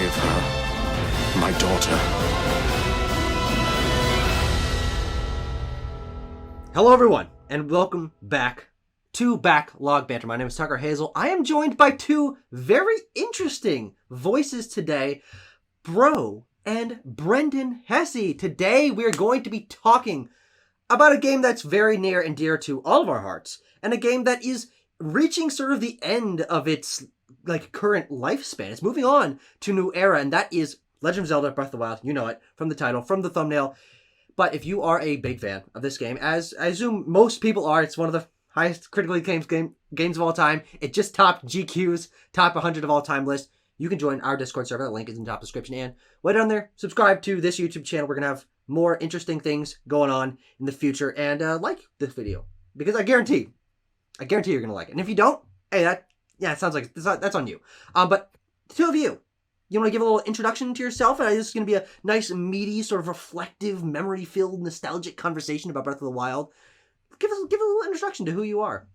Save her. My daughter. Hello everyone, and welcome back to Backlog Banter. My name is Tucker Hazel. I am joined by two very interesting voices today, Bro and Brendan Hesse. Today we are going to be talking about a game that's very near and dear to all of our hearts, and a game that is reaching sort of the end of its current lifespan. It's moving on to a new era, and that is Legend of Zelda Breath of the Wild. You know it from the title, from the thumbnail. But if you are a big fan of this game, as I assume most people are, it's one of the highest critically acclaimed games of all time. It just topped GQ's top 100 of all time list. You can join our Discord server. The link is in the top description. And way down there, subscribe to this YouTube channel. We're going to have more interesting things going on in the future. And like this video, because I guarantee you're going to like it. And if you don't, hey, it sounds like that's on you. But the two of you, you want to give a little introduction to yourself? And this is going to be a nice, meaty, sort of reflective, memory-filled, nostalgic conversation about Breath of the Wild. Give a little introduction to who you are.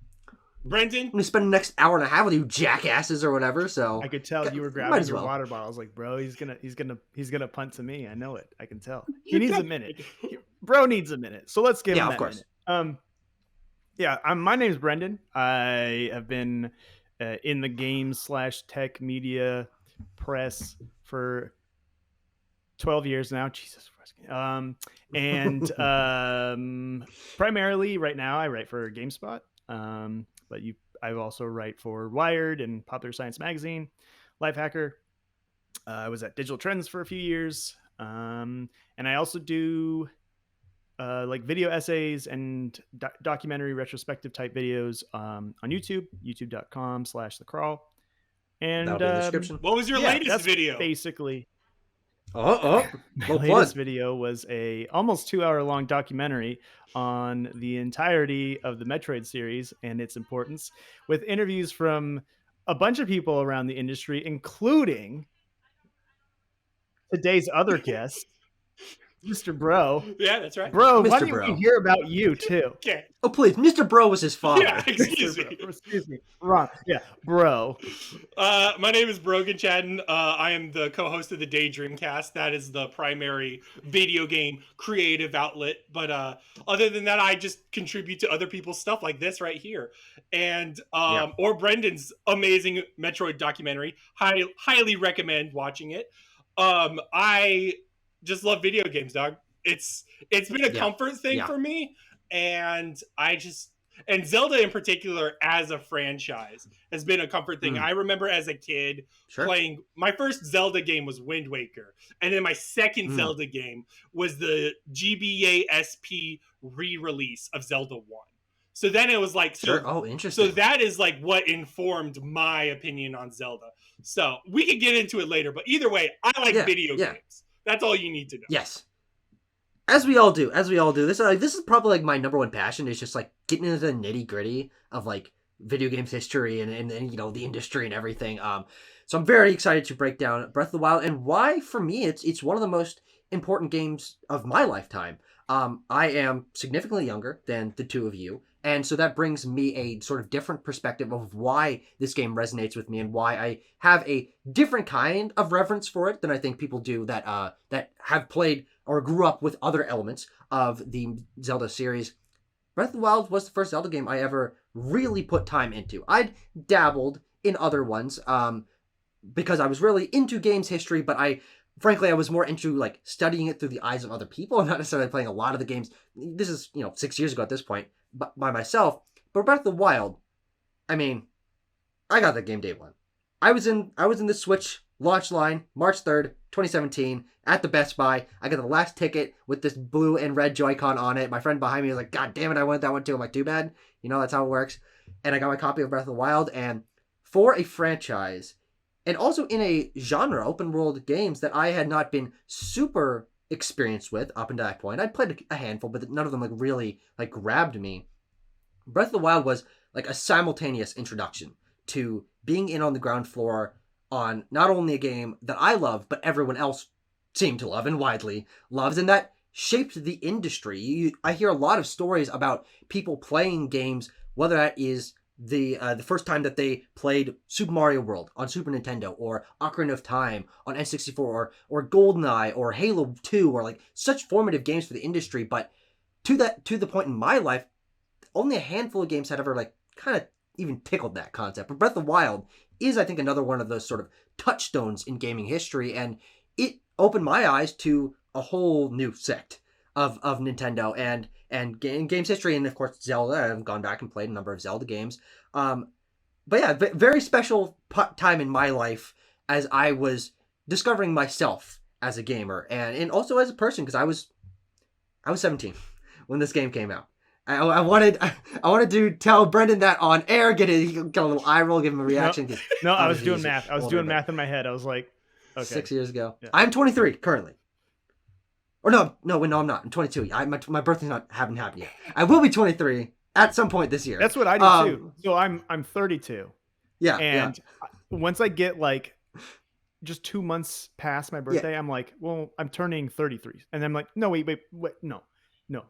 Brendan? I'm going to spend the next hour and a half with you jackasses or whatever, so... I could tell you were grabbing your water bottle. I was like, bro, he's gonna punt to me. I know it. I can tell. He needs a minute. Bro needs a minute. So let's give him that minute. My name's Brendan. I have been in the games/tech media press for 12 years now. Jesus Christ. Primarily right now I write for GameSpot. But I also write for Wired and Popular Science Magazine, Lifehacker. I was at Digital Trends for a few years. And I also do video essays and documentary retrospective type videos on YouTube, youtube.com/thecrawl. And that'll be in the description. What was your latest video? My Basically, latest video was a almost 2-hour long documentary on the entirety of the Metroid series and its importance, with interviews from a bunch of people around the industry, including today's other guest, Mr. Bro. Yeah, that's right. Bro, Mr. why don't Bro. we hear about you too? Okay. Oh, please. Mr. Bro was his father. Yeah, excuse me. Wrong. Yeah, Bro. My name is Brogan Chadden. I am the co-host of the Daydream Cast. That is the primary video game creative outlet. But other than that, I just contribute to other people's stuff like this right here. And or Brendan's amazing Metroid documentary. Highly recommend watching it. I just love video games, dog. It's been a comfort thing for me, and and Zelda in particular as a franchise has been a comfort thing. I remember as a kid playing, my first Zelda game was Wind Waker, and then my second Zelda game was the GBA SP re-release of Zelda 1. So then it was like, interesting. So that is like what informed my opinion on Zelda. So we could get into it later, but either way, I like video games. That's all you need to know. Yes. As we all do. This is probably my number one passion, is just getting into the nitty gritty of video games history and the industry and everything. So I'm very excited to break down Breath of the Wild, and why for me it's one of the most important games of my lifetime. I am significantly younger than the two of you, and so that brings me a sort of different perspective of why this game resonates with me and why I have a different kind of reverence for it than I think people do that have played or grew up with other elements of the Zelda series. Breath of the Wild was the first Zelda game I ever really put time into. I'd dabbled in other ones because I was really into games history, but frankly, I was more into studying it through the eyes of other people and not necessarily playing a lot of the games. This is 6 years ago at this point, by myself. But Breath of the Wild, I got that game day one. I was in the Switch launch line March 3rd, 2017 at the Best Buy. I got the last ticket with this blue and red Joy-Con on it. My friend behind me was like, God damn it, I wanted that one too. I'm like, too bad. That's how it works. And I got my copy of Breath of the Wild, and for a franchise, and also in a genre, open world games, that I had not been super experienced with up until that point. I'd played a handful, but none of them really grabbed me. Breath of the Wild was a simultaneous introduction to being in on the ground floor on not only a game that I love, but everyone else seemed to love and widely loves, and that shaped the industry. I hear a lot of stories about people playing games, whether that is the first time that they played Super Mario World on Super Nintendo, or Ocarina of Time on N64, or GoldenEye, or Halo 2, or like such formative games for the industry. But to the point in my life, only a handful of games had ever like kind of even tickled that concept. But Breath of the Wild is, I think, another one of those sort of touchstones in gaming history, and it opened my eyes to a whole new sect of Nintendo and games history, and of course Zelda. I've gone back and played a number of Zelda games. But yeah, very special time in my life as I was discovering myself as a gamer and also as a person, because I was 17 when this game came out. I wanted to tell Brendan that on air, get a little eye roll, give him a reaction. No, I was doing math. I was doing math in my head. I was like, okay. 6 years ago. Yeah. I'm 23 currently. Or no, I'm not. I'm 22. My birthday's haven't happened yet. I will be 23 at some point this year. That's what I do too. So I'm 32. Yeah. And once I get like just 2 months past my birthday, I'm like, well, I'm turning 33. And I'm like, no, wait, no.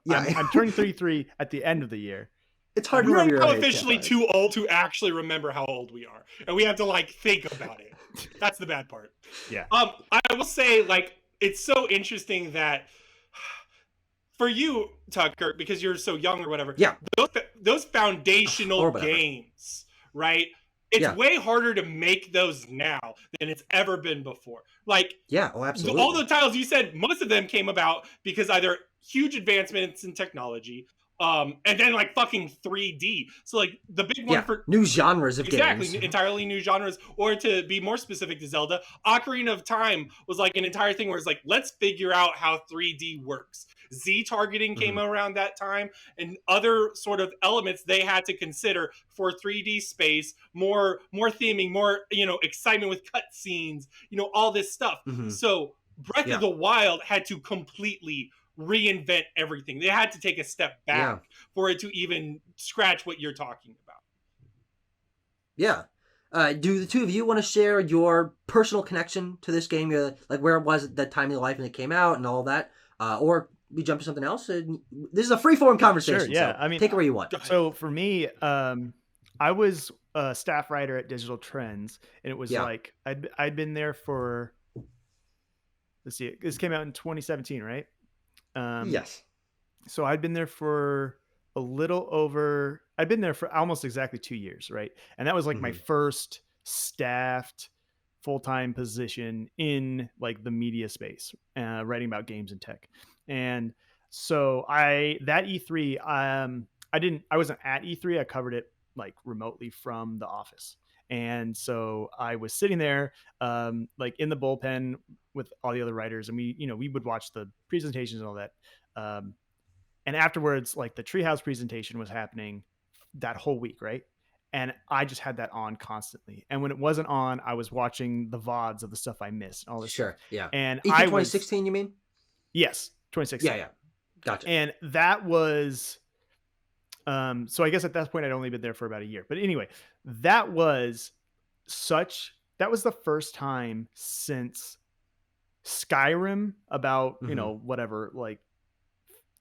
Yeah, I'm turning 33 at the end of the year. It's hard to We're remember now your age, officially too old to actually remember how old we are, and we have to like think about it. That's the bad part. Yeah. I will say, like, it's so interesting that for you, Tucker, because you're so young or whatever. Yeah. Those foundational games, right? It's way harder to make those now than it's ever been before. Like, absolutely. All the titles you said, most of them came about because either huge advancements in technology, and then like fucking 3D. So like the big one for new genres of games. Exactly, entirely new genres. Or to be more specific to Zelda, Ocarina of Time was like an entire thing where it's like, let's figure out how 3D works. Z targeting came around that time, and other sort of elements they had to consider for 3D space, more theming, more excitement with cutscenes, all this stuff. So Breath of the Wild had to completely reinvent everything. They had to take a step back for it to even scratch what you're talking about. Yeah. Do the two of you want to share your personal connection to this game? Like where it was at that time in your life when it came out and all that? Or we jump to something else? This is a free-form conversation. Sure, yeah. So I mean, take it where you want. So for me, I was a staff writer at Digital Trends, and it was like I'd been there for, let's see, this came out in 2017, right? Yes. So I'd been there for I'd been there for almost exactly 2 years, right? And that was like my first staffed full-time position in like the media space, writing about games and tech. And so that E3, I wasn't at E3. I covered it like remotely from the office. And so I was sitting there, like in the bullpen with all the other writers, and we would watch the presentations and all that. And afterwards, like the Treehouse presentation was happening that whole week, right? And I just had that on constantly. And when it wasn't on, I was watching the VODs of the stuff I missed, all this stuff. Yeah. And E3 2016, you mean? Yes, 2016. Yeah. Gotcha. And that was, so I guess at that point I'd only been there for about a year. But anyway, that was the first time since Skyrim, about, whatever, like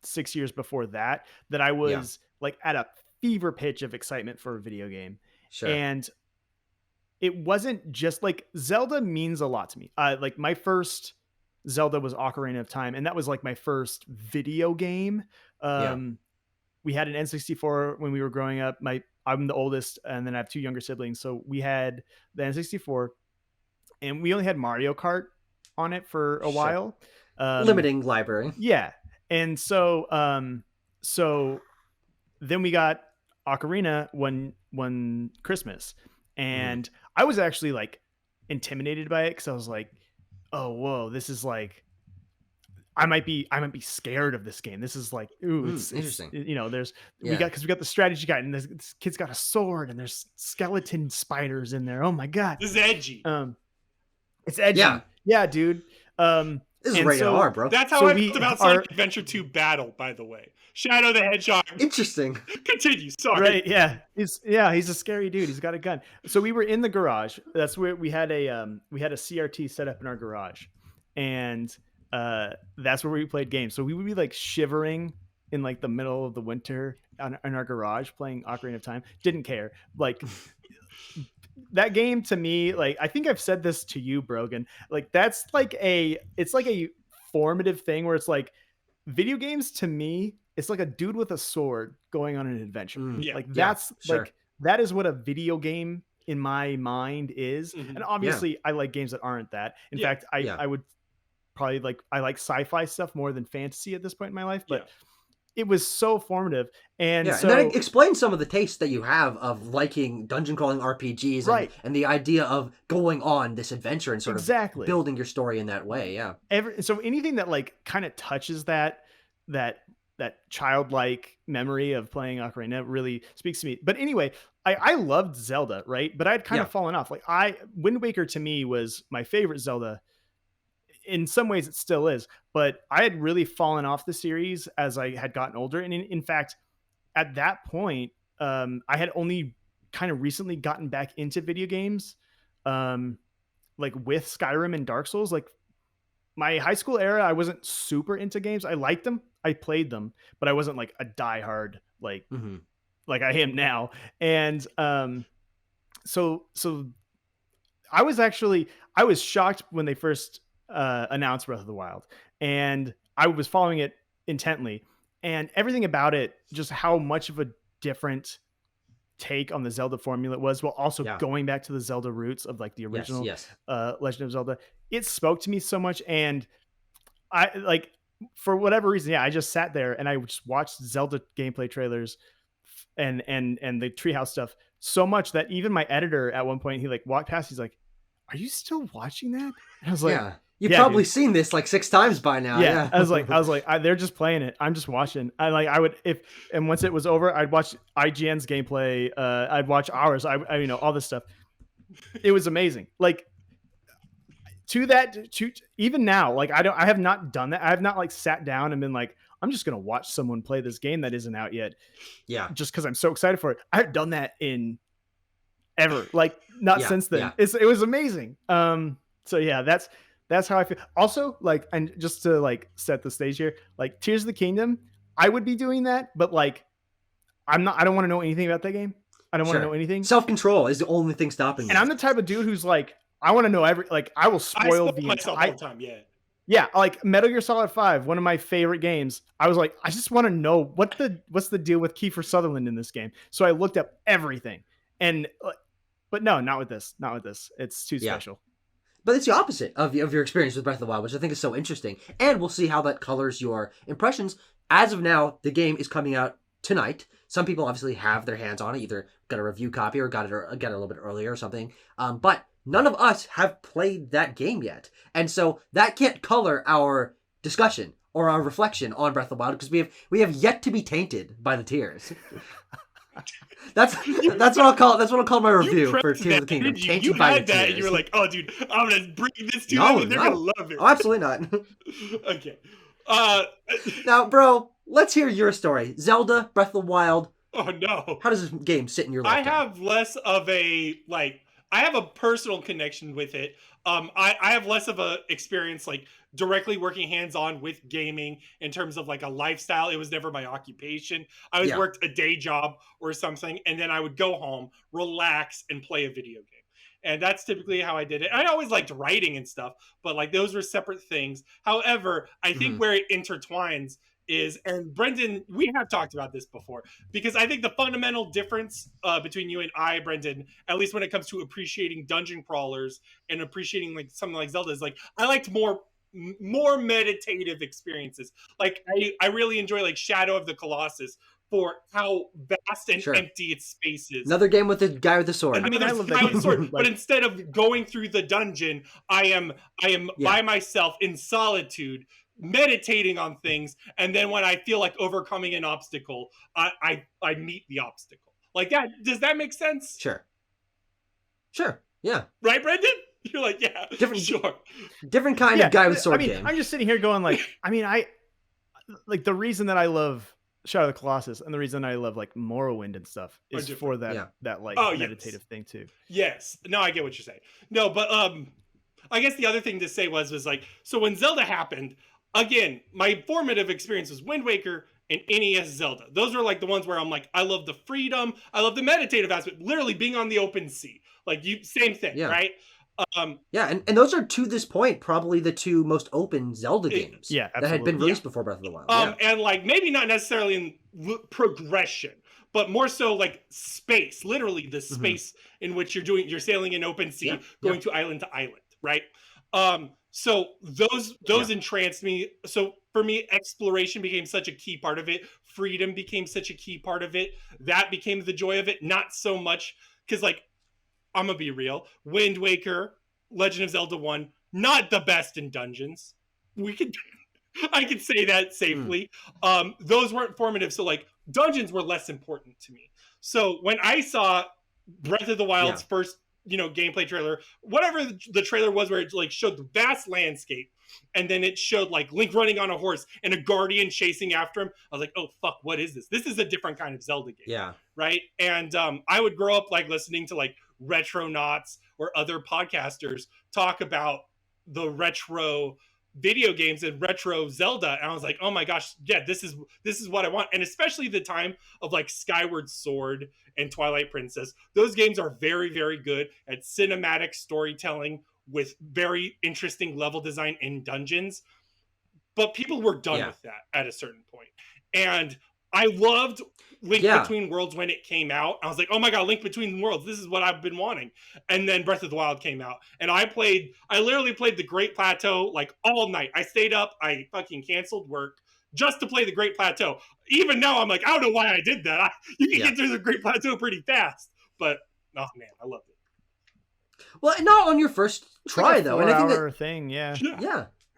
6 years before that I was like at a fever pitch of excitement for a video game. Sure. And it wasn't just like, Zelda means a lot to me. Like my first Zelda was Ocarina of Time, and that was like my first video game. We had an N64 when we were growing up. I'm the oldest, and then I have two younger siblings. So we had the N64, and we only had Mario Kart on it for a while. Limiting library. Yeah. And so then we got Ocarina one Christmas, and I was actually like intimidated by it, because I was like, oh, whoa, this is like, I might be scared of this game. This is like, it's interesting. We got the strategy guide, and this kid's got a sword, and there's skeleton spiders in there. Oh my god, this is edgy. It's edgy. Yeah, dude. This is rated R, bro. That's how I felt about Sonic Adventure 2 Battle, by the way. Shadow the Hedgehog. Interesting. Continue. Sorry. Right? Yeah. He's a scary dude. He's got a gun. So we were in the garage. That's where we had a CRT set up in our garage, and that's where we played games. So we would be like shivering in like the middle of the winter in our garage playing Ocarina of Time. Didn't care. Like that game to me, like I think I've said this to you, Brogan. Like that's like it's like a formative thing where it's like video games to me, it's like a dude with a sword going on an adventure. Yeah. Like Yeah, that's sure. like that is what a video game in my mind is. Mhm. And obviously I like games that aren't that. In Yeah. fact, I would probably like I like sci-fi stuff more than fantasy at this point in my life, but it was so formative. And Yeah, so and that explains some of the taste that you have of liking dungeon crawling RPGs Right. and the idea of going on this adventure and sort Exactly. of building your story in that way. Yeah. so anything that like kind of touches that childlike memory of playing Ocarina really speaks to me. But anyway, I loved Zelda, right? But I'd kind Yeah. of fallen off. Like Wind Waker to me was my favorite Zelda. In some ways it still is, but I had really fallen off the series as I had gotten older. And in fact, at that point, I had only kind of recently gotten back into video games, like with Skyrim and Dark Souls. Like my high school era, I wasn't super into games. I liked them, I played them, but I wasn't like a diehard like I am now. And so I was shocked when they first announced Breath of the Wild, and I was following it intently, and everything about it, just how much of a different take on the Zelda formula it was, while also going back to the Zelda roots of like the original Legend of Zelda. It spoke to me so much, and I like for whatever reason, I just sat there and I just watched Zelda gameplay trailers and the treehouse stuff so much that even my editor at one point, he like walked past, he's like, "Are you still watching that?" And I was like, You've probably seen this like 6 times by now. Yeah. I was like, they're just playing it. I'm just watching. I would, and once it was over, I'd watch IGN's gameplay. I'd watch ours. I all this stuff. It was amazing. Like to even now, like I have not done that. I have not like sat down and been like, I'm just going to watch someone play this game that isn't out yet. Yeah. Just cause I'm so excited for it. I haven't done that in ever, like not since then. It was amazing. So yeah, that's how I feel. Also, like, and just to like set the stage here, like Tears of the Kingdom, I would be doing that, but like, I don't want to know anything about that game. I don't want to know anything. Self-control is the only thing stopping me. And I'm the type of dude who's like, I want to know I will spoil the myself all the time. Yeah. Yeah. Like Metal Gear Solid 5, one of my favorite games. I was like, I just want to know what's the deal with Kiefer Sutherland in this game. So I looked up everything, and but no, not with this. Not with this. It's too special. But it's the opposite of your experience with Breath of the Wild, which I think is so interesting. And we'll see how that colors your impressions. As of now, the game is coming out tonight. Some people obviously have their hands on it, either got a review copy or got it a little bit earlier or something. But none of us have played that game yet. And so that can't color our discussion or our reflection on Breath of the Wild, because we have yet to be tainted by the tears. That's what I'll call my review for Tears of the Kingdom. You had that, and you were like, "Oh, dude, I'm gonna bring this to them, and they're gonna love it." Oh, absolutely not. Okay. Now, bro, let's hear your story. Zelda, Breath of the Wild. Oh no. How does this game sit in your life? I have less of a I have a personal connection with it. I have less of a experience like directly working hands-on with gaming in terms of like a lifestyle. It was never my occupation. I always worked a day job or something, and then I would go home, relax, and play a video game. And that's typically how I did it. I always liked writing and stuff, but like those were separate things. However, I think where it intertwines is, and Brendan, we have talked about this before, because I think the fundamental difference between you and I, Brendan, at least when it comes to appreciating dungeon crawlers and appreciating like something like Zelda, is like I liked more meditative experiences. Like I really enjoy like Shadow of the Colossus for how vast and empty its space is. Another game with the guy with the sword. I mean, I love that sword, but instead of going through the dungeon, I am by myself in solitude, meditating on things, and then when I feel like overcoming an obstacle, I meet the obstacle. Like that. Does that make sense? Sure. Yeah. Right, Brendan? You're like, yeah, different kind of guy with sword game. I'm just sitting here going like, I like the reason that I love Shadow of the Colossus and the reason I love like Morrowind and stuff is for that like meditative thing too. Yes. No, I get what you're saying. No, but I guess the other thing to say was like, so when Zelda happened, again, my formative experience was Wind Waker and NES Zelda. Those are like the ones where I'm like, I love the freedom, I love the meditative aspect, literally being on the open sea. Like same thing, Yeah. right? Yeah, and those are, to this point, probably the two most open Zelda games Yeah, that had been absolutely. released before Breath of the Wild. Yeah. And like maybe not necessarily in progression, but more so like space, literally the space in which you're sailing in open sea, going to island, right? So those entranced me. So for me, exploration became such a key part of it. Freedom became such a key part of it. That became the joy of it. Not so much because, like, I'm gonna be real. Wind Waker, Legend of Zelda 1, not the best in dungeons. I could say that safely. Those weren't formative, so like dungeons were less important to me. So when I saw Breath of the Wild's first, gameplay trailer, whatever the trailer was, where it like showed the vast landscape, and then it showed like Link running on a horse and a guardian chasing after him, I was like, oh fuck, what is this? This is a different kind of Zelda game. Yeah. Right. And I would grow up like listening to like Retronauts or other podcasters talk about the retro video games and retro Zelda, and I was like, oh my gosh, yeah, this is what I want. And especially the time of like Skyward Sword and Twilight Princess, those games are very, very good at cinematic storytelling with very interesting level design in dungeons, but people were done with that at a certain point. And I loved Link Between Worlds when it came out. I was like, oh my god, Link Between Worlds, this is what I've been wanting. And then Breath of the Wild came out, and I literally played the Great Plateau like all night. I stayed up, I fucking canceled work just to play the Great Plateau. Even now I'm like, I don't know why I did that. You can get through the Great Plateau pretty fast, but oh man, I loved it. Well, not on your first try, like though. And I think that thing, yeah.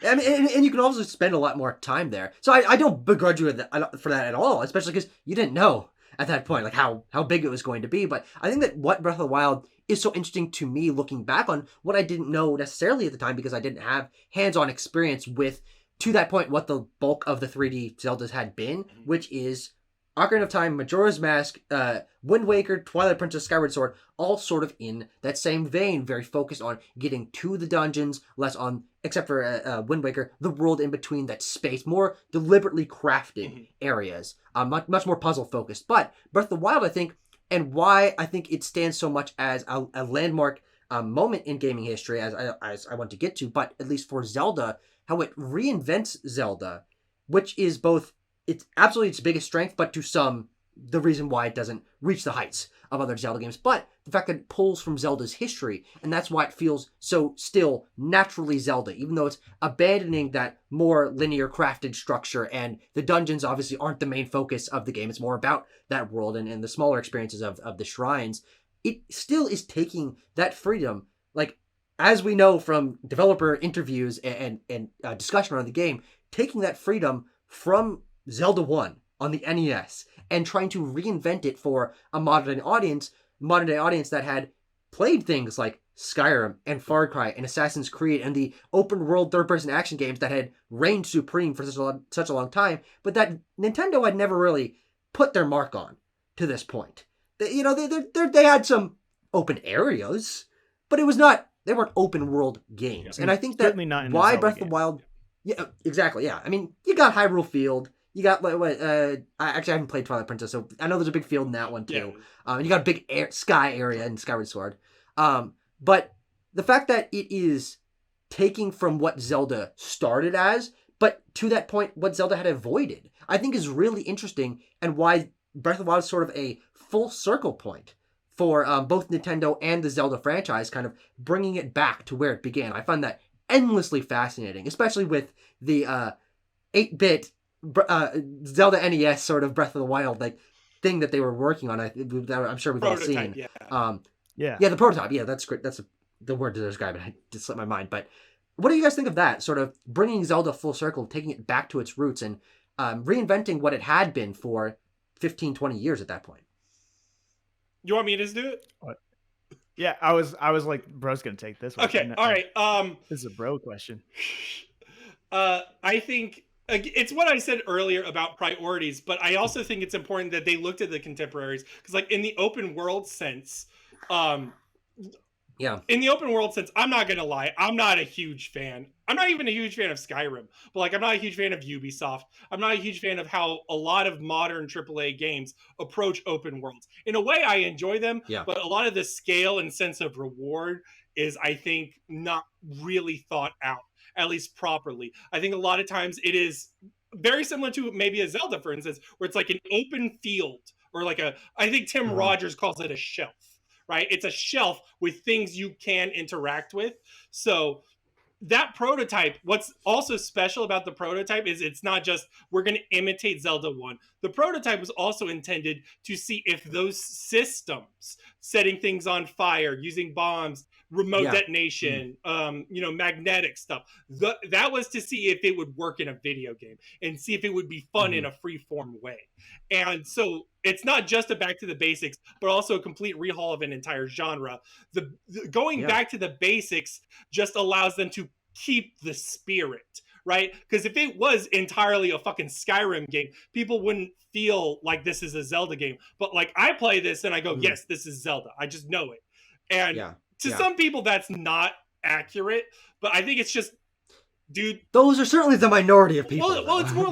I mean, and you can also spend a lot more time there. So I don't begrudge you for that at all, especially because you didn't know at that point like how big it was going to be. But I think that what Breath of the Wild is so interesting to me, looking back on what I didn't know necessarily at the time because I didn't have hands-on experience with, to that point, what the bulk of the 3D Zeldas had been, which is Ocarina of Time, Majora's Mask, Wind Waker, Twilight Princess, Skyward Sword, all sort of in that same vein, very focused on getting to the dungeons, less on, except for Wind Waker, the world in between, that space, more deliberately crafted areas, much more puzzle focused. But Breath of the Wild, I think, and why I think it stands so much as a landmark moment in gaming history, as I want to get to, but at least for Zelda, how it reinvents Zelda, which is both it's absolutely its biggest strength, but to some, the reason why it doesn't reach the heights of other Zelda games. But the fact that it pulls from Zelda's history, and that's why it feels so still naturally Zelda, even though it's abandoning that more linear crafted structure, and the dungeons obviously aren't the main focus of the game. It's more about that world and the smaller experiences of the shrines. It still is taking that freedom, like, as we know from developer interviews and discussion around the game, taking that freedom from Zelda 1 on the NES and trying to reinvent it for a modern day audience that had played things like Skyrim and Far Cry and Assassin's Creed and the open world third person action games that had reigned supreme for such a long time, but that Nintendo had never really put their mark on to this point. They had some open areas, but they weren't open world games. And I think that why Breath of the Wild, yeah, exactly, yeah. I mean, you got Hyrule Field. You got I haven't played Twilight Princess, so I know there's a big field in that one too. And you got a big sky area in Skyward Sword. But the fact that it is taking from what Zelda started as, but to that point, what Zelda had avoided, I think is really interesting, and why Breath of the Wild is sort of a full circle point for both Nintendo and the Zelda franchise, kind of bringing it back to where it began. I find that endlessly fascinating, especially with the 8-bit Zelda NES sort of Breath of the Wild like thing that they were working on. I'm sure we've all seen. The prototype. Yeah, that's great. That's the word to describe it. I just slipped my mind. But what do you guys think of that? Sort of bringing Zelda full circle, taking it back to its roots, and reinventing what it had been for 15, 20 years at that point. You want me to just do it? What? Yeah, I was like, bro's gonna take this one. Okay, all right. This is a bro question. I think it's what I said earlier about priorities, but I also think it's important that they looked at the contemporaries, because like in the open world sense, Yeah. In the open world sense, I'm not gonna lie, I'm not a huge fan. I'm not even a huge fan of Skyrim, but like I'm not a huge fan of Ubisoft. I'm not a huge fan of how a lot of modern AAA games approach open worlds. In a way, I enjoy them, Yeah. but a lot of the scale and sense of reward is, I think, not really thought out, at least properly. I think a lot of times it is very similar to maybe a Zelda, for instance, where it's like an open field or like a. I think Tim Mhm. Rogers calls it a shelf, right? It's a shelf with things you can interact with. So that prototype, what's also special about the prototype is it's not just we're going to imitate Zelda 1. The prototype was also intended to see if those systems, setting things on fire, using bombs, remote Yeah. detonation, magnetic stuff, that was to see if it would work in a video game and see if it would be fun in a free form way. And so it's not just a back to the basics, but also a complete rehaul of an entire genre. The going Yeah. back to the basics just allows them to keep the spirit, right? Because if it was entirely a fucking Skyrim game, people wouldn't feel like this is a Zelda game. But like I play this and I go, yes, this is Zelda. I just know it. And Yeah. to Yeah. some people, that's not accurate. But I think it's just, dude. Those are certainly the minority of people. Well, it's more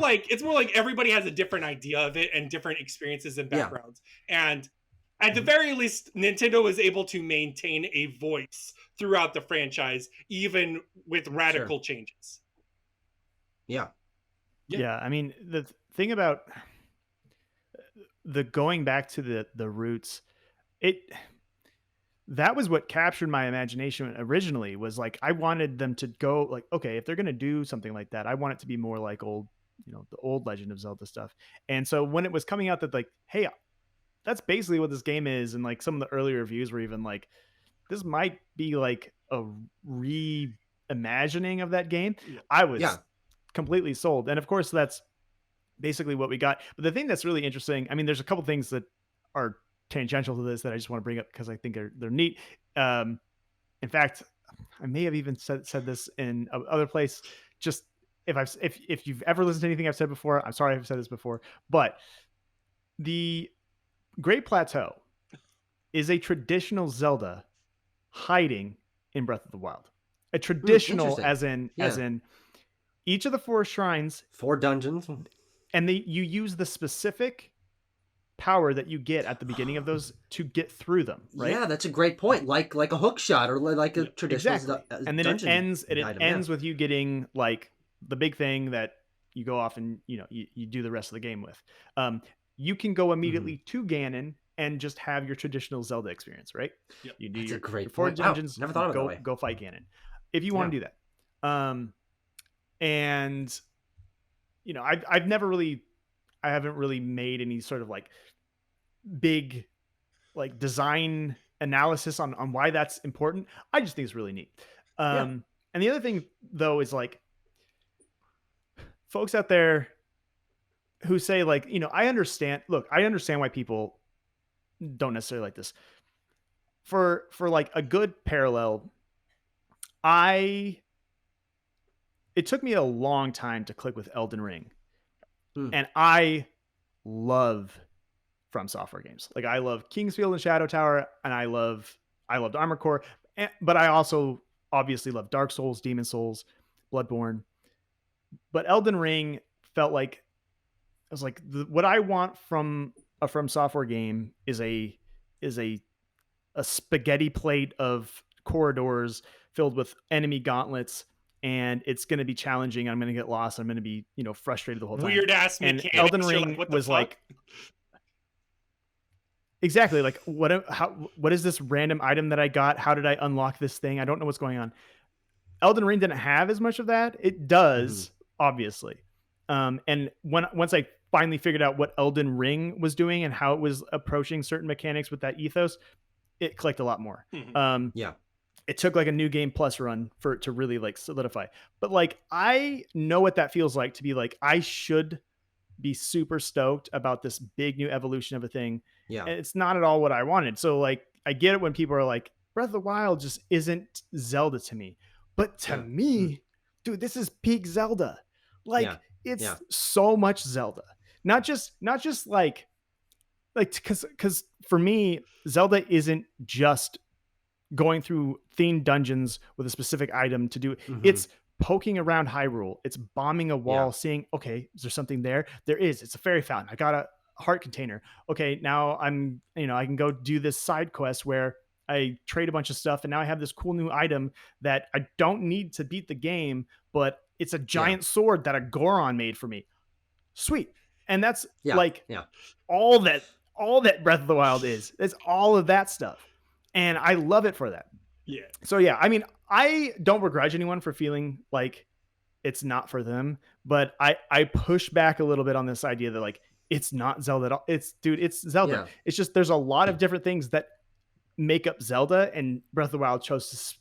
like everybody has a different idea of it and different experiences and Yeah. backgrounds. And at the very least, Nintendo is able to maintain a voice throughout the franchise, even with radical changes. Yeah. Yeah, I mean, the thing about the going back to the roots, that was what captured my imagination originally. Was like I wanted them to go like, okay, if they're gonna do something like that, I want it to be more like the old Legend of Zelda stuff. And so when it was coming out that like, hey, that's basically what this game is, and like some of the early reviews were even like, this might be like a reimagining of that game. I was completely sold. And of course, that's basically what we got. But the thing that's really interesting, I mean, there's a couple things that are tangential to this that I just want to bring up because I think they're neat. In fact, I may have even said this in other place. Just if you've ever listened to anything I've said before, I'm sorry I've said this before, but the Great Plateau is a traditional Zelda hiding in Breath of the Wild. A traditional as in each of the 4 shrines, 4 dungeons, and you use the specific power that you get at the beginning of those to get through them, right? Yeah, that's a great point. Like a hook shot or like a traditional and then dungeon it ends with you getting like the big thing that you go off and you do the rest of the game with. You can go immediately to Ganon and just have your traditional Zelda experience, right? Yep. You do That's your a great 4 point. dungeons. Wow, never thought of it that way. Go fight Ganon if you want to do that. And I've never really, I haven't really made any sort of like big like design analysis on why that's important. I just think it's really neat. And the other thing though is like folks out there who say like, I understand why people don't necessarily like this. For like a good parallel, it took me a long time to click with Elden Ring. And I love From Software games. Like I love Kingsfield and Shadow Tower, and I loved Armored Core, but I also obviously love Dark Souls, Demon Souls, Bloodborne. But Elden Ring felt like I was like, what I want from a From Software game is a spaghetti plate of corridors filled with enemy gauntlets, and it's going to be challenging. I'm going to get lost. I'm going to be, frustrated the whole time. Weird ass mechanics. And Elden Ring was like, exactly, like what is this random item that I got? How did I unlock this thing? I don't know what's going on. Elden Ring didn't have as much of that. It does, obviously. And once I finally figured out what Elden Ring was doing and how it was approaching certain mechanics with that ethos, it clicked a lot more. It took like a New Game Plus run for it to really like solidify. But like, I know what that feels like to be like, I should be super stoked about this big new evolution of a thing. And it's not at all what I wanted. So like, I get it when people are like, Breath of the Wild just isn't Zelda to me. But to me, dude, this is peak Zelda. Like it's so much Zelda. Not just like because for me, Zelda isn't just going through themed dungeons with a specific item to do. Mhm. It's poking around Hyrule. It's bombing a wall, Yeah. seeing, okay, is there something there? There is. It's a fairy fountain. I got a heart container. Okay, now I'm, I can go do this side quest where I trade a bunch of stuff, and now I have this cool new item that I don't need to beat the game, but it's a giant sword that a Goron made for me. Sweet. And that's like all that Breath of the Wild is. It's all of that stuff. And I love it for that. Yeah. So yeah, I mean, I don't begrudge anyone for feeling like it's not for them, but I push back a little bit on this idea that like it's not Zelda at all. It's Zelda. Yeah. It's just there's a lot of different things that make up Zelda, and Breath of the Wild chose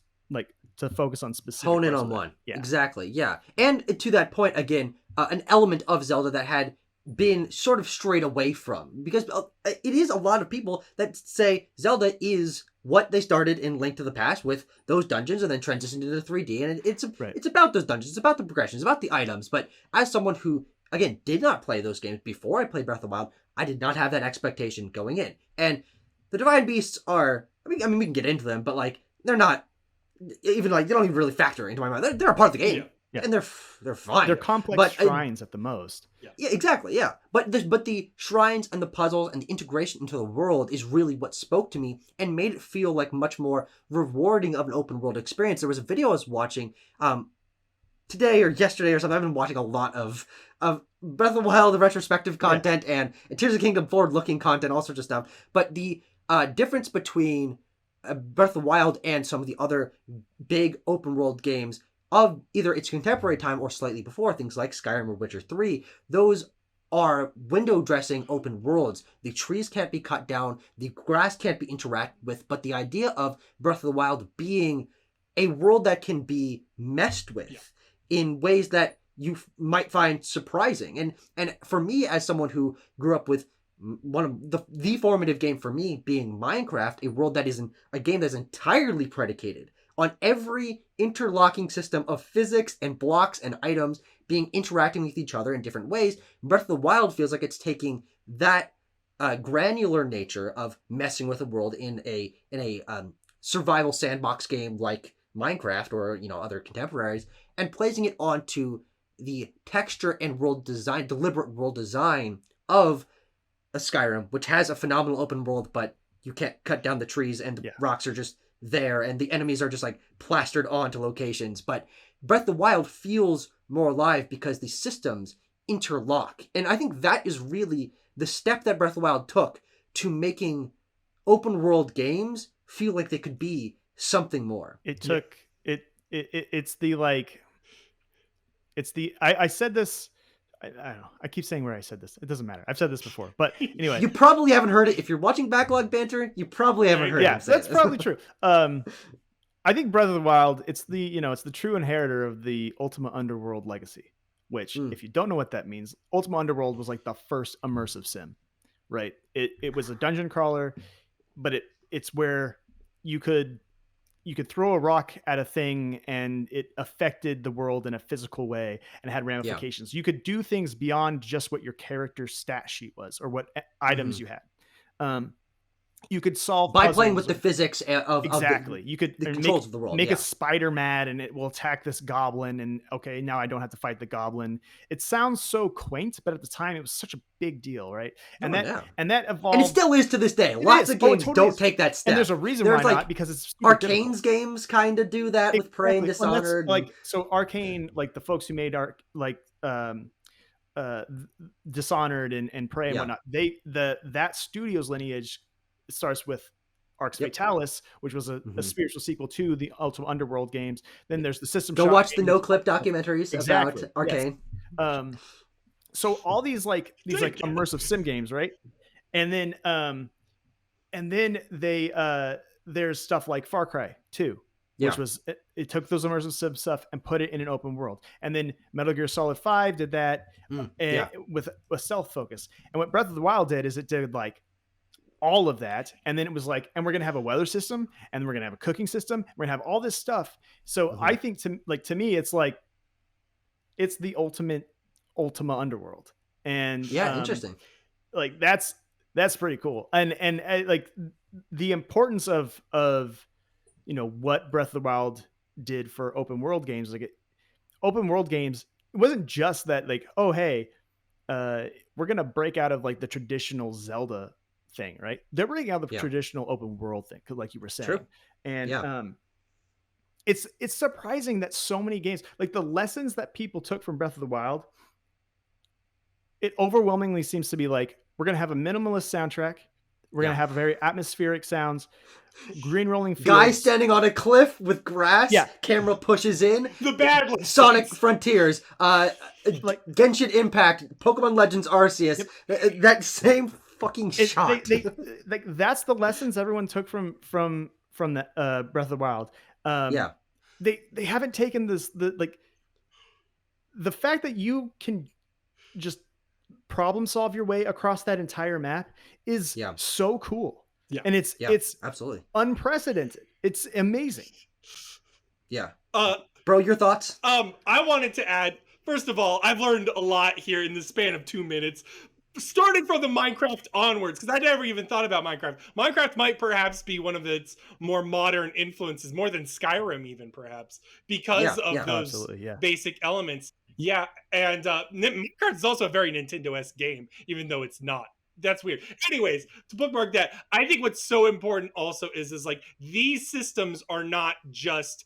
to focus on specific. Hone in on one. Yeah. Exactly. Yeah. And to that point, again, an element of Zelda that had been sort of strayed away from, because it is a lot of people that say Zelda is what they started in Link to the Past with those dungeons and then transitioned into 3D, and it's about those dungeons, it's about the progressions, it's about the items. But as someone who, again, did not play those games before I played Breath of the Wild, I did not have that expectation going in. And the Divine Beasts are, I mean we can get into them, but like they're not even like, they don't even really factor into my mind. They're a part of the game. Yeah. And they're fine. They're complex shrines at the most. Yeah, exactly. Yeah, but the shrines and the puzzles and the integration into the world is really what spoke to me and made it feel like much more rewarding of an open world experience. There was a video I was watching today or yesterday or something. I've been watching a lot of Breath of the Wild, the retrospective content, and Tears of the Kingdom forward looking content, all sorts of stuff. But the difference between Breath of the Wild and some of the other big open world games of either its contemporary time or slightly before, things like Skyrim or Witcher 3, those are window dressing open worlds. The trees can't be cut down, the grass can't be interacted with, but the idea of Breath of the Wild being a world that can be messed with in ways that you might find surprising. And for me, as someone who grew up with one of the formative game for me being Minecraft, a world that is a game that's entirely predicated on every interlocking system of physics and blocks and items being interacting with each other in different ways, Breath of the Wild feels like it's taking that granular nature of messing with a world in a survival sandbox game like Minecraft or other contemporaries, and placing it onto the texture and world design, deliberate world design of a Skyrim, which has a phenomenal open world, but you can't cut down the trees and the rocks are just there and the enemies are just like plastered onto locations. But Breath of the Wild feels more alive because the systems interlock. And I think that is really the step that Breath of the Wild took to making open world games feel like they could be something more. It took I said this, I don't know. I keep saying where I said this. It doesn't matter. I've said this before. But anyway. You probably haven't heard it. If you're watching Backlog Banter, you probably haven't heard it. Yeah, that's probably true. I think Breath of the Wild, it's the true inheritor of the Ultima Underworld legacy, which, if you don't know what that means, Ultima Underworld was like the first immersive sim, right? It was a dungeon crawler, but it's where you could throw a rock at a thing and it affected the world in a physical way and had ramifications. You could do things beyond just what your character's stat sheet was or what items you had. You could solve by playing with the physics of you could the controls of the world. Make a spider mad and it will attack this goblin, and okay, now I don't have to fight the goblin. It sounds so quaint, but at the time it was such a big deal, right? And that evolved, and it still is to this day. Lots of games don't take that step, and there's a reason why not, because it's Arcane's games kind of do that with Prey and Dishonored. So Arcane, like the folks who made Dishonored and Prey and whatnot, that studio's lineage starts with Arx Fatalis, which was a spiritual sequel to the Ultima Underworld games. Then there's the System Shock watch games. the no-clip documentaries about Arcane. Yes. So all these immersive sim games, right? And then they there's stuff like Far Cry 2, which was it took those immersive sim stuff and put it in an open world. And then Metal Gear Solid 5 did that with a stealth focus. And what Breath of the Wild did is it did like all of that, and then it was like, and we're gonna have a weather system, and we're gonna have a cooking system, we're gonna have all this stuff. So I think to me it's like it's the ultimate Ultima Underworld, and interesting. Like that's pretty cool, and like the importance of what Breath of the Wild did for open world games. Like open world games, it wasn't just that like, oh, hey, we're going to break out of like the traditional Zelda thing, right? They're breaking out of the traditional open world thing, like you were saying. True. And it's surprising that so many games, like the lessons that people took from Breath of the Wild, it overwhelmingly seems to be like, we're going to have a minimalist soundtrack. We're going to have very atmospheric sounds, green rolling fields. Guy standing on a cliff with grass. Yeah. Camera pushes in. The bad lessons. Sonic Frontiers. Like Genshin Impact. Pokemon Legends Arceus. That same fucking shot. Like that's the lessons everyone took from the Breath of the Wild. They haven't taken the fact that you can just problem solve your way across that entire map is so cool. Yeah. And it's absolutely unprecedented. It's amazing. Yeah. Bro, your thoughts? I wanted to add, first of all, I've learned a lot here in the span of 2 minutes. Starting from the Minecraft onwards, because I never even thought about Minecraft. Minecraft might perhaps be one of its more modern influences, more than Skyrim even, perhaps, because of those basic elements. Yeah, and Minecraft is also a very Nintendo-esque game, even though it's not. That's weird. Anyways, to bookmark that, I think what's so important also is like these systems are not just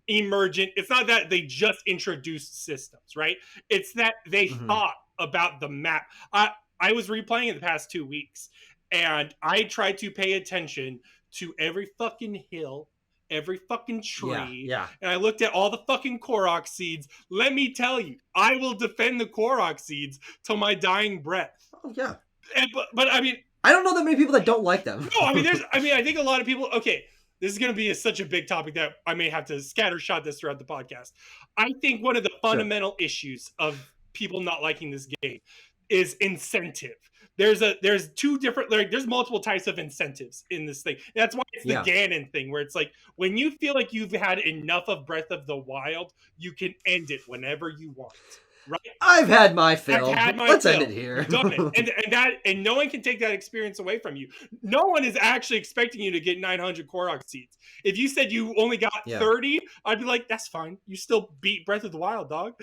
emergent. It's not that they just introduced systems, right? It's that they thought about the map. I was replaying it the past 2 weeks, and I tried to pay attention to every fucking hill, every fucking tree. And I looked at all the fucking Clorox seeds. Let me tell you, I will defend the Clorox seeds till my dying breath. Oh yeah. But I mean, I don't know that many people that don't like them. No, I mean, I think a lot of people. Okay, this is going to be such a big topic that I may have to scattershot this throughout the podcast. I think one of the fundamental issues of people not liking this game is incentive. There's two different, like, there's multiple types of incentives in this thing. That's why it's the Ganon thing, where it's like, when you feel like you've had enough of Breath of the Wild, you can end it whenever you want. Right? I've had my fill. Let's end it here. Done it. And no one can take that experience away from you. No one is actually expecting you to get 900 Clorox seeds. If you said you only got 30, I'd be like, that's fine. You still beat Breath of the Wild, dog.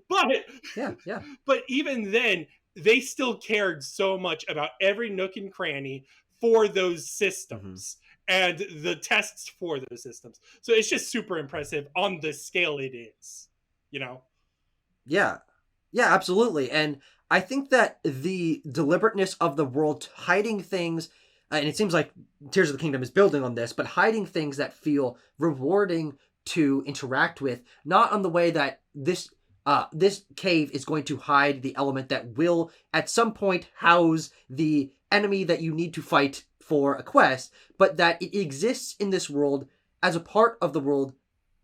But even then, they still cared so much about every nook and cranny for those systems and the tests for those systems. So it's just super impressive on the scale it is, you know? Yeah, absolutely. And I think that the deliberateness of the world hiding things, and it seems like Tears of the Kingdom is building on this, but hiding things that feel rewarding to interact with, not on the way that this cave is going to hide the element that will at some point house the enemy that you need to fight for a quest, but that it exists in this world as a part of the world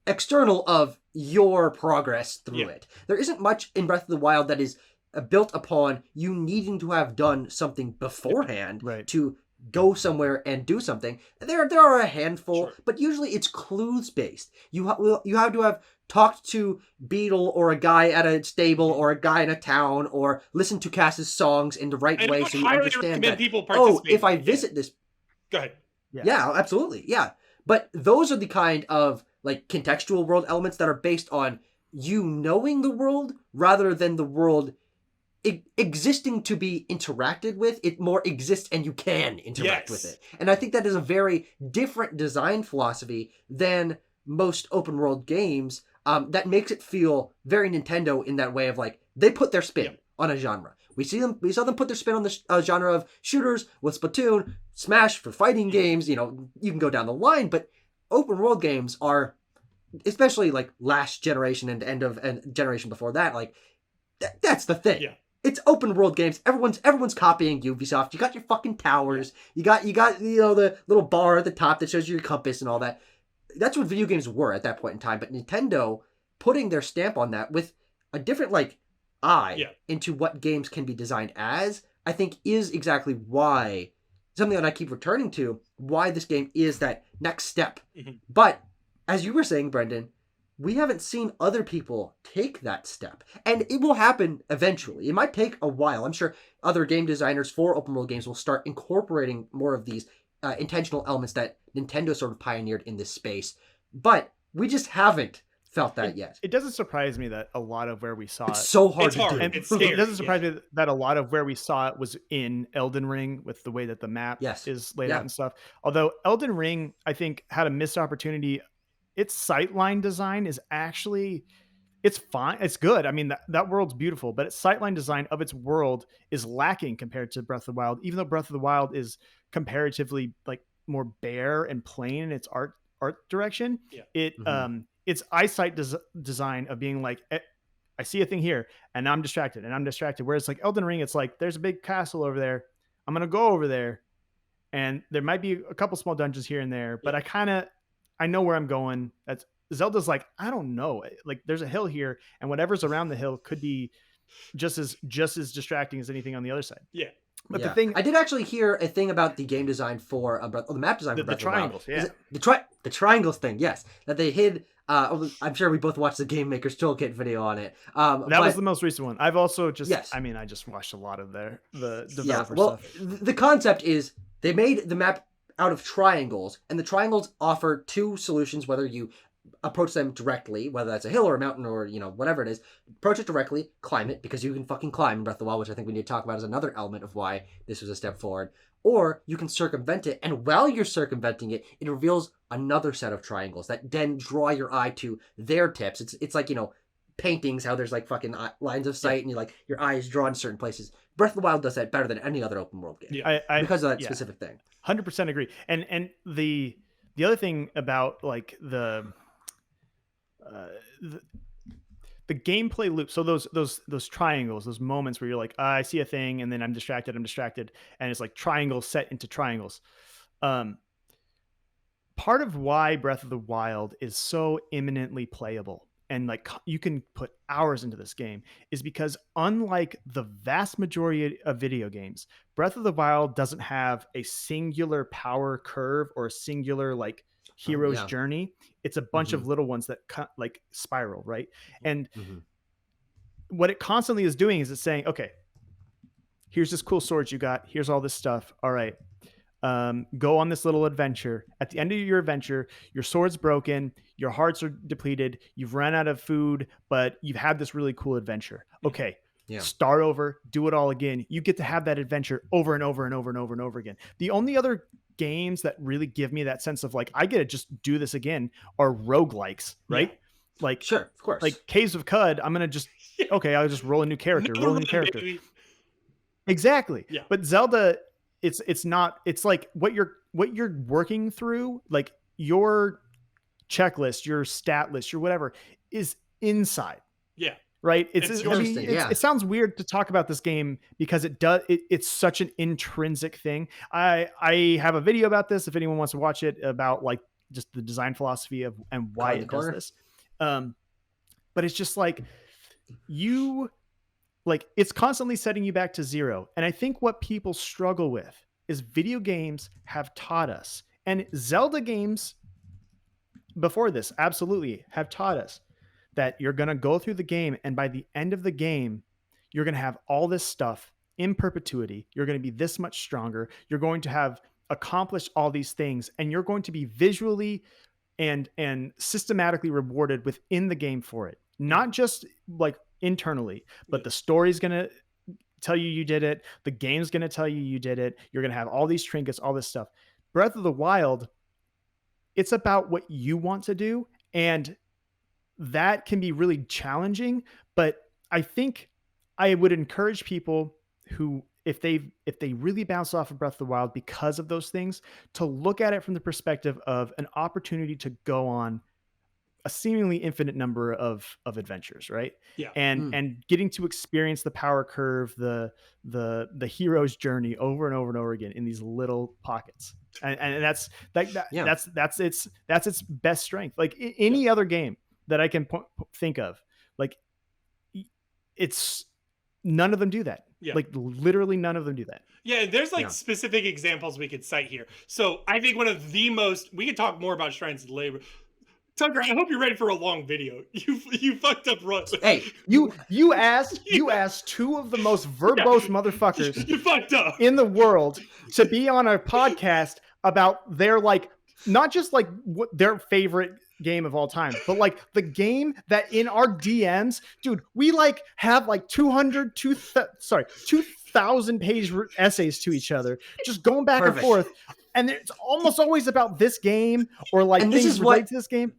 external of your progress through it. There isn't much in Breath of the Wild that is built upon you needing to have done something beforehand to go somewhere and do something. There are a handful, but usually it's clues based. You have to have talked to Beetle or a guy at a stable or a guy in a town or listen to Cass's songs in the right way so you understand that, if I visit this... Go ahead. Yeah, absolutely. Yeah. But those are the kind of like contextual world elements that are based on you knowing the world rather than the world existing to be interacted with. It more exists and you can interact with it. And I think that is a very different design philosophy than most open world games. That makes it feel very Nintendo in that way of like, they put their spin on a genre. We saw them put their spin on the genre of shooters with Splatoon, Smash for fighting games. You know, you can go down the line, but open world games are, especially like last generation and end of and generation before that, like that's the thing. It's open world games. Everyone's copying Ubisoft. You got your fucking towers. You got the little bar at the top that shows you your compass and all that. That's what video games were at that point in time. But Nintendo putting their stamp on that with a different eye into what games can be designed as, I think is exactly why, something that I keep returning to, why this game is that next step. But as you were saying, Brendan, we haven't seen other people take that step. And it will happen eventually. It might take a while. I'm sure other game designers for open world games will start incorporating more of these intentional elements that Nintendo sort of pioneered in this space, but we just haven't felt that yet. It doesn't surprise me that a lot of where we saw It's it, so hard It's to hard. do. and It's scary, it doesn't surprise me that a lot of where we saw it was in Elden Ring with the way that the map Yes. is laid Yeah. out and stuff. Although Elden Ring, I think, had a missed opportunity. Its sightline design is actually, it's fine. It's good. I mean, that world's beautiful, but its sightline design of its world is lacking compared to Breath of the Wild, even though Breath of the Wild is comparatively like more bare and plain in its art direction. Yeah. Its eyesight design of being like, I see a thing here and I'm distracted. Whereas like Elden Ring, it's like, there's a big castle over there. I'm going to go over there and there might be a couple small dungeons here and there, but I know where I'm going. That's Zelda's like, I don't know. Like there's a hill here and whatever's around the hill could be just as distracting as anything on the other side. Yeah. But the thing, I did actually hear a thing about the game design for the map design for the Breath of the Wild. triangles, yeah. Is it the triangles thing, yes, that they hid. I'm sure we both watched the Game Maker's Toolkit video on it. That was the most recent one. I've also just, Yes. I mean, I just watched a lot of the developer Yeah, well, stuff. the concept is they made the map out of triangles, and the triangles offer two solutions, whether you approach them directly, whether that's a hill or a mountain or, whatever it is. Approach it directly, climb it, because you can fucking climb in Breath of the Wild, which I think we need to talk about as another element of why this was a step forward. Or you can circumvent it, and while you're circumventing it, it reveals another set of triangles that then draw your eye to their tips. It's like, paintings, how there's like fucking lines of sight, and your eye is drawn to certain places. Breath of the Wild does that better than any other open world game. Yeah. Because of that specific thing. 100% agree. And the other thing about like the gameplay loop, so those triangles, those moments where you're like, I see a thing and then I'm distracted, and it's like triangles set into triangles. Part of why Breath of the Wild is so imminently playable and like you can put hours into this game is because unlike the vast majority of video games, Breath of the Wild doesn't have a singular power curve or a singular like hero's journey. It's a bunch of little ones that like spiral, right? And what it constantly is doing is it's saying, okay, here's this cool sword you got. Here's all this stuff. All right. Go on this little adventure. At the end of your adventure, your sword's broken, your hearts are depleted, you've run out of food, but you've had this really cool adventure. Okay. Start over, do it all again. You get to have that adventure over and over and over and over and over again. The only other games that really give me that sense of like, I get to just do this again are roguelikes, right? Like, sure, of course. Like Caves of Cud, I'm going to just, okay, I'll just roll a new character, Baby. Exactly. Yeah. But Zelda, it's not, it's like what you're working through, like your checklist, your stat list, your whatever is inside. Yeah. Right. It's interesting. It sounds weird to talk about this game because it's such an intrinsic thing. I have a video about this if anyone wants to watch it, about like just the design philosophy of and why it does this. But it's just like it's constantly setting you back to zero. And I think what people struggle with is video games have taught us, and Zelda games before this absolutely have taught us that you're going to go through the game, and by the end of the game, you're going to have all this stuff in perpetuity. You're going to be this much stronger. You're going to have accomplished all these things, and you're going to be visually and systematically rewarded within the game for it. Not just like internally, but the story's going to tell you did it. The game's going to tell you did it. You're going to have all these trinkets, all this stuff. Breath of the Wild, it's about what you want to do, and that can be really challenging. But I think I would encourage people who, if they really bounce off of Breath of the Wild because of those things, to look at it from the perspective of an opportunity to go on a seemingly infinite number of adventures, right? Yeah. And getting to experience the power curve, the hero's journey over and over and over again in these little pockets. And that's its best strength. Like any other game that I can think of, like it's none of them do that. Yeah. Like literally none of them do that. Yeah, there's like specific examples we could cite here. So I think one of the most, we could talk more about Shrines of Labor. Tucker, I hope you're ready for a long video. You fucked up. Hey, you asked two of the most verbose motherfuckers you fucked up in the world to be on a podcast about their like not just like what their favorite game of all time, but like the game that in our DMs, dude, we like have like 2,000 page essays to each other, just going back Perfect. and forth. And it's almost always about this game or like And this things is related what- to this game.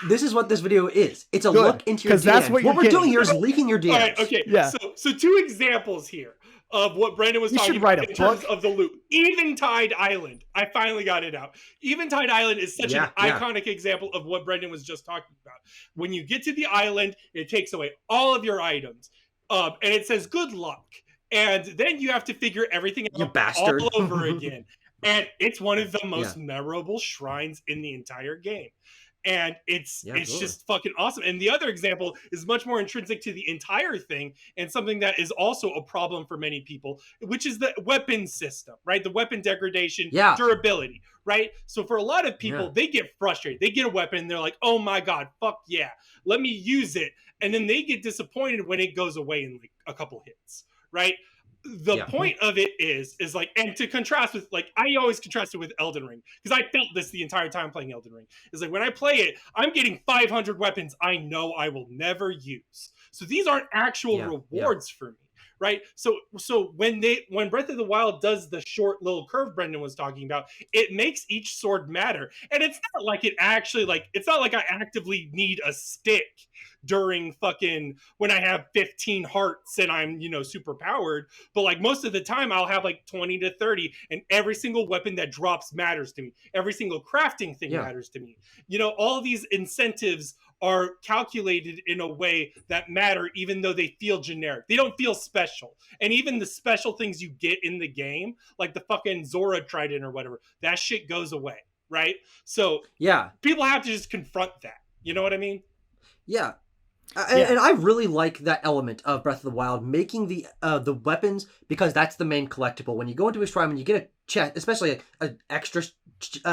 This is what this video is. It's a Good, look into your 'cause that's DMs. what you're we're doing getting. here is leaking your DMs. All right, okay. Yeah. So 2 examples here of what Brendan was You talking should write about a in terms book. of the loop. Eventide Island. I finally got it out. Eventide Island is such an iconic example of what Brendan was just talking about. When you get to the island, it takes away all of your items. And it says good luck. And then you have to figure everything You out bastard. all over again. And it's one of the most memorable shrines in the entire game. And it's just fucking awesome. And the other example is much more intrinsic to the entire thing and something that is also a problem for many people, which is the weapon system, right? The weapon degradation, durability, right? So for a lot of people, they get frustrated. They get a weapon and they're like, oh my God, fuck yeah, let me use it. And then they get disappointed when it goes away in like a couple hits, right? The point of it is like, and to contrast with, like, I always contrast it with Elden Ring, because I felt this the entire time playing Elden Ring. Is like, when I play it, I'm getting 500 weapons I know I will never use. So these aren't actual rewards for me, right? So when Breath of the Wild does the short little curve Brendan was talking about, it makes each sword matter. And it's not like it actually, like, it's not like I actively need a stick during fucking when I have 15 hearts and I'm, super powered. But like most of the time I'll have like 20 to 30, and every single weapon that drops matters to me. Every single crafting thing matters to me. All of these incentives are calculated in a way that matter, even though they feel generic. They don't feel special. And even the special things you get in the game, like the fucking Zora Trident or whatever, that shit goes away, right? So people have to just confront that. You know what I mean? Yeah. And I really like that element of Breath of the Wild, making the weapons, because that's the main collectible. When you go into a shrine, when you get a chest, especially an extra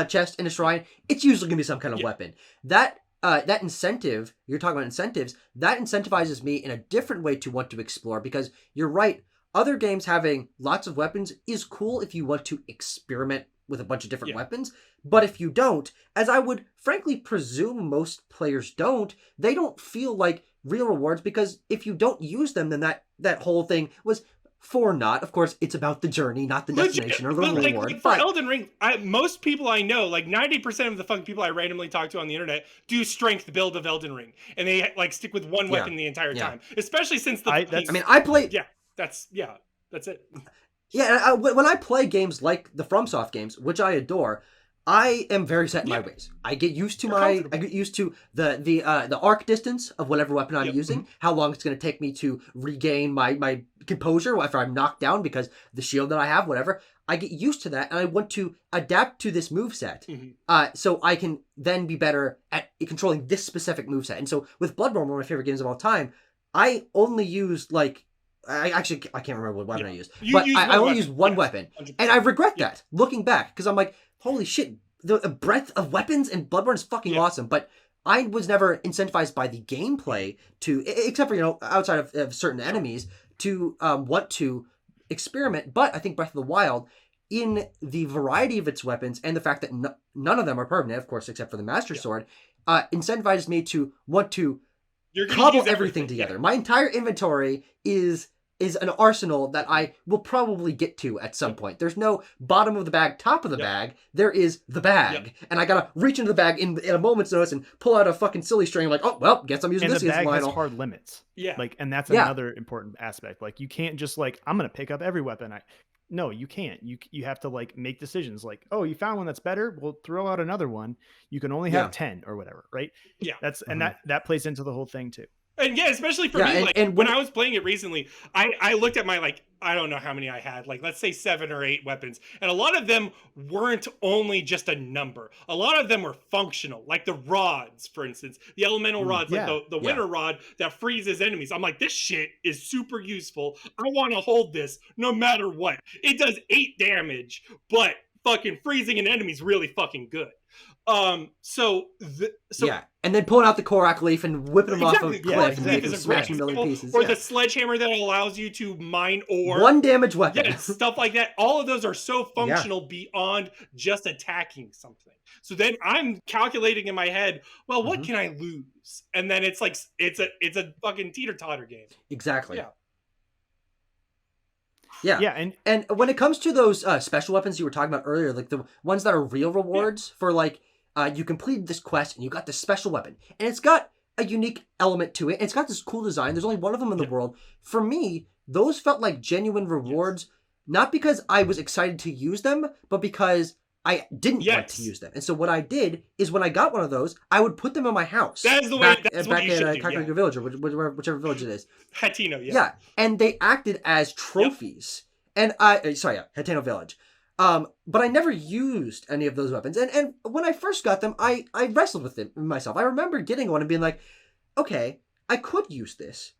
chest in a shrine, it's usually going to be some kind of weapon. That incentive, you're talking about incentives, that incentivizes me in a different way to want to explore, because you're right, other games having lots of weapons is cool if you want to experiment with a bunch of different weapons. But if you don't, as I would frankly presume most players don't, they don't feel like real rewards, because if you don't use them, then that whole thing was for naught. Of course, it's about the journey, not the destination or the reward. Like for Elden Ring, most people I know, like 90% of the fucking people I randomly talk to on the internet, do strength build of Elden Ring, and they like stick with one weapon the entire time. Especially since I played. That's it. Yeah, when I play games like the FromSoft games, which I adore, I am very set in my ways. I get used to the arc distance of whatever weapon I'm using, how long it's going to take me to regain my composure after I'm knocked down because the shield that I have, whatever. I get used to that, and I want to adapt to this moveset, so I can then be better at controlling this specific moveset. And so with Bloodborne, one of my favorite games of all time, I only used like. I can't remember what weapon I used, but I only used one weapon, 100%. And I regret that looking back, because I'm like, holy shit, the breadth of weapons in Bloodborne is fucking awesome. But I was never incentivized by the gameplay to, except for outside of certain enemies, to want to experiment. But I think Breath of the Wild, in the variety of its weapons and the fact that none of them are permanent, of course, except for the Master Sword, incentivizes me to want to cobble everything together. My entire inventory is an arsenal that I will probably get to at some point. There's no bottom of the bag, top of the bag. There is the bag. And I gotta reach into the bag in a moment's notice and pull out a fucking silly string. I'm like, oh, well, guess I'm using this against Lionel. And the bag has hard limits. Like, and that's another important aspect. Like, you can't just like, I'm gonna pick up every weapon. No, you can't. You have to like make decisions. Like, oh, you found one that's better. We'll throw out another one. You can only have 10 or whatever, right? Yeah. And that plays into the whole thing too. And especially for me, and when I was playing it recently, I looked at my, like, I don't know how many I had, like, let's say 7 or 8 weapons. And a lot of them weren't only just a number. A lot of them were functional, like the rods, for instance, the elemental rods, like the winter rod that freezes enemies. I'm like, this shit is super useful. I want to hold this no matter what. It does 8 damage, but fucking freezing an enemy is really fucking good. So yeah, and then pulling out the Clorox leaf and whipping them off of exactly, a Clorox cliff and leaf making is them a great smash a million example, pieces. or Yeah. the sledgehammer that allows you to mine ore. One damage weapon. Yes, stuff like that. All of those are so functional beyond just attacking something. So then I'm calculating in my head, well, what can I lose? And then it's like it's a fucking teeter-totter game. Exactly. Yeah. Yeah. Yeah, And when it comes to those special weapons you were talking about earlier, like the ones that are real rewards for like you completed this quest and you got this special weapon, and it's got a unique element to it. And it's got this cool design. There's only one of them in the world. For me, those felt like genuine rewards, not because I was excited to use them, but because I didn't want to use them. And so what I did is when I got one of those, I would put them in my house. That is the way. Back That's what you at should do. Kakariko Village or whichever village it is. Hateno, Yeah, and they acted as trophies. And Hateno Village. But I never used any of those weapons. And when I first got them, I wrestled with them myself. I remember getting one and being like, okay, I could use this.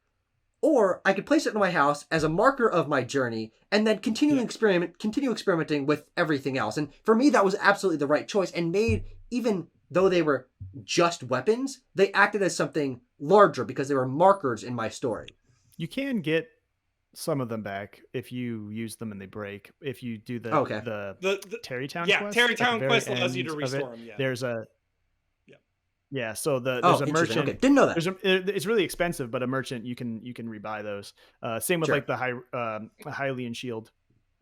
Or I could place it in my house as a marker of my journey and then continue experimenting with everything else. And for me, that was absolutely the right choice and made, even though they were just weapons, they acted as something larger because they were markers in my story. you can get some of them back if you use them and they break. If you do the Terrytown quest, Terrytown quest allows you to end of restore them. Yeah. There's a so there's a interesting. merchant. Okay, didn't know that. It's really expensive, but a merchant you can rebuy those. Same with like the Hylian shield.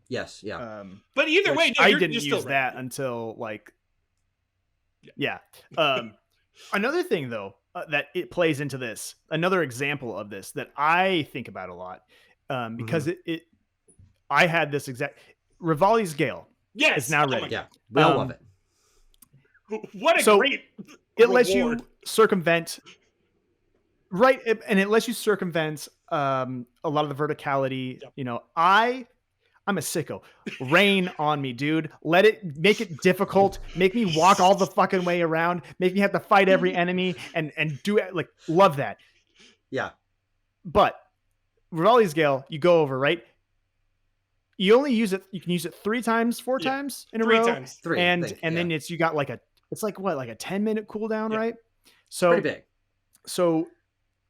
Yes, yeah. But either way, I didn't use that until like another thing though that it plays into this. Another example of this that I think about a lot because I had this exact Revolis Gale. Yes, it's now ready. Yeah, we all love it. What a great it reward. lets you circumvent and it lets you circumvent a lot of the verticality. You know, I'm a sicko. Rain on me, dude. Make it difficult. Make me walk all the fucking way around. Make me have to fight every enemy and do it. Like, love that. Yeah. But Revolis Gale, you go over, right? You only use it. You can use it 3 times, 4 times in a row. 3 times. And then you got like a 10-minute cooldown, right? So pretty big. So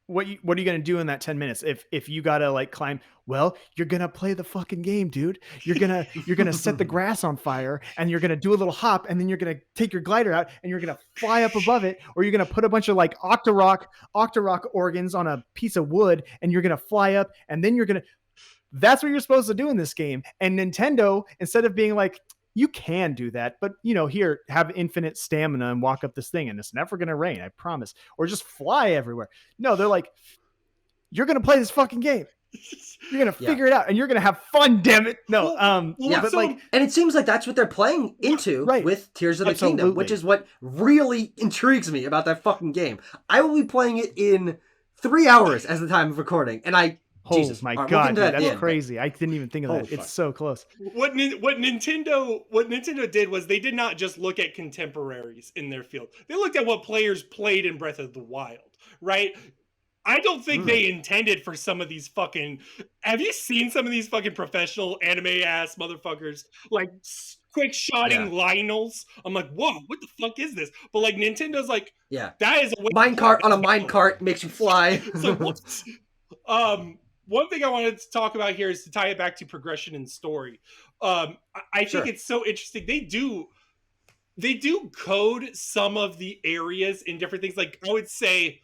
what are you going to do in that 10 minutes? If you got to like climb, well, you're going to play the fucking game, dude. You're going to set the grass on fire and you're going to do a little hop and then you're going to take your glider out and you're going to fly up above it, or you're going to put a bunch of like Octorok organs on a piece of wood and you're going to fly up and then that's what you're supposed to do in this game. And Nintendo, instead of being like, you can do that, but here, have infinite stamina and walk up this thing and it's never going to rain, I promise. Or just fly everywhere. No, they're like, you're going to play this fucking game. You're going to figure it out and you're going to have fun, damn it. No, but and it seems like that's what they're playing into with Tears of the Kingdom, which is what really intrigues me about that fucking game. I will be playing it in 3 hours as the time of recording, and Jesus, my God, dude, that's crazy. I didn't even think of that. It's so close. What Nintendo did was they did not just look at contemporaries in their field. They looked at what players played in Breath of the Wild, right? I don't think they intended for some of these fucking... Have you seen some of these fucking professional anime-ass motherfuckers? Like, quick shotting Lionels? I'm like, whoa, what the fuck is this? But like, Nintendo's like, that is a... Minecart on a minecart makes you fly. So what? One thing I wanted to talk about here is to tie it back to progression and story. I think it's so interesting. They do code some of the areas in different things. Like I would say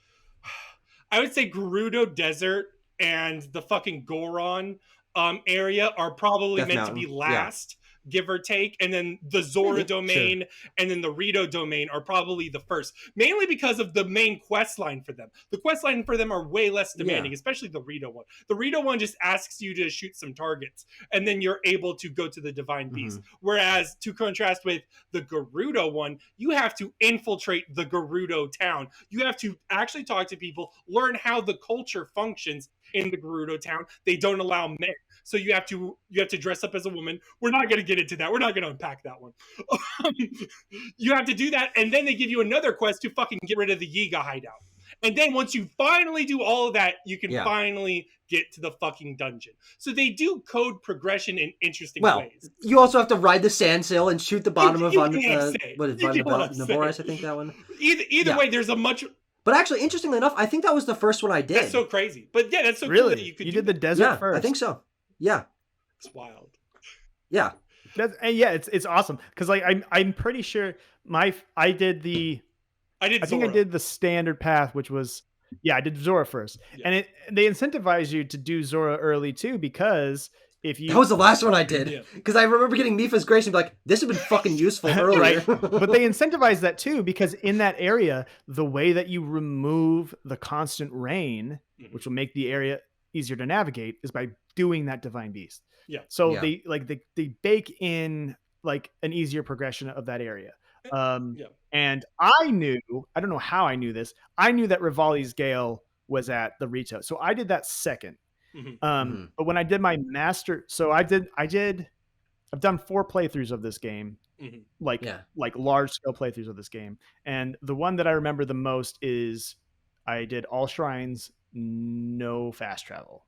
Gerudo Desert and the fucking Goron area are probably meant to be last. Give or take, and then the Zora domain and then the Rito domain are probably the first, mainly because of the main quest line for them. The quest line for them are way less demanding, especially the Rito one. The Rito one just asks you to shoot some targets, and then you're able to go to the Divine Beast. Whereas, to contrast with the Gerudo one, you have to infiltrate the Gerudo town. You have to actually talk to people, learn how the culture functions in the Gerudo town. They don't allow men, so you have to dress up as a woman. We're not going to get into that. We're not going to unpack that one. You have to do that, and then they give you another quest to fucking get rid of the Yiga hideout. And then once you finally do all of that, you can Yeah. finally get to the fucking dungeon. So they do code progression in interesting Well, ways. you also have to ride the sand sail and shoot the bottom of You can't say. what is You cannot Naboris, say. I think that one. Either Yeah. way, there's a much. But actually, interestingly enough, I think that was the first one I did. That's so crazy. But yeah, that's so cool Really? that you could. You do did the that. desert Yeah, first. I think so. Yeah, It's wild. yeah. And yeah, it's awesome because like I'm pretty sure I did the I did. I think I did the standard path, which was I did Zora first, Yeah. and they incentivize you to do Zora early too because if you That was the last one I Yeah. did because I remember getting Mifa's Grace and be like, this would have been fucking useful earlier. Right. But they incentivize that too because in that area, the way that you remove the constant rain, Mhm. which will make the area easier to navigate, is by doing that divine beast. Yeah. So Yeah. they bake in like an easier progression of that area. Yeah. And I don't know how I knew this. I knew that Revolis Gale was at the Rito. So I did that second. Mhm. But when I did my master, so I've done 4 playthroughs of this game, Mhm. like Yeah. large scale playthroughs of this game. And the one that I remember the most is I did all shrines, no fast travel.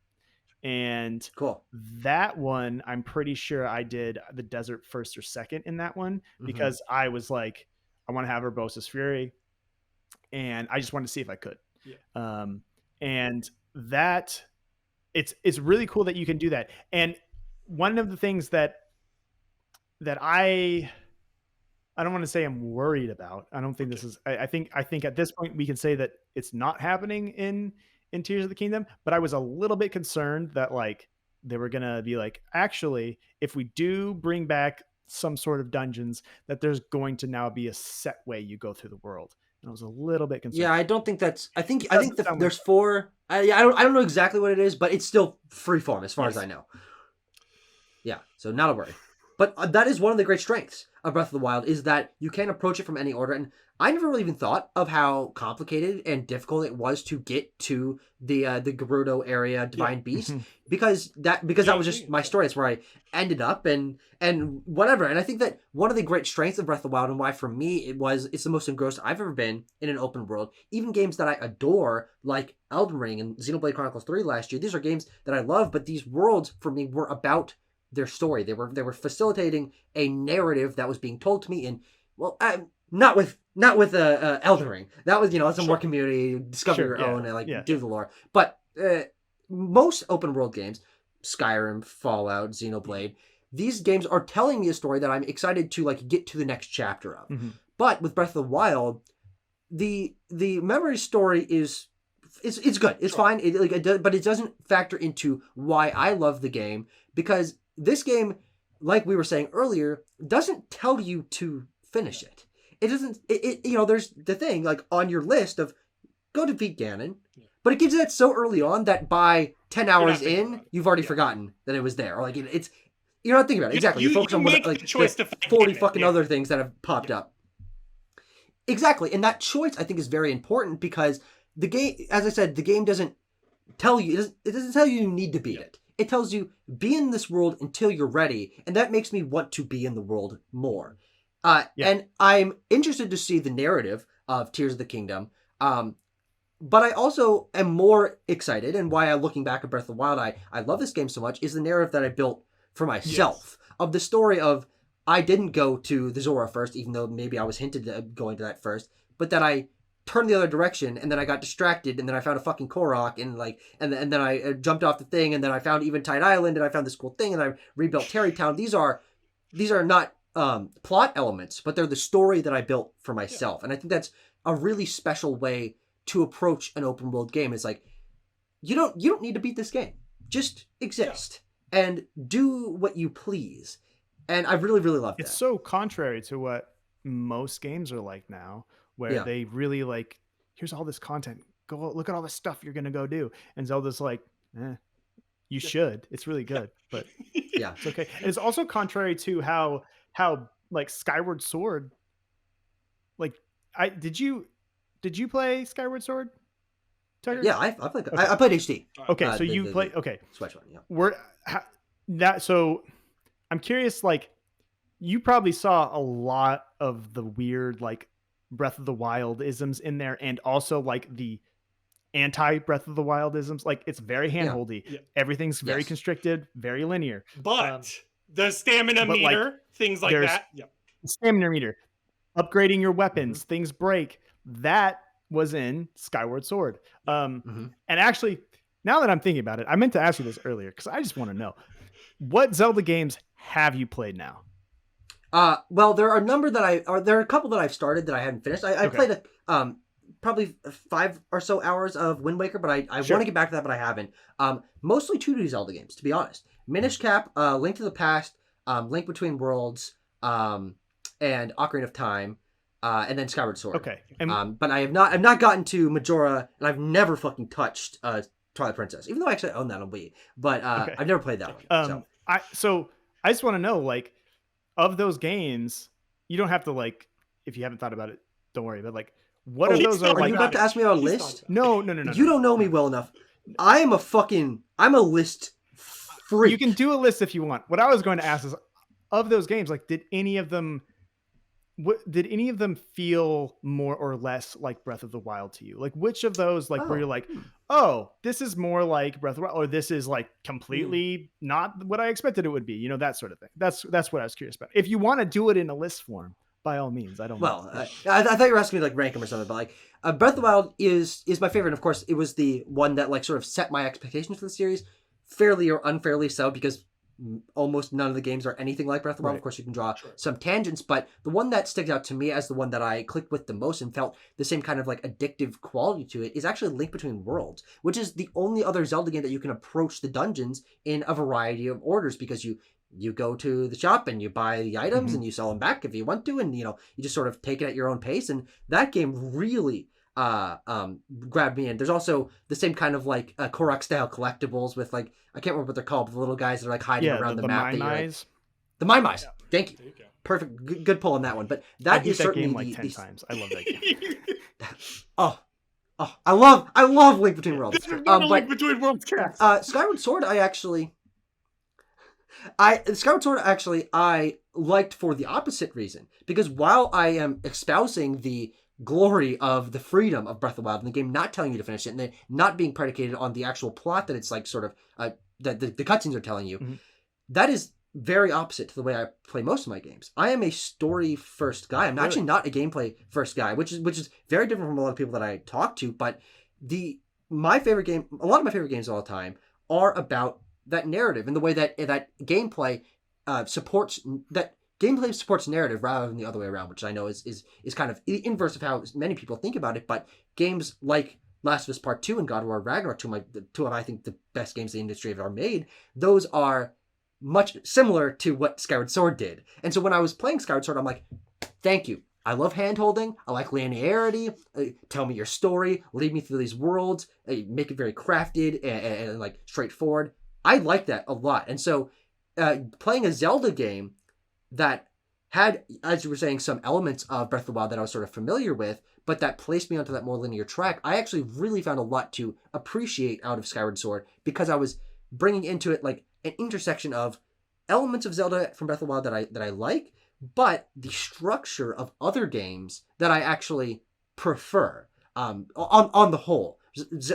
And Cool. that one, I'm pretty sure I did the desert first or second in that one because I was like, I want to have Urbosa's Fury, and I just wanted to see if I could. Yeah. And that it's really cool that you can do that. And one of the things that I don't want to say I'm worried about. I don't think this is. I think at this point we can say that it's not happening in Tears of the Kingdom. But I was a little bit concerned that like they were gonna be like, actually, if we do bring back some sort of dungeons, that there's going to now be a set way you go through the world. And I was a little bit concerned. Yeah, I don't think that's. I think doesn't sound there's like- 4. I don't know exactly what it is, but it's still freeform as far as Yes. I know. Yeah, so not a worry. But that is one of the great strengths of Breath of the Wild is that you can approach it from any order. And I never really even thought of how complicated and difficult it was to get to the Gerudo area Divine Beast because that was just my story. It's where I ended up and whatever. And I think that one of the great strengths of Breath of the Wild and why for me it's the most engrossed I've ever been in an open world. Even games that I adore like Elden Ring and Xenoblade Chronicles 3 last year. These are games that I love, but these worlds for me were about their story. They were facilitating a narrative that was being told to me in not with Elden Ring. That was some more community, discover your own and do the lore. But most open world games, Skyrim, Fallout, Xenoblade, these games are telling me a story that I'm excited to like get to the next chapter of. But with Breath of the Wild, the memory story is it's good. It's fine. But it doesn't factor into why I love the game because this game, like we were saying earlier, doesn't tell you to finish it. It doesn't. There's the thing like on your list of go defeat Ganon, but it gives you that so early on that by 10 hours in, you've already forgotten that it was there. Or like it's you're not thinking about it. Exactly. You focus on what, like choice to 40 fucking other things that have popped up. Exactly, and that choice I think is very important because the game, as I said, the game doesn't tell you. It doesn't tell you need to beat it. It tells you be in this world until you're ready, and that makes me want to be in the world more. And I'm interested to see the narrative of Tears of the Kingdom. But I also am more excited, and why I'm looking back at Breath of the Wild, I love this game so much, is the narrative that I built for myself of the story of I didn't go to the Zora first, even though maybe I was hinted at going to that first, but that I turned the other direction, and then I got distracted, and then I found a fucking Korok, and then I jumped off the thing, and then I found Eventide Island, and I found this cool thing, and I rebuilt Terrytown. These are not plot elements, but they're the story that I built for myself, and I think that's a really special way to approach an open world game. It's like you don't need to beat this game, just exist and do what you please, and I really loved It's that. so contrary to what most games are like now, where they really like, here's all this content, go look at all the stuff you're gonna go do, and Zelda's like, you should, it's really good, but it's okay. And it's also contrary to how like Skyward Sword, like did you play Skyward Sword, Tucker? Yeah, I played. Okay. I played HD. Okay, so you play. Okay, Switch one. So I'm curious. Like, you probably saw a lot of the weird like Breath of the Wild isms in there, and also like the anti Breath of the Wildisms. Like it's very Yeah. handholdy. Yeah. Everything's very Yes. constricted, very linear. But the stamina but, like, meter, things like there's- that. Yeah. Stamina meter, upgrading your weapons, Mm-hmm. things break. That was in Skyward Sword. Mm-hmm. And actually, now that I'm thinking about it, I meant to ask you this earlier because I just want to know, what Zelda games have you played now? Well, there are a number there are a couple that I've started that I haven't finished. I Okay. played probably 5 or so hours of Wind Waker, but I Sure. want to get back to that, but I haven't. Mostly 2D Zelda games, to be honest. Minish Cap, Link to the Past, Link Between Worlds, and Ocarina of Time, and then Skyward Sword. Okay. And But I've not gotten to Majora, and I've never fucking touched Twilight Princess, even though I actually own that on Wii. But Okay. I've never played that one. So I just want to know, like, of those games, you don't have to, like, if you haven't thought about it, don't worry. But like, what Oh, are he's those? thought Are Are you like, about to ask me about a He's list? thought about it. no. You don't know me well enough. I'm a list freak. You can do a list if you want. What I was going to ask is, of those games, like, did any of them feel more or less like Breath of the Wild to you? Like, which of those, like, where you're like, oh, this is more like Breath of the Wild, or this is like completely not what I expected it would be, you know, that sort of thing. That's what I was curious about. If you want to do it in a list form, by all means. I don't Well, know. I thought you were asking me like rank them or something, but like Breath of the Wild is my favorite. And of course, it was the one that like sort of set my expectations for the series, fairly or unfairly so, because almost none of the games are anything like Breath of the Wild. Right. Of course, you can draw some tangents, but the one that sticks out to me as the one that I clicked with the most and felt the same kind of like addictive quality to it is actually Link Between Worlds, which is the only other Zelda game that you can approach the dungeons in a variety of orders, because you go to the shop and you buy the items and you sell them back if you want to, and you just sort of take it at your own pace. And that game really grabbed me in. There's also the same kind of like Clorox style collectibles with like, I can't remember what they're called, but the little guys that are like hiding around the map. The Mime-Eyes. Thank you. There you go. Perfect. Good pull on that one. But I that beat is that certainly game like 10 times. I love that game. Oh, I love Link Between Worlds. This is not a But Link Between Worlds cast. Skyward Sword, Skyward Sword I liked for the opposite reason, because while I am espousing the glory of the freedom of Breath of the Wild and the game not telling you to finish it and then not being predicated on the actual plot that it's like sort of the cutscenes are telling you, that is very opposite to the way I play most of my games. I am a story first guy. I'm actually not a gameplay first guy, which is very different from a lot of people that I talk to. But a lot of my favorite games of all time are about that narrative and the way that gameplay supports narrative rather than the other way around, which I know is kind of the inverse of how many people think about it. But games like Last of Us Part 2 and God of War Ragnarok, two of I think the best games the industry have ever made, those are much similar to what Skyward Sword did. And so when I was playing Skyward Sword, I'm like, thank you. I love hand-holding. I like linearity. Tell me your story. Lead me through these worlds. Make it very crafted and like straightforward. I like that a lot. And so playing a Zelda game that had, as you were saying, some elements of Breath of the Wild that I was sort of familiar with, but that placed me onto that more linear track, I actually really found a lot to appreciate out of Skyward Sword, because I was bringing into it like an intersection of elements of Zelda from Breath of the Wild that I like, but the structure of other games that I actually prefer on the whole.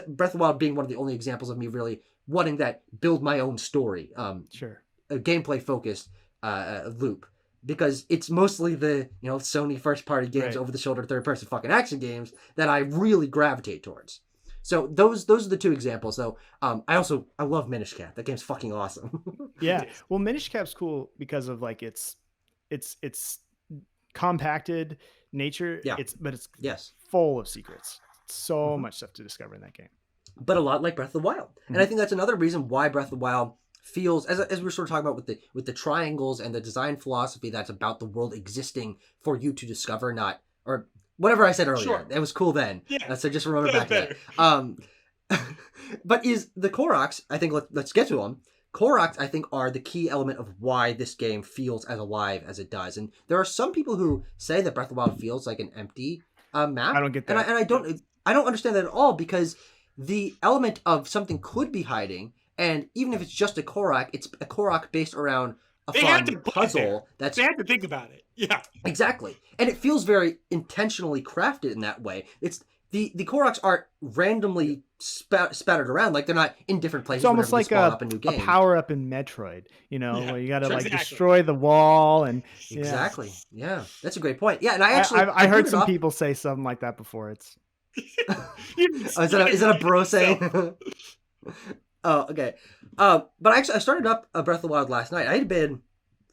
Breath of the Wild being one of the only examples of me really wanting that build my own story, a gameplay focused loop, because it's mostly the Sony first party games, over the shoulder third person fucking action games that I really gravitate towards. So those are the two examples. Though I love Minish Cap. That game's fucking awesome. Yeah. Well, Minish Cap's cool because of like its compacted nature. Yeah. It's yes, full of secrets. So much stuff to discover in that game. But a lot like Breath of the Wild. And I think that's another reason why Breath of the Wild feels, as we were sort of talking about with the triangles and the design philosophy that's about the world existing for you to discover, not, or whatever I said earlier. Sure. It was cool then. Yeah. So just remember back to that. But is the Clorox, I think, let's get to them. Clorox, I think, are the key element of why this game feels as alive as it does. And there are some people who say that Breath of the Wild feels like an empty map. I don't get that. And I don't understand that at all, because the element of something could be hiding, and even if it's just a Korok, it's a Korok based around a fun puzzle. They had to think about it. Yeah, exactly, and it feels very intentionally crafted in that way. the Clorox aren't randomly spattered around. Like they're not in different places. It's almost whenever you like spawn up a new game. power up in Metroid, Yeah, where you got to like exactly. destroy the wall and Exactly. Yeah, that's a great point. Yeah, and I I heard booted some up- people say something like that before. It's Oh, is that a bro saying? Oh, okay. But actually, I started up Breath of the Wild last night. I had been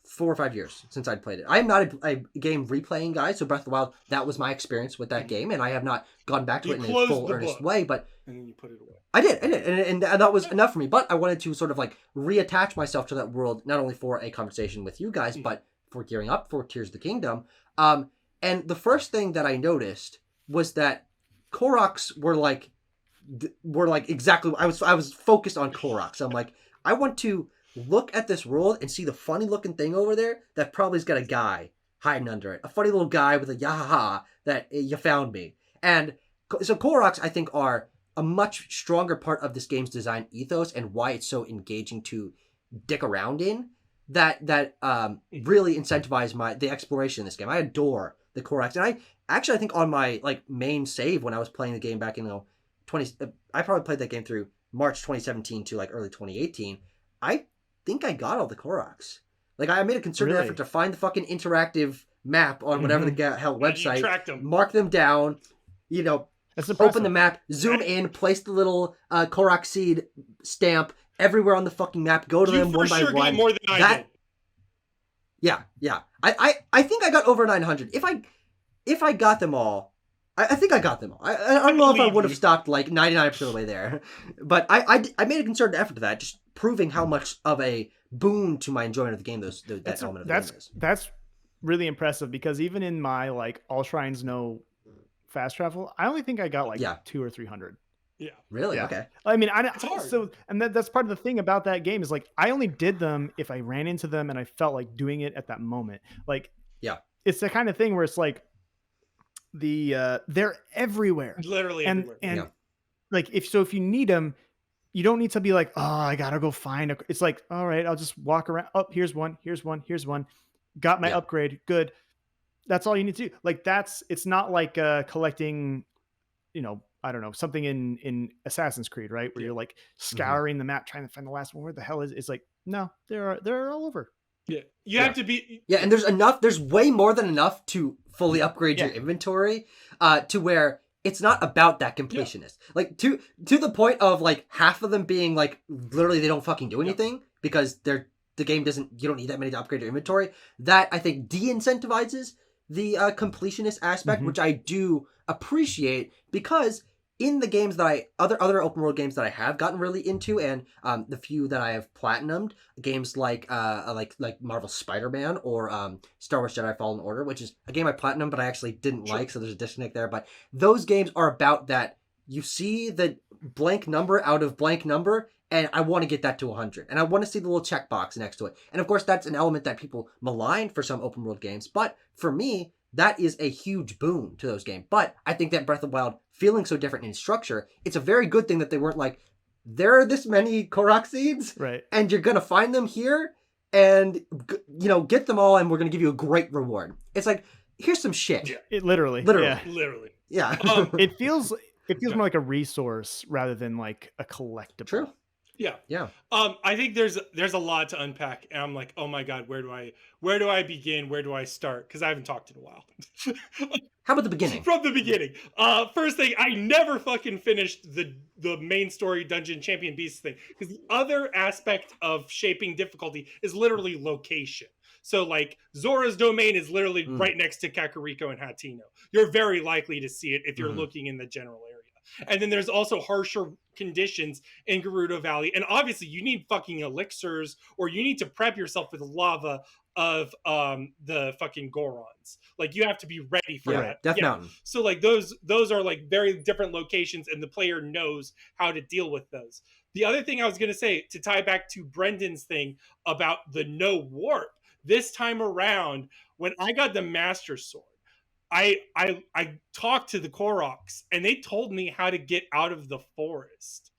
4 or 5 years since I'd played it. I am not a game replaying guy, so Breath of the Wild, that was my experience with that game, and I have not gone back to it in a full earnest way. But and then you put it away. I did, and that was enough for me. But I wanted to sort of like reattach myself to that world, not only for a conversation with you guys, but for gearing up for Tears of the Kingdom. And the first thing that I noticed was that Clorox were like exactly. I was focused on Clorox. I'm like, I want to look at this world and see the funny looking thing over there that probably's got a guy hiding under it, a funny little guy with a yahaha that you found me. And so Clorox, I think, are a much stronger part of this game's design ethos and why it's so engaging to dick around in. That really incentivize the exploration in this game. I adore the Clorox, and I think on my like main save when I was playing the game back in I probably played that game through March 2017 to like early 2018. I think I got all the Clorox. Like I made a concerted effort to find the fucking interactive map on whatever the hell website, mark them down, open the map, zoom in, place the little Clorox seed stamp everywhere on the fucking map, go to them one by one. More than I did. Yeah. I think I got over 900. If I got them all, I think I got them all. I don't know if I would have stopped like 99% of the way there, but I made a concerted effort to that, just proving how much of a boon to my enjoyment of the game that element of the game is. That's really impressive because even in my like all shrines no fast travel, I only think I got like 200 or 300. Yeah. Really? Yeah. Okay. I mean, that's part of the thing about that game is like I only did them if I ran into them and I felt like doing it at that moment. Like, it's the kind of thing where it's like they're everywhere, literally everywhere. And like if you need them, you don't need to be like, oh, I gotta go find it's like, all right, I'll just walk around. Oh, here's one. Got my upgrade. Good. That's all you need to do. Like it's not like collecting, I don't know, something in Assassin's Creed, right? Where you're like scouring the map, trying to find the last one. Where the hell is it? It's like, no, they're all over. Yeah. You have to be. Yeah. And there's way more than enough to fully upgrade your inventory, to where it's not about that completionist. Like to the point of like half of them being like, literally they don't fucking do anything because the game you don't need that many to upgrade your inventory. That I think de-incentivizes the completionist aspect, which I do appreciate because in the games that other open world games that I have gotten really into, and the few that I have platinumed, games like Marvel Spider-Man or Star Wars Jedi Fallen Order, which is a game I platinumed but I actually didn't like, so there's a disconnect there. But those games are about that. You see the blank number out of blank number, and I want to get that to 100. And I want to see the little checkbox next to it. And of course, that's an element that people malign for some open world games. But for me, that is a huge boon to those games. But I think that Breath of the Wild, feeling so different in structure, it's a very good thing that they weren't like, there are this many Korok seeds, right? And you're going to find them here and, get them all, and we're going to give you a great reward. It's like, here's some shit. Yeah. It literally. Yeah. It feels more like a resource rather than like a collectible. True. Yeah. I think there's a lot to unpack, and I'm like, oh my god, where do I begin? Where do I start? Because I haven't talked in a while. How about the beginning? From the beginning. First thing, I never fucking finished the main story dungeon champion beast thing, because the other aspect of shaping difficulty is literally location. So like Zora's domain is literally right next to Kakariko and Hateno. You're very likely to see it if you're looking in the general area. And then there's also harsher conditions in Gerudo Valley. And obviously you need fucking elixirs, or you need to prep yourself with lava of the fucking Gorons. Like you have to be ready for that. Death Mountain. So like those are like very different locations, and the player knows how to deal with those. The other thing I was going to say, to tie back to Brendan's thing about the no warp, this time around, when I got the Master Sword, I talked to the Koroks, and they told me how to get out of the forest.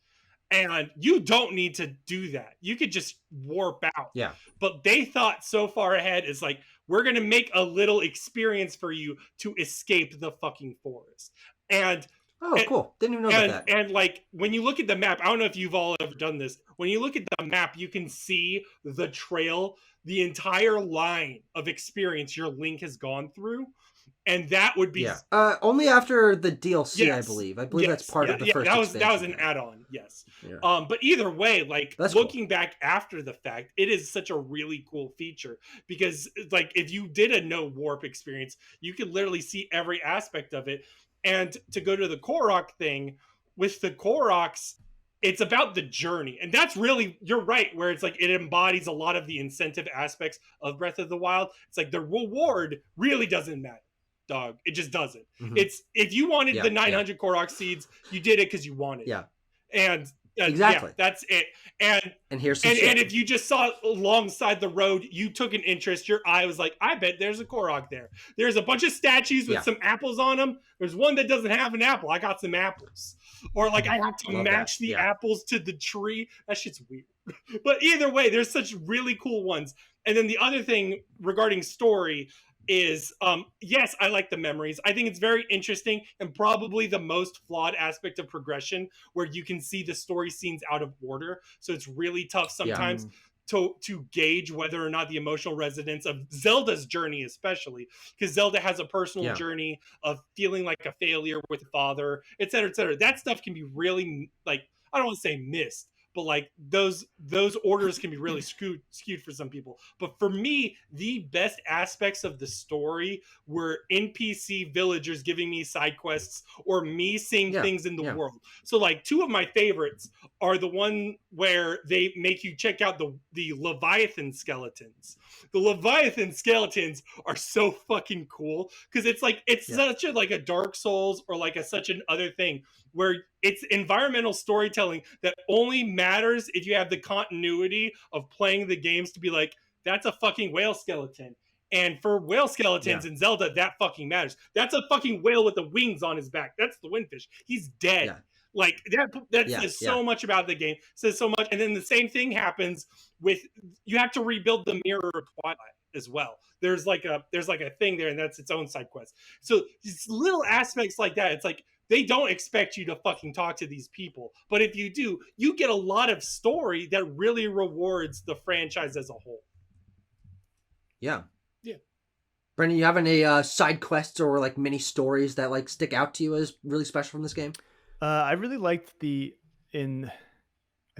And you don't need to do that. You could just warp out. Yeah. But they thought so far ahead, is like, we're going to make a little experience for you to escape the fucking forest. And Oh, cool. Didn't even know about that. And like when you look at the map, I don't know if you've all ever done this. When you look at the map, you can see the trail, the entire line of experience your Link has gone through, and that would be only after the DLC, yes, I believe. I believe that's part of the first that expansion. was an add-on, yes. Yeah. But either way, like That's looking back after the fact, it is such a really cool feature because like if you did a no warp experience, you could literally see every aspect of it. And to go to the Korok thing, with the Koroks, it's about the journey. And that's really, you're right, where it's like it embodies a lot of the incentive aspects of Breath of the Wild. It's like the reward really doesn't matter, dog. It just doesn't. Mhm. It's if you wanted the 900 Korok seeds, you did it because you wanted it. And exactly. That's it. And here's some and if you just saw it alongside the road, you took an interest. Your eye was like, I bet there's a Korok there. There's a bunch of statues with some apples on them. There's one that doesn't have an apple. I got some apples. Or like I have to match the apples to the tree. That shit's weird. But either way, there's such really cool ones. And then the other thing regarding story is yes, I like the memories. I think it's very interesting and probably the most flawed aspect of progression, where you can see the story scenes out of order, so it's really tough sometimes to gauge whether or not the emotional resonance of Zelda's journey, especially because Zelda has a personal journey of feeling like a failure with father, etc., etc. That stuff can be really, like, I don't want to say missed, but like those orders can be really skewed for some people. But for me, the best aspects of the story were NPC villagers giving me side quests or me seeing things in the world. So like two of my favorites are the one where they make you check out the Leviathan skeletons. The Leviathan skeletons are so fucking cool because it's like such a like a Dark Souls or like a such an other thing where it's environmental storytelling that only matters if you have the continuity of playing the games to be like, that's a fucking whale skeleton. And for whale skeletons in Zelda, that fucking matters. That's a fucking whale with the wings on his back. That's the windfish. He's dead. Yeah. Like that says so much about the game. Says so much. And then the same thing happens with, you have to rebuild the Mirror of Twilight as well. There's like a thing there, and that's its own side quest. So these little aspects like that, it's like they don't expect you to fucking talk to these people. But if you do, you get a lot of story that really rewards the franchise as a whole. Yeah. Yeah. Brendan, you have any side quests or like mini stories that like stick out to you as really special from this game? I really liked I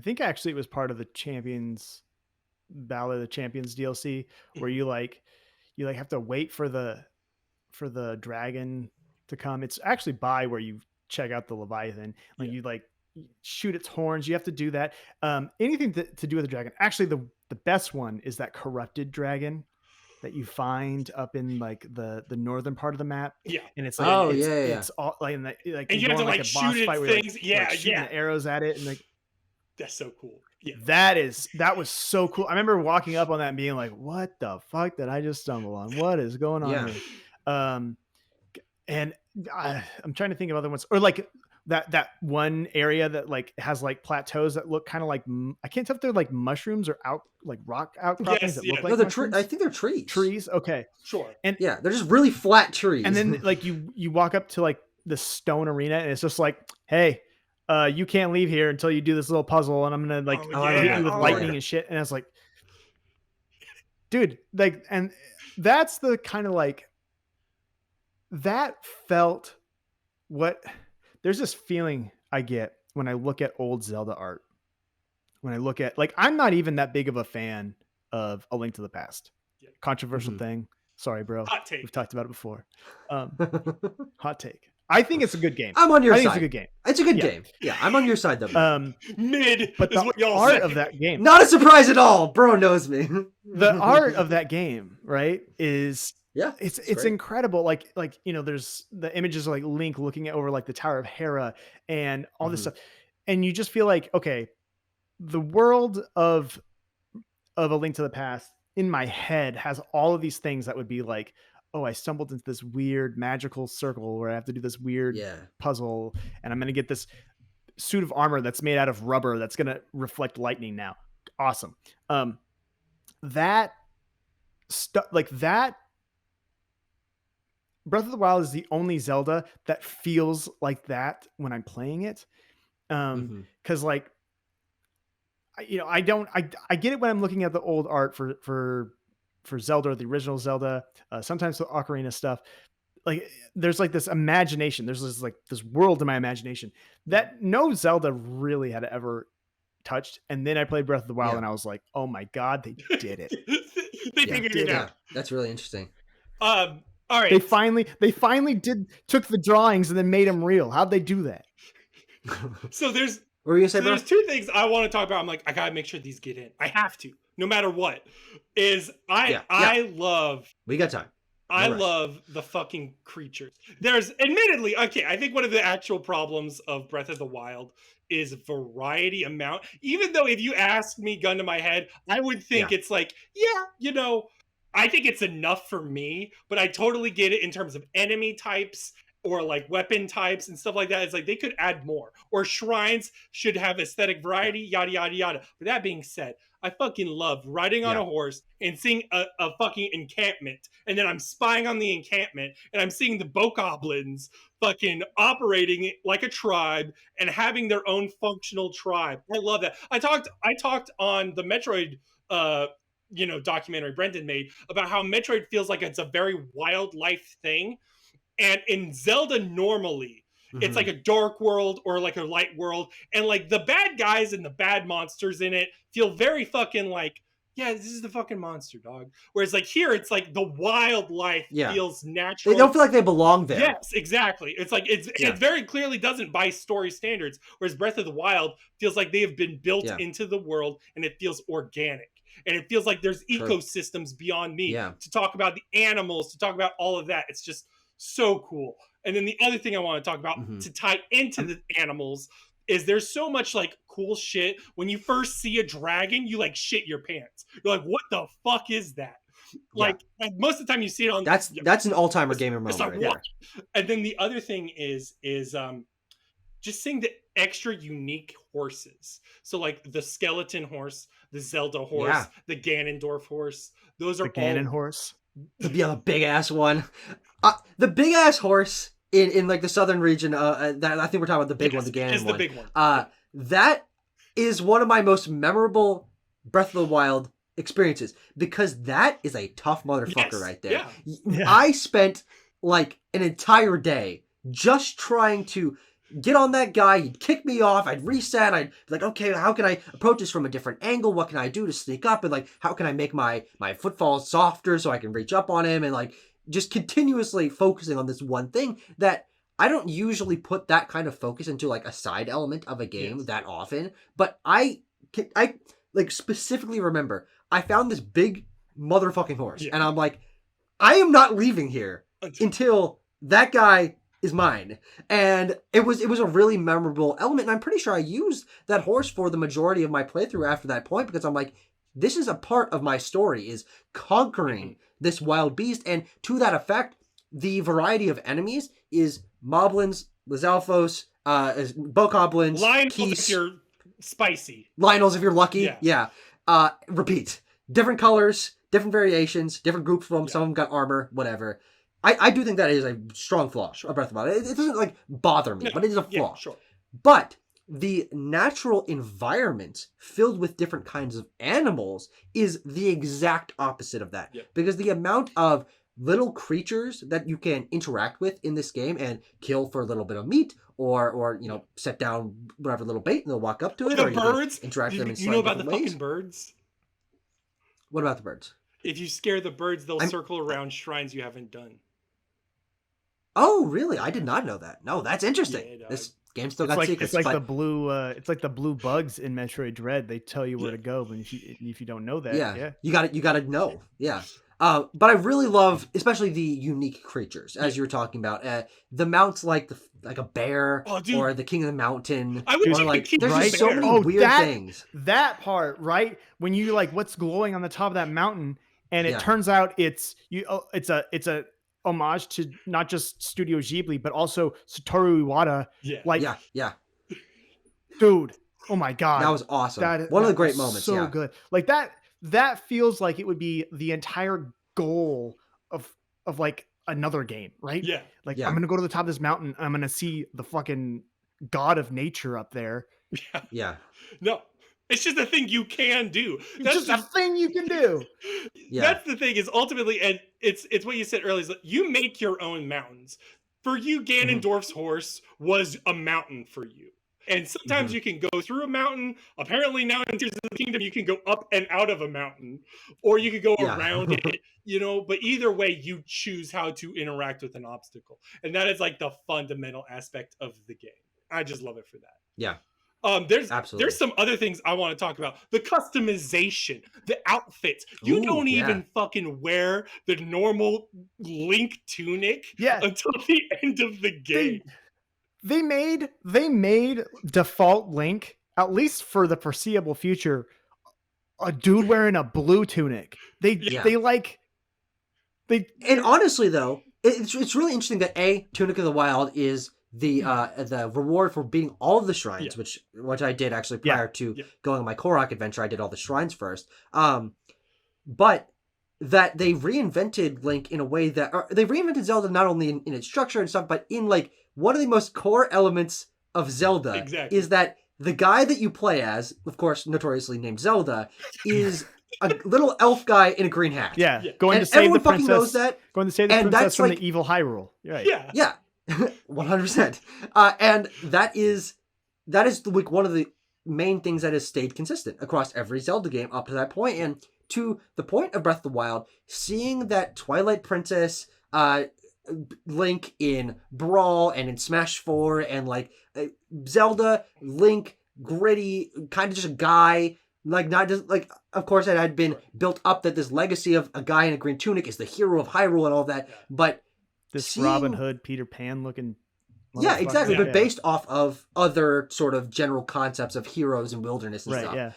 think actually it was part of the Ballad of the Champions DLC, where you have to wait for the dragon to come. It's actually by where you check out the Leviathan. Like you like shoot its horns. You have to do that. Anything to do with the dragon. Actually, the best one is that corrupted dragon that you find up in like the northern part of the map. Yeah. And it's like, it's all like, and you have to like shoot at things. Shooting arrows at it. And like, that's so cool. Yeah. That was so cool. I remember walking up on that and being like, what the fuck did I just stumble on? What is going on here? And I'm trying to think of other ones, or like that one area that like has like plateaus that look kind of like, I can't tell if they're like mushrooms or rock outcroppings that look like mushrooms. I think they're trees. Trees. Okay. Sure. And yeah, they're just really flat trees. And then like you walk up to like the stone arena and it's just like, hey, you can't leave here until you do this little puzzle, and I'm gonna like hit you with lightning and shit. And I was like, dude, like, and that's the kind of like, that felt there's this feeling I get when I look at old Zelda art. When I look at, like, I'm not even that big of a fan of A Link to the Past. Controversial thing. Sorry, bro. Hot take. We've talked about it before. Hot take. I think it's a good game. I'm on your side. I think it's a good game. It's a good game. Yeah, I'm on your side though. Mid, but the art of that game, not a surprise at all. Bro knows me. The art of that game, right, is it's incredible. Like there's the images of like Link looking over like the Tower of Hera and all this stuff, and you just feel like, okay, the world of A Link to the Past in my head has all of these things that would be like, oh, I stumbled into this weird magical circle where I have to do this weird puzzle, and I'm going to get this suit of armor that's made out of rubber that's going to reflect lightning now. Awesome. That stuff, like that Breath of the Wild is the only Zelda that feels like that when I'm playing it. Because like, I get it when I'm looking at the old art for Zelda, the original Zelda, sometimes the Ocarina stuff. Like there's like this imagination. There's this world in my imagination that no Zelda really had ever touched. And then I played Breath of the Wild and I was like, oh my God, they did it. They figured it out. That's really interesting. All right. They finally took the drawings and then made them real. How'd they do that? So there's What were you gonna say, bro? there's two things I want to talk about. I'm like, I gotta make sure these get in. I have to, no matter what. I love. We got time. I love the fucking creatures. There's admittedly, okay, I think one of the actual problems of Breath of the Wild is variety amount. Even though if you asked me gun to my head, I would think it's like, I think it's enough for me, but I totally get it in terms of enemy types or like weapon types and stuff like that. It's like they could add more. Or shrines should have aesthetic variety, yada, yada, yada. But that being said, I fucking love riding on a horse and seeing a fucking encampment. And then I'm spying on the encampment and I'm seeing the bokoblins fucking operating like a tribe and having their own functional tribe. I love that. I talked on the Metroid documentary Brendan made about how Metroid feels like it's a very wildlife thing. And in Zelda normally, it's like a dark world or like a light world. And like the bad guys and the bad monsters in it feel very fucking like, yeah, this is the fucking monster, dog. Whereas like here, it's like the wildlife feels natural. They don't feel like they belong there. Yes, exactly. It's like, it very clearly doesn't by story standards. Whereas Breath of the Wild feels like they have been built into the world and it feels organic. And it feels like there's ecosystems beyond me to talk about the animals, to talk about all of that. It's just so cool. And then the other thing I want to talk about to tie into the animals is there's so much like cool shit. When you first see a dragon, you like shit your pants. You're like, what the fuck is that? Like most of the time you see it on that's an all-timer gamer moment. Like, what? And then the other thing is just seeing the extra unique horses. So like the skeleton horse, the Zelda horse, the Ganondorf horse. Those are the Ganon horse. The big ass one. The big ass horse in like the southern region. That I think we're talking about the big one, the Ganon one. The big one. That is one of my most memorable Breath of the Wild experiences because that is a tough motherfucker right there. Yeah. I spent like an entire day just trying to get on that guy. He'd kick me off. I'd reset. I'd be like, okay, how can I approach this from a different angle? What can I do to sneak up? And like, how can I make my footfalls softer so I can reach up on him? And like, just continuously focusing on this one thing that I don't usually put that kind of focus into like a side element of a game that often. But I like specifically remember I found this big motherfucking horse and I'm like, I am not leaving here until that guy is mine. And it was a really memorable element. And I'm pretty sure I used that horse for the majority of my playthrough after that point because I'm like, this is a part of my story is conquering this wild beast. And to that effect, the variety of enemies is moblins, Lizalfos, bokoblins, Lionels Keese, if you're spicy. Lionels if you're lucky. Yeah. Repeat. Different colors, different variations, different groups from them. Some of them got armor, whatever. I do think that is a strong flaw of Breath of the Wild. It doesn't like bother me, but it is a flaw. Sure. But the natural environment filled with different kinds of animals is the exact opposite of that. Because the amount of little creatures that you can interact with in this game and kill for a little bit of meat or set down whatever little bait and they'll walk up to it. The or birds? Interact with them in you know about the ways. fucking birds? What about the birds? If you scare the birds, they'll circle around shrines you haven't done. Oh, really? I did not know that. No, that's interesting. Yeah, this game still got secrets. It's like the blue bugs in Metroid Dread. They tell you where to go, but if you don't know that, you got to know. Yeah. But I really love, especially the unique creatures, as you were talking about. The mounts like a bear or the king of the mountain. I would or like there's just so many weird things. That part, right? When you like what's glowing on the top of that mountain, and it turns out it's a homage to not just Studio Ghibli, but also Satoru Iwata. Yeah. Dude, oh my God. That was awesome. One of the great moments. So good. Like that feels like it would be the entire goal of like another game, right? Yeah. Like Yeah. I'm gonna go to the top of this mountain. I'm gonna see the fucking god of nature up there. Yeah. Yeah. No, it's just a thing you can do. It's just a thing you can do. Yeah. That's the thing is ultimately, and it's what you said earlier. Is like you make your own mountains. For you, Ganondorf's horse was a mountain for you. And sometimes you can go through a mountain. Apparently now in Tears of the Kingdom, you can go up and out of a mountain. Or you could go Yeah. around it, but either way, you choose how to interact with an obstacle. And that is like the fundamental aspect of the game. I just love it for that. Yeah. There's some other things I want to talk about. The customization, the outfits. You Ooh, don't yeah. even fucking wear the normal Link tunic Yeah. until the end of the game. They made default Link, at least for the foreseeable future, a dude wearing a blue tunic. And honestly, though, it's really interesting that Tunic of the Wild is the reward for beating all of the shrines, which I did actually prior to going on my Korok adventure. I did all the shrines first. But that they reinvented Link in a way that they reinvented Zelda not only in its structure and stuff, but in like one of the most core elements of Zelda is that the guy that you play as, of course, notoriously named Zelda, is a little elf guy in a green hat. Yeah, going to save the princess. Knows that. Going to save the princess from the evil Hyrule. Right. Yeah, 100%. And that is like one of the main things that has stayed consistent across every Zelda game up to that point. And to the point of Breath of the Wild, seeing that Twilight Princess, Link in Brawl and in Smash 4, and like Zelda, Link, gritty, kind of just a guy, like not just like, of course it had been built up that this legacy of a guy in a green tunic is the hero of Hyrule and all that, but this Robin Hood, Peter Pan looking. Yeah, exactly, but based off of other sort of general concepts of heroes and wilderness and stuff. Yeah.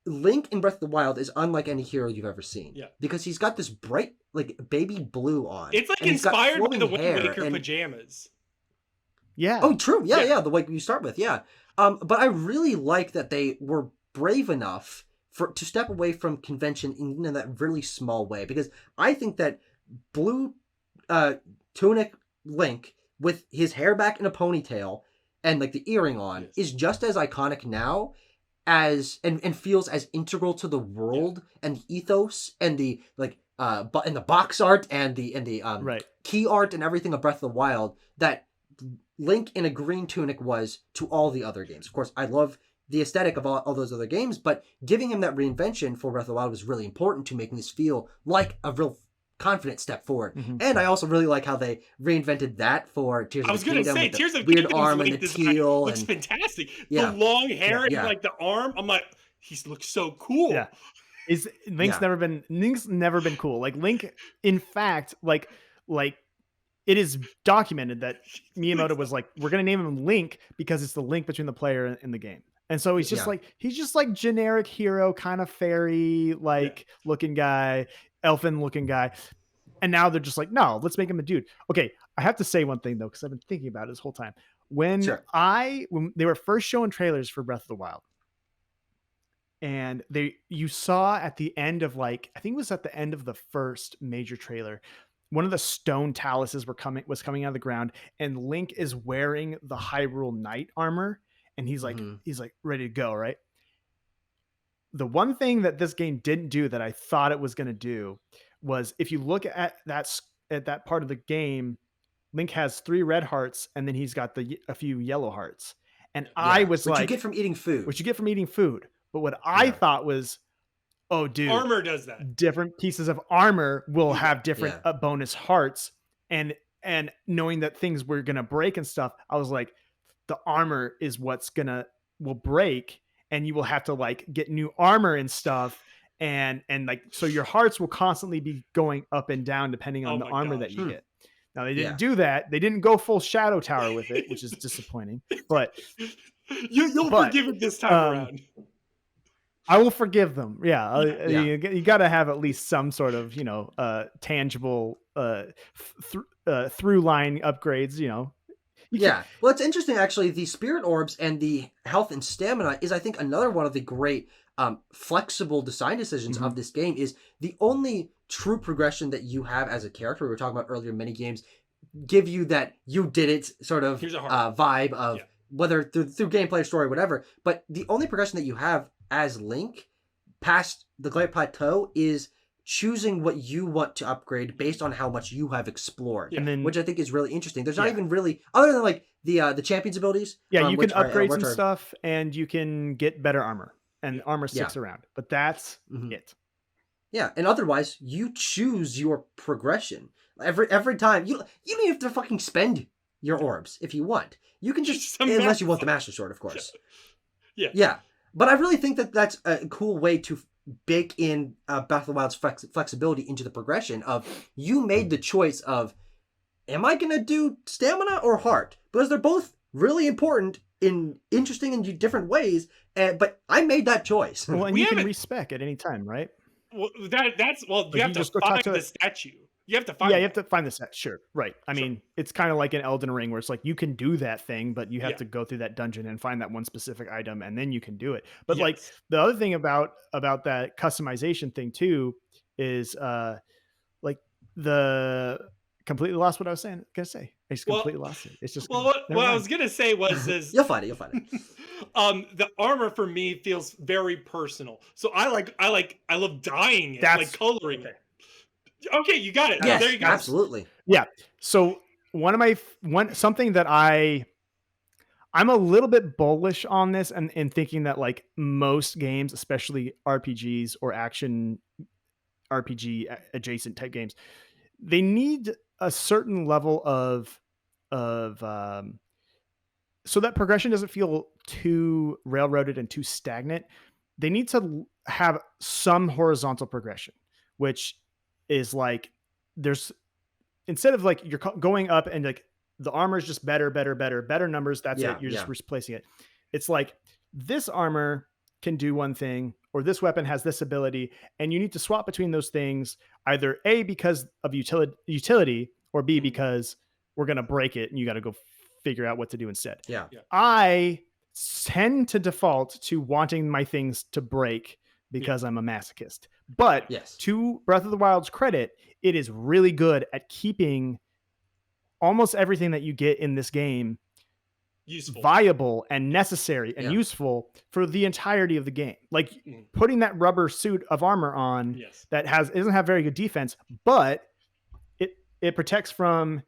Link in Breath of the Wild is unlike any hero you've ever seen. Yeah. Because he's got this bright, like, baby blue on. It's like inspired by the Wind Waker pajamas. Yeah. Oh, true. Yeah, the way you start with, yeah. But I really like that they were brave enough to step away from convention in that really small way. Because I think that blue tunic Link with his hair back in a ponytail and, like, the earring on is just as iconic now as and feels as integral to the world and the ethos and the and the box art and the key art and everything of Breath of the Wild that Link in a green tunic was to all the other games. Of course, I love the aesthetic of all those other games, but giving him that reinvention for Breath of the Wild was really important to making this feel like a real confident step forward. And I also really like how they reinvented that for Tears of the Kingdom. I was going to say, Tears of the Kingdom arm and the teal looks fantastic. The long hair and like the arm. I'm like, he looks so cool. Yeah. Link's never been cool. Like Link, in fact, like it is documented that Miyamoto was like, we're going to name him Link because it's the link between the player and the game. And so he's just like generic hero, kind of fairy looking guy, elfin looking guy. And now they're just like, no, let's make him a dude. Okay, I have to say one thing though, because I've been thinking about it this whole time. When they were first showing trailers for Breath of the Wild, and you saw at the end of I think it was at the end of the first major trailer, one of the stone taluses was coming out of the ground, and Link is wearing the Hyrule Knight armor, and he's like ready to go, right? The one thing that this game didn't do that I thought it was going to do was, if you look at that part of the game, Link has 3 red hearts, and then he's got a few yellow hearts. And I was which you get from eating food. But what I thought was, oh, dude, armor does that. Different pieces of armor will have different bonus hearts, and knowing that things were gonna break and stuff, I was like, the armor is will break, and you will have to get new armor and stuff, and so your hearts will constantly be going up and down depending on the armor that you get. Now they didn't do that. They didn't go full Shadow Tower with it, which is disappointing. But you'll forgive it this time around. I will forgive them. Yeah. You got to have at least some sort of, tangible through line upgrades, Well, it's interesting, actually. The spirit orbs and the health and stamina is, I think, another one of the great flexible design decisions of this game. Is the only true progression that you have as a character. We were talking about earlier, mini games give you that you did it sort of Here's a hard vibe of whether through gameplay, story, whatever. But the only progression that you have as Link past the Great Plateau is choosing what you want to upgrade based on how much you have explored, And then, which I think is really interesting. There's not even really, other than like the champion's abilities. yeah, you which can upgrade which some stuff, and you can get better armor, and armor sticks around. But that's it. Yeah, and otherwise you choose your progression every time. You don't even have to fucking spend your orbs if you want. You can just unless you want the Master Sword, of course. Yeah. But I really think that that's a cool way to bake in Breath of the Wild's flexibility into the progression of you made the choice of, am I going to do stamina or heart? Because they're both really important in interesting and different ways, but I made that choice. Well, and you can respec at any time, right? Well, that's Like, you have to find the statue. You have to find. Yeah, you have to find the set. Sure, right. I mean, it's kind of like an Elden Ring where it's like you can do that thing, but you have to go through that dungeon and find that one specific item, and then you can do it. But like the other thing about that customization thing too is like the completely lost what I was gonna say. I just completely lost it. It's just what I was gonna say was is You'll find it. The armor for me feels very personal. So I love dyeing it, like coloring it. Okay, you got it. Yes, there you go. Absolutely. Yeah. So something that I'm a little bit bullish on this, and thinking that like most games, especially RPGs or action RPG adjacent type games, they need a certain level of so that progression doesn't feel too railroaded and too stagnant. They need to have some horizontal progression, which is like there's, instead of like you're going up and like the armor is just better numbers. That's it. You're just replacing it. It's like this armor can do one thing, or this weapon has this ability, and you need to swap between those things, either A, because of utility, or B, because we're going to break it and you got to go figure out what to do instead. Yeah. I tend to default to wanting my things to break because I'm a masochist. But to Breath of the Wild's credit, it is really good at keeping almost everything that you get in this game useful, viable, and necessary and useful for the entirety of the game. Like putting that rubber suit of armor on that doesn't have very good defense, but it protects from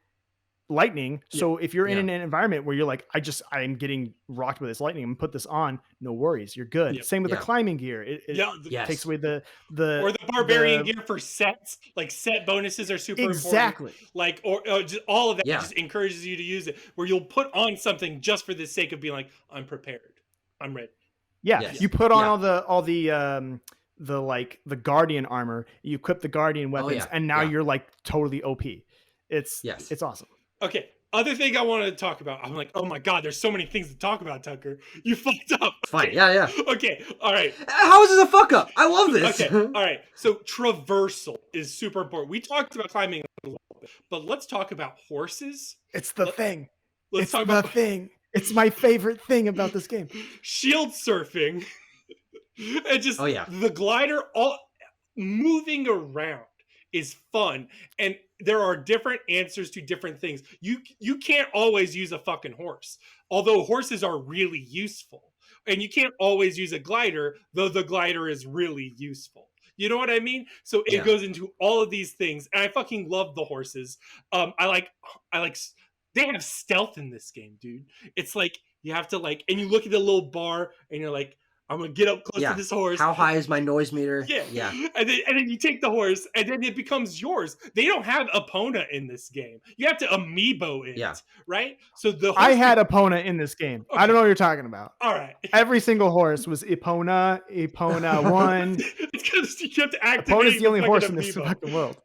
lightning. So if you're in an environment where you're like, I'm getting rocked by this lightning, I'm gonna put this on, no worries, you're good. Same with the climbing gear. It takes away the or the barbarian gear for sets, like set bonuses are super important. Like or just all of that just encourages you to use it, where you'll put on something just for the sake of being like, I'm prepared, I'm ready. You put on all the like the guardian armor, you equip the guardian weapons, and now you're like totally OP. It's awesome. Okay, other thing I wanted to talk about. I'm like, oh my god, there's so many things to talk about, Tucker. You fucked up. Fine, yeah. Okay, all right. How is this a fuck up? I love this. Okay, all right. So traversal is super important. We talked about climbing a little bit, but let's talk about horses. It's the thing. Let's talk about the thing. It's my favorite thing about this game. Shield surfing. And just the glider, all moving around is fun, and there are different answers to different things. You can't always use a fucking horse, although horses are really useful, and you can't always use a glider, though the glider is really useful. You know what I mean? So it goes into all of these things, and I fucking love the horses. I like they have stealth in this game, dude. It's like you have to like, and you look at the little bar, and you're like, I'm gonna get up close to this horse. How high is my noise meter? Yeah. And then you take the horse, and then it becomes yours. They don't have Epona in this game. You have to amiibo it, right? So I had Epona in this game. Okay. I don't know what you're talking about. All right. Every single horse was Epona 1. It's because you have to activate. Epona's the only horse in this fucking world.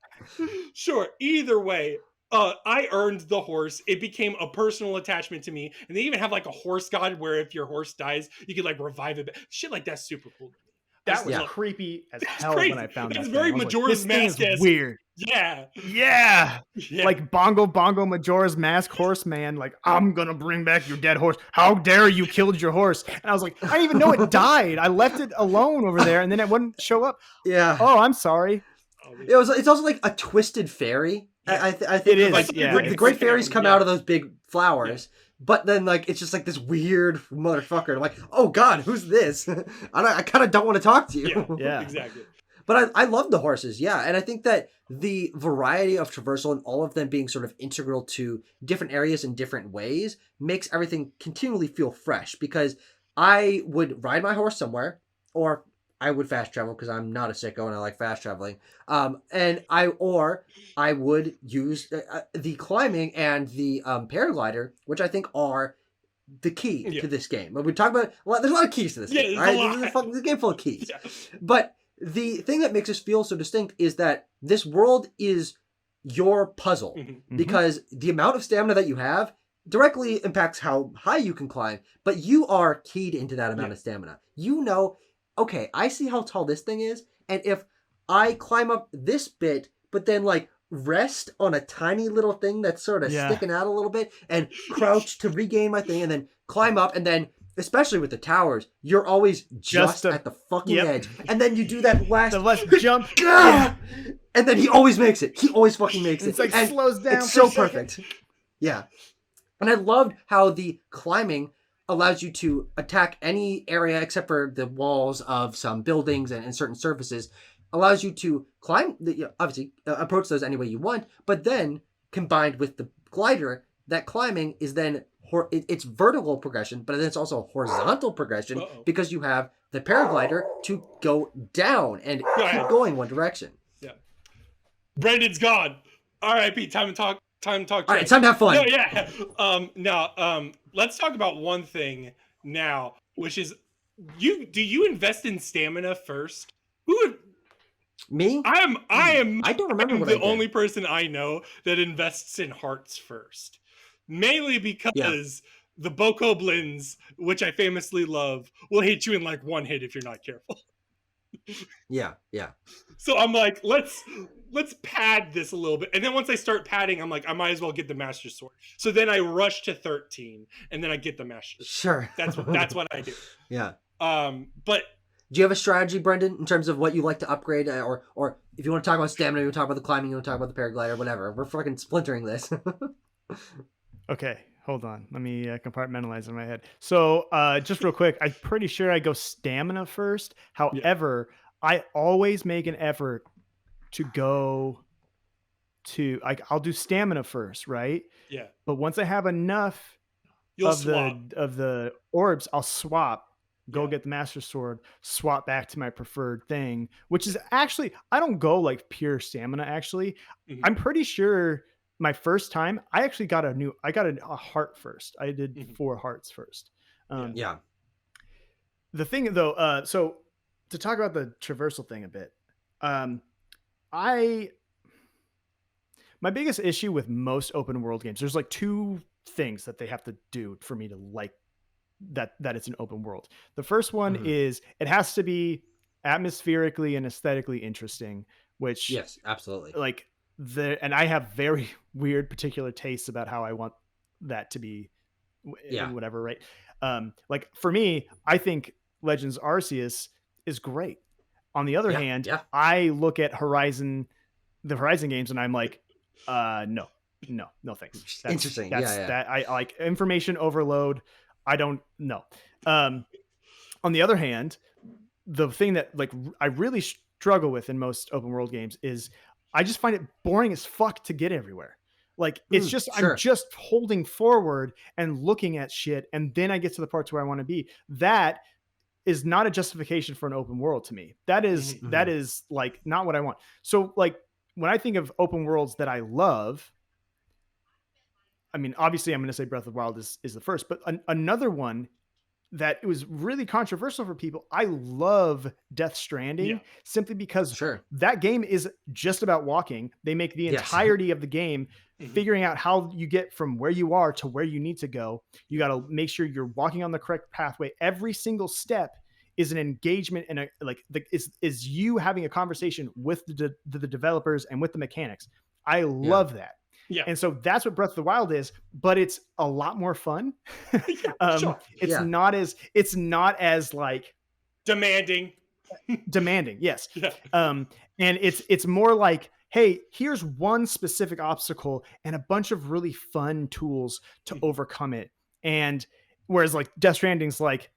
Sure. Either way. I earned the horse. It became a personal attachment to me. And they even have like a horse god where if your horse dies, you can like revive it. Shit like that's super cool. That was creepy as hell when I found that. It's very Majora's Mask. Weird. Yeah. Like Bongo Majora's Mask horse man. Like, I'm going to bring back your dead horse. How dare you killed your horse? And I was like, I didn't even know it died. I left it alone over there and then it wouldn't show up. Yeah. Oh, I'm sorry. It's also like a twisted fairy. Yeah. I think It is, like yeah. the great It's fairies freaking come out, out of those big flowers, but then like it's just like this weird motherfucker. I'm like, oh god, who's this? I kind of don't want to talk to you. Yeah, Yeah. exactly. But I love the horses, yeah, and I think that the variety of traversal and all of them being sort of integral to different areas in different ways makes everything continually feel fresh. Because I would ride my horse somewhere, or I would fast travel because I'm not a sicko and I like fast traveling. And I would use the climbing and the paraglider, which I think are the key to this game. When we talk about, well, there's a lot of keys to this game. there's a Right? lot. This is a game full of keys. Yeah. But the thing that makes us feel so distinct is that this world is your puzzle, Mhm. because the amount of stamina that you have directly impacts how high you can climb, but you are keyed into that amount of stamina. You know, okay, I see how tall this thing is, and if I climb up this bit, but then like rest on a tiny little thing that's sort of sticking out a little bit and crouch to regain my thing and then climb up, and then especially with the towers, you're always just at the fucking edge. And then you do that last jump. And then he always makes it. He always fucking makes it. It's like and slows down. it's so perfect. Yeah. And I loved how the climbing allows you to attack any area except for the walls of some buildings and certain surfaces. Allows you to climb, obviously, approach those any way you want, but then combined with the glider, that climbing is then it's vertical progression, but then it's also horizontal progression because you have the paraglider to go down and keep going one direction. Yeah. Brendan's gone. R.I.P. Time to talk. All right, it's time to have fun. No, yeah. Now, let's talk about one thing now, which is do you invest in stamina first? Who would? Me? I am. I don't remember what I the did. only person I know that invests in hearts first. Mainly because the bokoblins, which I famously love, will hit you in like one hit if you're not careful. Yeah. So I'm like, let's pad this a little bit. And then once I start padding, I'm like, I might as well get the Master Sword. So then I rush to 13 and then I get the Master Sword. Sure. That's what I do. Yeah. But do you have a strategy, Brendan, in terms of what you like to upgrade, or if you want to talk about stamina, you want to talk about the climbing, you want to talk about the paraglider, whatever. We're fucking splintering this. Okay, hold on. Let me compartmentalize in my head. So just real quick, I'm pretty sure I go stamina first. However, I always make an effort to go to, I'll do stamina first, right? Yeah. But once I have enough of the orbs, I'll swap. Go get the Master Sword, swap back to my preferred thing, which is actually, I don't go like pure stamina, actually. Mm-hmm. I'm pretty sure my first time, I actually got a heart first. I did 4 hearts first. Yeah. The thing though, so to talk about the traversal thing a bit, my biggest issue with most open world games, there's like 2 things that they have to do for me to like that it's an open world. The first one is it has to be atmospherically and aesthetically interesting, which yes, absolutely. Like and I have very weird particular tastes about how I want that to be whatever, right? Like for me, I think Legends Arceus is great. On the other hand, I look at the Horizon games and I'm like, no thanks. That's, interesting. That I like information overload. I don't know. On the other hand, the thing that like I really struggle with in most open world games is I just find it boring as fuck to get everywhere. Like it's just, I'm just holding forward and looking at shit. And then I get to the parts where I want to be. That is not a justification for an open world to me. That is like not what I want. So like when I think of open worlds that I love, I mean, obviously I'm going to say Breath of the Wild is the first, but another one that it was really controversial for people. I love Death Stranding simply because that game is just about walking. They make the entirety of the game figuring out how you get from where you are to where you need to go. You got to make sure you're walking on the correct pathway. Every single step is an engagement and is you having a conversation with the developers and with the mechanics. I love that. Yeah. And so that's what Breath of the Wild is, but it's a lot more fun. It's not as like demanding. demanding. Yes. Yeah. And it's more like, hey, here's one specific obstacle and a bunch of really fun tools to overcome it. And whereas like Death Stranding's like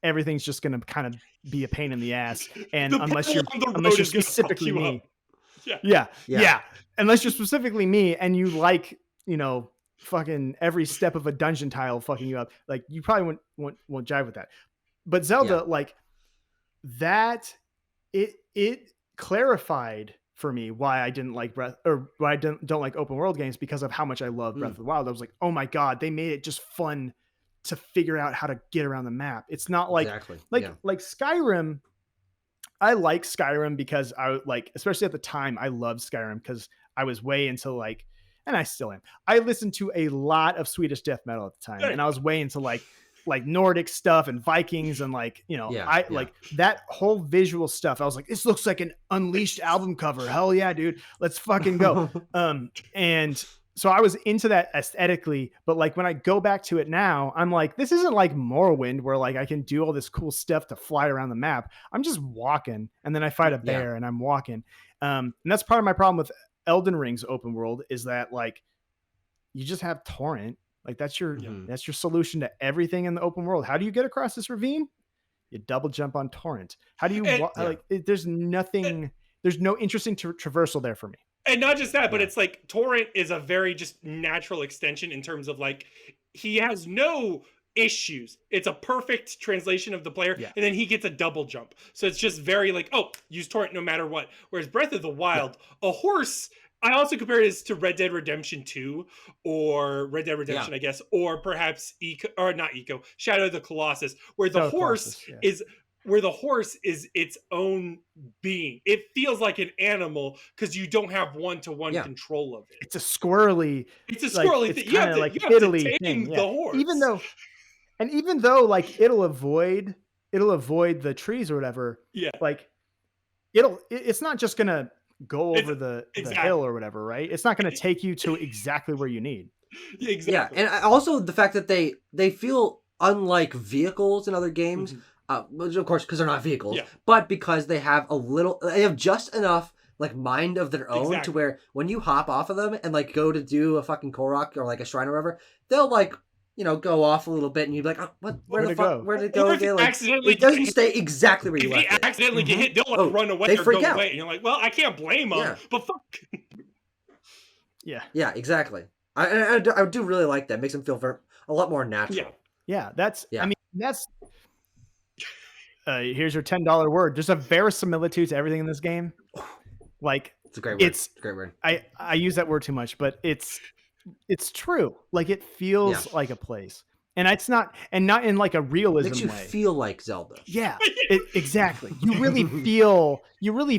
everything's just going to kind of be a pain in the ass, and The unless pebble you're on the unless road you're is gonna fuck specifically you up. me. Yeah. Yeah, Yeah. yeah. Unless you're specifically me and you like, you know, fucking every step of a dungeon tile fucking you up, like you probably won't jive with that. But Zelda, Yeah. like that, it clarified for me why I didn't like Breath, or why I don't like open world games, because of how much I love Breath of the Wild. I was like, oh my god, they made it just fun to figure out how to get around the map. It's not like Exactly. like Skyrim. I like Skyrim because I like, especially at the time, I loved Skyrim because I was way into like, and I still am. I listened to a lot of Swedish death metal at the time, and I was way into like Nordic stuff and Vikings and like, you know, like that whole visual stuff. I was like, this looks like an Unleashed album cover. Hell yeah, dude, let's fucking go. And so I was into that aesthetically, but like when I go back to it now, I'm like, this isn't like Morrowind where like I can do all this cool stuff to fly around the map. I'm just walking, and then I fight a bear and I'm walking. And that's part of my problem with Elden Ring's open world, is that like you just have torrent. Like that's your solution to everything in the open world. How do you get across this ravine? You double jump on torrent. How do you there's nothing, there's no interesting traversal there for me. And not just that, but it's like torrent is a very just natural extension in terms of like he has no issues. It's a perfect translation of the player, and then he gets a double jump. So it's just very like, oh, use torrent no matter what. Whereas Breath of the Wild, a horse. I also compare this to Red Dead Redemption 2 or Red Dead Redemption, I guess, or perhaps Shadow of the Colossus, where the horse is its own being. It feels like an animal because you don't have one-to-one control of it. It's a squirrely. It's a squirrely thing. You have Italy to tame thing. the horse. Even though like it'll avoid the trees or whatever. Yeah. Like it's not just gonna go over the hill or whatever, right? It's not gonna take you to exactly where you need. Exactly. Yeah, and also the fact that they feel unlike vehicles in other games. Which of course, because they're not vehicles, but because they have they have just enough like mind of their own to where when you hop off of them and like go to do a fucking Korok or like a shrine or whatever, they'll like, you know, go off a little bit and you'd be like, oh, what? Where did it go? Like, it doesn't stay exactly where you left it. If you accidentally get hit, they'll like run away or go away, and you're like, well, I can't blame them, but fuck. Yeah, exactly. I do really like that. It makes them feel a lot more natural. Yeah, that's. I mean, that's. Here's your $10 word. There's a verisimilitude to everything in this game. Like it's a great word. It's a great word. I use that word too much, but it's true. Like it feels like a place, and it's not in like a realism way. Makes you feel like Zelda. Yeah, exactly. You really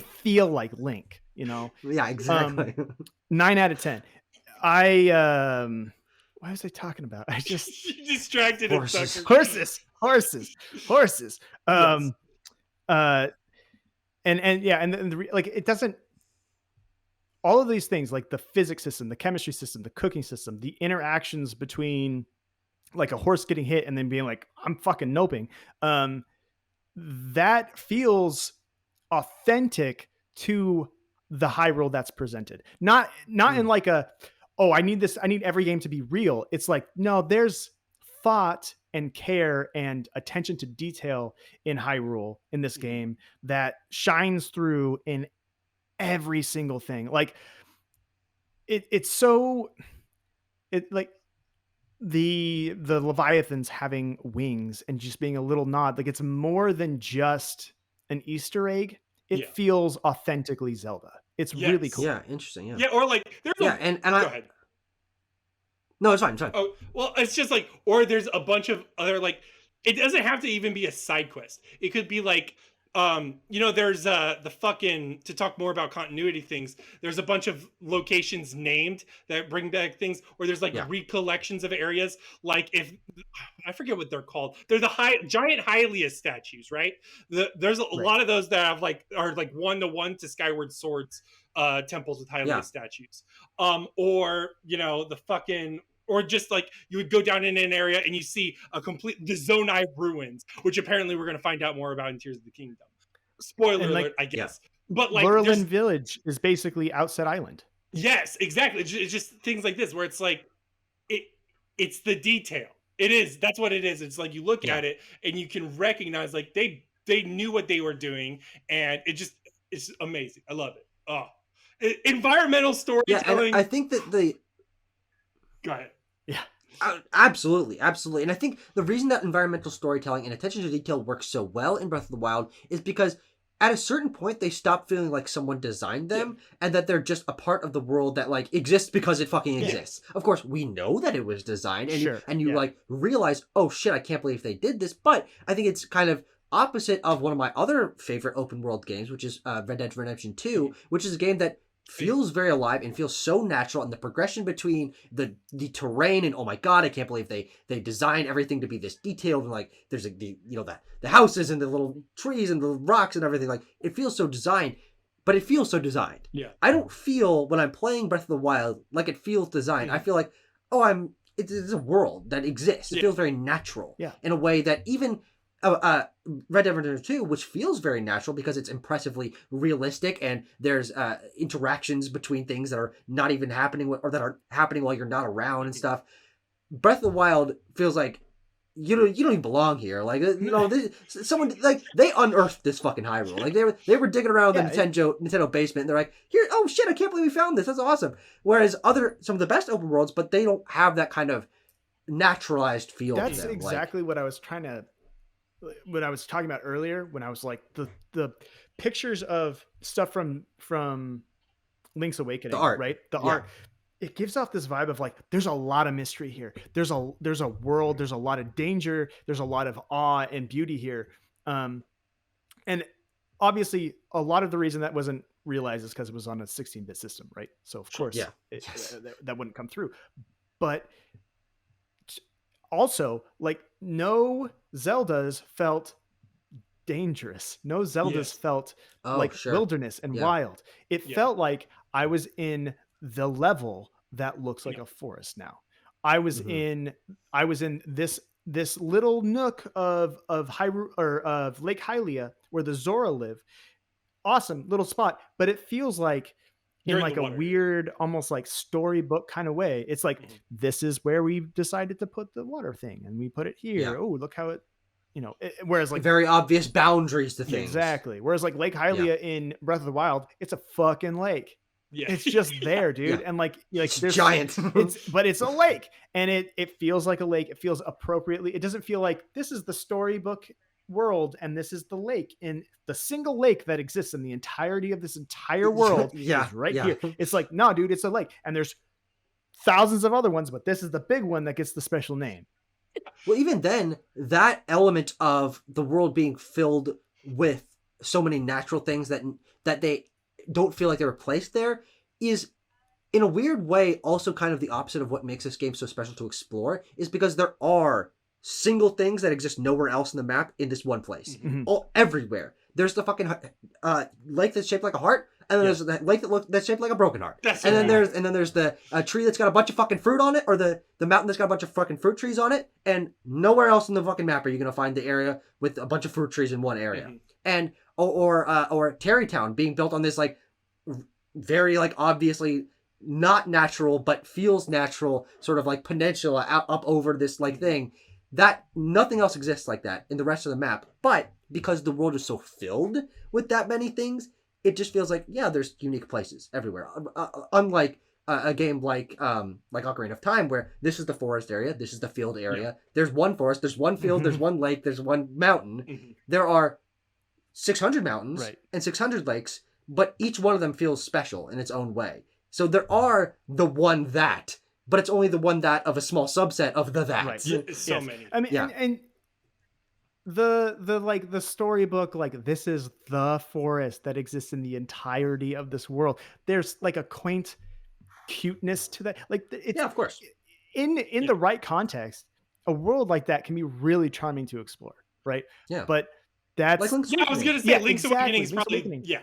feel like Link. You know. Yeah, exactly. 9 out of 10. What was I talking about? I just distracted. Horses. Like it doesn't. All of these things, like the physics system, the chemistry system, the cooking system, the interactions between like a horse getting hit and then being like, I'm fucking noping. That feels authentic to the Hyrule that's presented. Not in like a, oh, I need every game to be real. It's like, no, there's thought and care and attention to detail in Hyrule in this game that shines through in every single thing. Like it's like the Leviathans having wings and just being a little nod. Like it's more than just an Easter egg. It feels authentically Zelda. It's really cool. Yeah, interesting. Yeah. Yeah, or like there's go ahead. No, it's fine. Oh, well, it's just like, or there's a bunch of other like, it doesn't have to even be a side quest. It could be like, there's the fucking, to talk more about continuity things, there's a bunch of locations named that bring back things, or there's like recollections of areas. Like if I forget what they're called, they're the giant Hylian statues, right? There's a lot of those that have like are like 1-to-1 to Skyward Sword's temples with Hylian statues. Or the fucking. Or just like you would go down in an area and you see the Zonai ruins, which apparently we're going to find out more about in Tears of the Kingdom. spoiler And, like, alert, I guess. But like, Lurelin Village is basically Outset Island. yes, exactly. It's just things like this where it's like it it's the detail. It is. That's what it is. It's like you look Yeah. at it and you can recognize like they knew what they were doing, and it's amazing. I love it. Oh, environmental Yeah, storytelling. and I think that Go ahead. Yeah. absolutely, and I think the reason that environmental storytelling and attention to detail works so well in Breath of the Wild is because at a certain point they stop feeling like someone designed them and that they're just a part of the world that like exists because it fucking exists. Of course, we know that it was designed, and you like realize, oh shit, I can't believe they did this. But I think it's kind of opposite of one of my other favorite open world games, which is Red Dead Redemption 2, which is a game that feels very alive and feels so natural, and the progression between the terrain and oh my god, I can't believe they designed everything to be this detailed, and like there's like the houses and the little trees and the rocks and everything, like it feels so designed, but it feels so designed. Yeah. I don't feel when I'm playing Breath of the Wild like it feels designed. I feel like, oh, it's a world that exists. It feels very natural in a way that even Red Dead Redemption 2, which feels very natural because it's impressively realistic and there's interactions between things that are not even happening or that are happening while you're not around and stuff. Breath of the Wild feels like you don't even belong here. Like someone like they unearthed this fucking Hyrule. Like they were digging around the Nintendo basement and they're like, here, oh shit, I can't believe we found this. That's awesome. Whereas some of the best open worlds, but they don't have that kind of naturalized feel. That's to them. exactly what I was trying to. What I was talking about earlier, when I was like the pictures of stuff from Link's Awakening, the art, right? The art, it gives off this vibe of like there's a lot of mystery here. There's a world. There's a lot of danger. There's a lot of awe and beauty here. And obviously, a lot of the reason that wasn't realized is because it was on a 16-bit system, right? So of course, that wouldn't come through. But also, like, no Zeldas felt dangerous. No Zeldas felt wilderness and wild. It felt like I was in the level that looks like a forest now. I was in this little nook of Hyrule, or of Lake Hylia where the Zora live. Awesome little spot, but it feels like in like a weird, almost like storybook kind of way. It's like, this is where we decided to put the water thing and we put it here. Yeah. Oh, look how it, whereas like very obvious boundaries to things. Exactly. Whereas like Lake Hylia in Breath of the Wild, it's a fucking lake. Yeah. It's just there, dude. And like there's giant, but it's a lake, and it feels like a lake. It feels appropriately. It doesn't feel like this is the storybook world and this is the lake, and the single lake that exists in the entirety of this entire world is right here. It's like, no, dude, it's a lake, and there's thousands of other ones, but this is the big one that gets the special name. Well, even then, that element of the world being filled with so many natural things that they don't feel like they were placed there is, in a weird way, also kind of the opposite of what makes this game so special to explore, is because there are single things that exist nowhere else in the map in this one place. Everywhere. There's the fucking lake that's shaped like a heart, and then there's the lake that's shaped like a broken heart. And then there's the tree that's got a bunch of fucking fruit on it, or the mountain that's got a bunch of fucking fruit trees on it, and nowhere else in the fucking map are you gonna find the area with a bunch of fruit trees in one area. And or Terrytown being built on this like very like obviously not natural but feels natural sort of like peninsula up over this like thing that nothing else exists like that in the rest of the map. But because the world is so filled with that many things, it just feels like, yeah, there's unique places everywhere. Unlike a game like Ocarina of Time, where this is the forest area, this is the field area. There's one forest, there's one field, there's one lake, there's one mountain. There are 600 mountains and 600 lakes, but each one of them feels special in its own way. So there are the one that, but it's only the one that of a small subset of the that. Right. So many. I mean, and the like the storybook, like this is the forest that exists in the entirety of this world. There's like a quaint cuteness to that. Like it's, of course. In the right context, a world like that can be really charming to explore, right? Yeah. But that's I was gonna say Link's Awakening is probably yeah.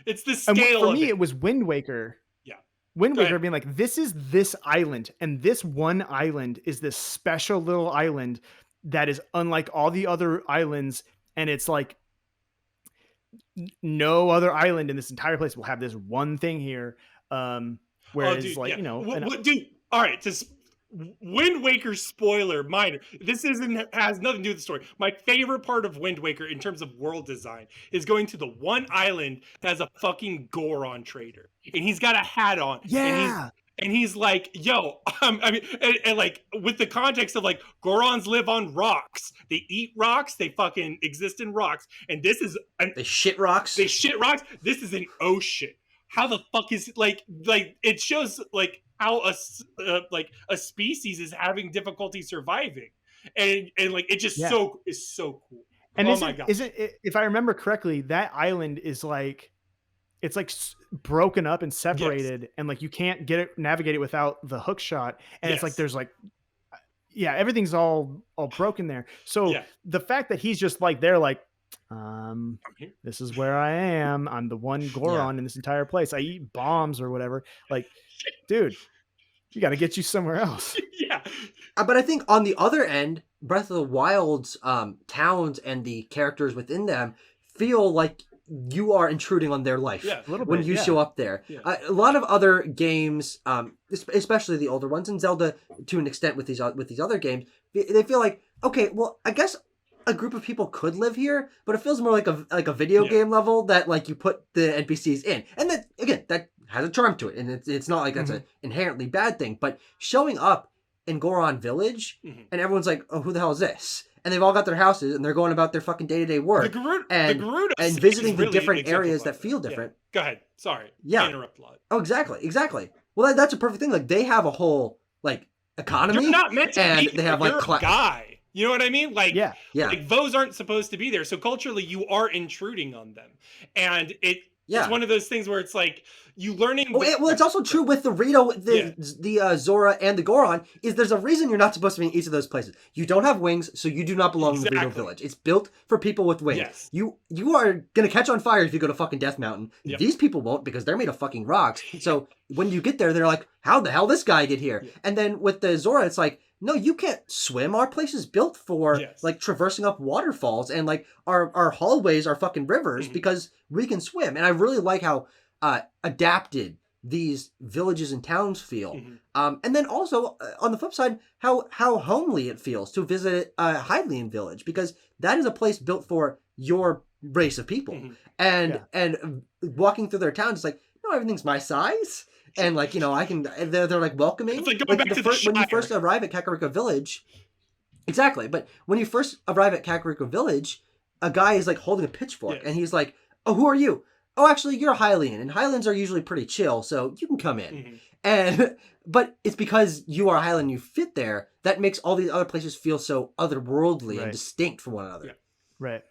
It's the scale for me, it was Wind Waker. Yeah. Wind Waker being like, this is this island, and this one island is this special little island that is unlike all the other islands, and it's like no other island in this entire place will have this one thing here. Whereas, dude, like, yeah. you know, Dude, all right, just Wind Waker spoiler minor. This has nothing to do with the story. My favorite part of Wind Waker in terms of world design is going to the one island that has a fucking Goron trader, and he's got a hat on, yeah, and he's like, yo, I mean, and like with the context of like Gorons live on rocks, they eat rocks, they fucking exist in rocks, and this is They shit rocks. they shit rocks. This is an ocean. How the fuck is it like it shows like how a species is having difficulty surviving, and like it just is so cool. And oh my god! Isn't it, if I remember correctly, that island is like, it's like broken up and separated, and like you can't navigate it without the hook shot, and it's like there's like, yeah, everything's all broken there. So the fact that he's just like there, like, this is where I am. I'm the one Goron in this entire place. I eat bombs or whatever. Like, dude, you got to get you somewhere else. Yeah. But I think on the other end, Breath of the Wild's towns and the characters within them feel like you are intruding on their life when you show up there. Yeah. A lot of other games, especially the older ones, and Zelda to an extent with these other games, they feel like, okay, well, I guess a group of people could live here, but it feels more like a video game level that like you put the NPCs in, and that again that has a charm to it, and it's not like that's an inherently bad thing. But showing up in Goron Village and everyone's like, oh, who the hell is this? And they've all got their houses and they're going about their fucking day-to-day work and visiting the different areas that feel different. Go ahead. Sorry. Yeah. I interrupt a lot. Oh, exactly. Well, that's a perfect thing. Like they have a whole like economy. You're not meant to and be they have you're like a guy. You know what I mean? Like, yeah. Like those aren't supposed to be there. So culturally, you are intruding on them, and it's one of those things where it's like you learning. Well, it's also true with the Rito, the Zora, and the Goron. Is there's a reason you're not supposed to be in each of those places. You don't have wings, so you do not belong in the Rito Village. It's built for people with wings. Yes. You are gonna catch on fire if you go to fucking Death Mountain. Yep. These people won't because they're made of fucking rocks. So when you get there, they're like, "How the hell this guy get here?" Yeah. And then with the Zora, it's like, no, you can't swim. Our place is built for like traversing up waterfalls, and like our hallways are fucking rivers because we can swim. And I really like how adapted these villages and towns feel. And then also on the flip side, how homely it feels to visit Hylian village, because that is a place built for your race of people. And walking through their towns, it's like, no, everything's my size. And like, you know, I can. They're like welcoming. It's like going back to the Shire. When you first arrive at Kakariko Village, exactly. But when you first arrive at Kakariko Village, a guy is like holding a pitchfork, and he's like, "Oh, who are you? Oh, actually, you're a Hylian, and Hylians are usually pretty chill, so you can come in." But it's because you are a Hylian, you fit there. That makes all these other places feel so otherworldly and distinct from one another. Right.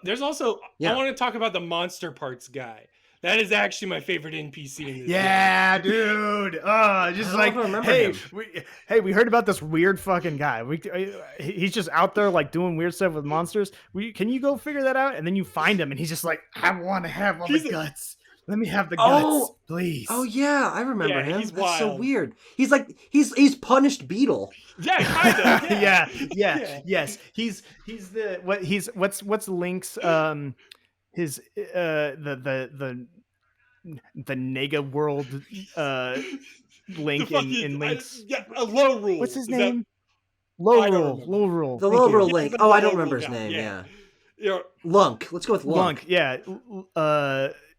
There's also I want to talk about the monster parts guy. That is actually my favorite NPC in this game. Dude. Oh, just like, hey, we heard about this weird fucking guy. He's just out there like doing weird stuff with monsters. Can you go figure that out? And then you find him, and he's just like, I want to have all the guts. Let me have the guts, please. Oh yeah, I remember him. He's That's so weird. He's like he's punished Beetle. Yeah, kind of. Yes. He's what's Link's his the Nega world Link in Link's a low rule. What's his name? Low rule. The low rule Link. Oh, I don't remember his name. Yeah. Lunk. Let's go with Lunk. Yeah.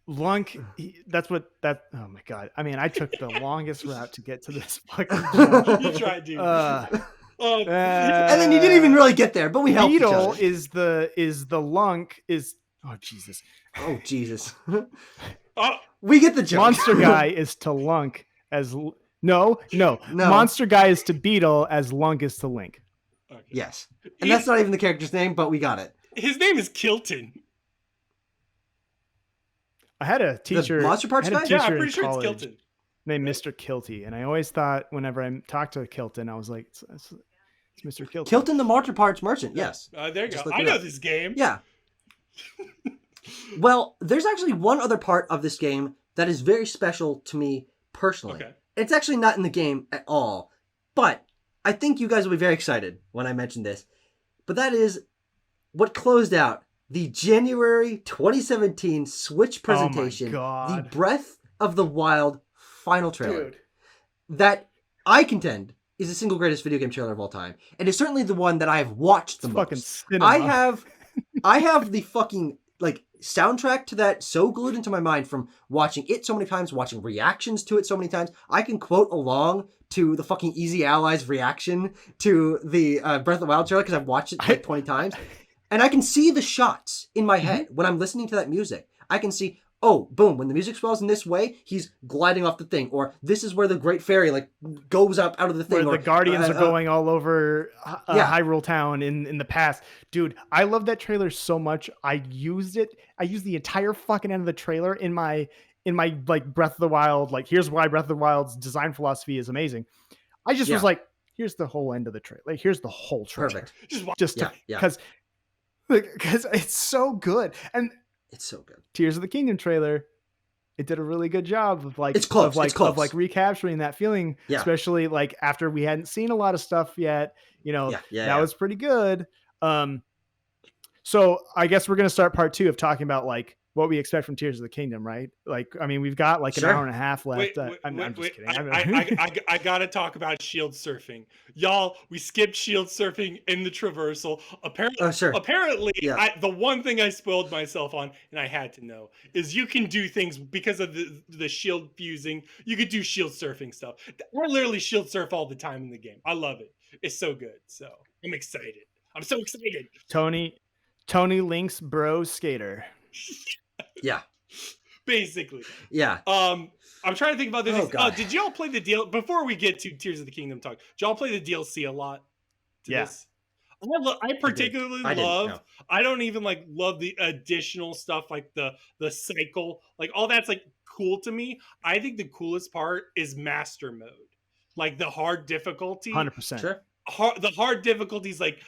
Lunk. That's what that. Oh my god. I mean, I took the longest route to get to this fucking. You tried, dude. And then you didn't even really get there, but we helped each other. Beetle is the Lunk is. Oh Jesus. We get the joke. Monster guy is to Lunk as no. Monster guy is to Beetle as Lunk is to Link. Okay. Yes, and that's not even the character's name, but we got it. His name is Kilton. I had a teacher. The monster parts guy? Yeah, I'm pretty sure it's Kilton. Named Mr. Kilty, and I always thought whenever I talked to Kilton, I was like, it's Mr. Kilton. Kilton, the monster parts merchant. Yes. There you go. I know this game. Yeah. Well, there's actually one other part of this game that is very special to me personally. Okay. It's actually not in the game at all, but I think you guys will be very excited when I mention this. But that is what closed out the January 2017 Switch presentation, the God. Breath of the Wild final trailer, Dude. that I contend is the single greatest video game trailer of all time, and it's certainly the one that I have watched the It's most. fucking cinema. I have the fucking like soundtrack to that so glued into my mind from watching it so many times, watching reactions to it so many times. I can quote along to the fucking Easy Allies reaction to the Breath of the Wild trailer because I've watched it like 20 times. And I can see the shots in my head when I'm listening to that music. I can see, oh, boom, when the music swells in this way, he's gliding off the thing. Or this is where the Great Fairy like goes up out of the thing. Where or the Guardians are going all over Hyrule Town in the past. Dude, I love that trailer so much. I used the entire fucking end of the trailer in my like Breath of the Wild, like here's why Breath of the Wild's design philosophy is amazing. I just was like, here's the whole end of the trailer. Like here's the whole trailer. Perfect. Just because it's so good. And it's so good. Tears of the Kingdom trailer, it did a really good job of like it's close. of like recapturing that feeling, especially like after we hadn't seen a lot of stuff yet. You know, that was pretty good. So I guess we're gonna start part 2 of talking about like what we expect from Tears of the Kingdom, right? Like, I mean, we've got like an hour and a half left. I'm just kidding. I gotta talk about shield surfing, y'all. We skipped shield surfing in the traversal. Apparently, the one thing I spoiled myself on, and I had to know, is you can do things because of the shield fusing. You could do shield surfing stuff. I literally shield surf all the time in the game. I love it. It's so good. So I'm excited. I'm so excited. Tony Link's bro skater. Yeah. Basically. Yeah. I'm trying to think about this. Did y'all play the deal before we get to Tears of the Kingdom talk? Did y'all play the DLC a lot? Yes. I particularly love. I don't even like love the additional stuff like the cycle, like all that's like cool to me. I think the coolest part is master mode, like the hard difficulty. 100%. Sure. The hard difficulty is like.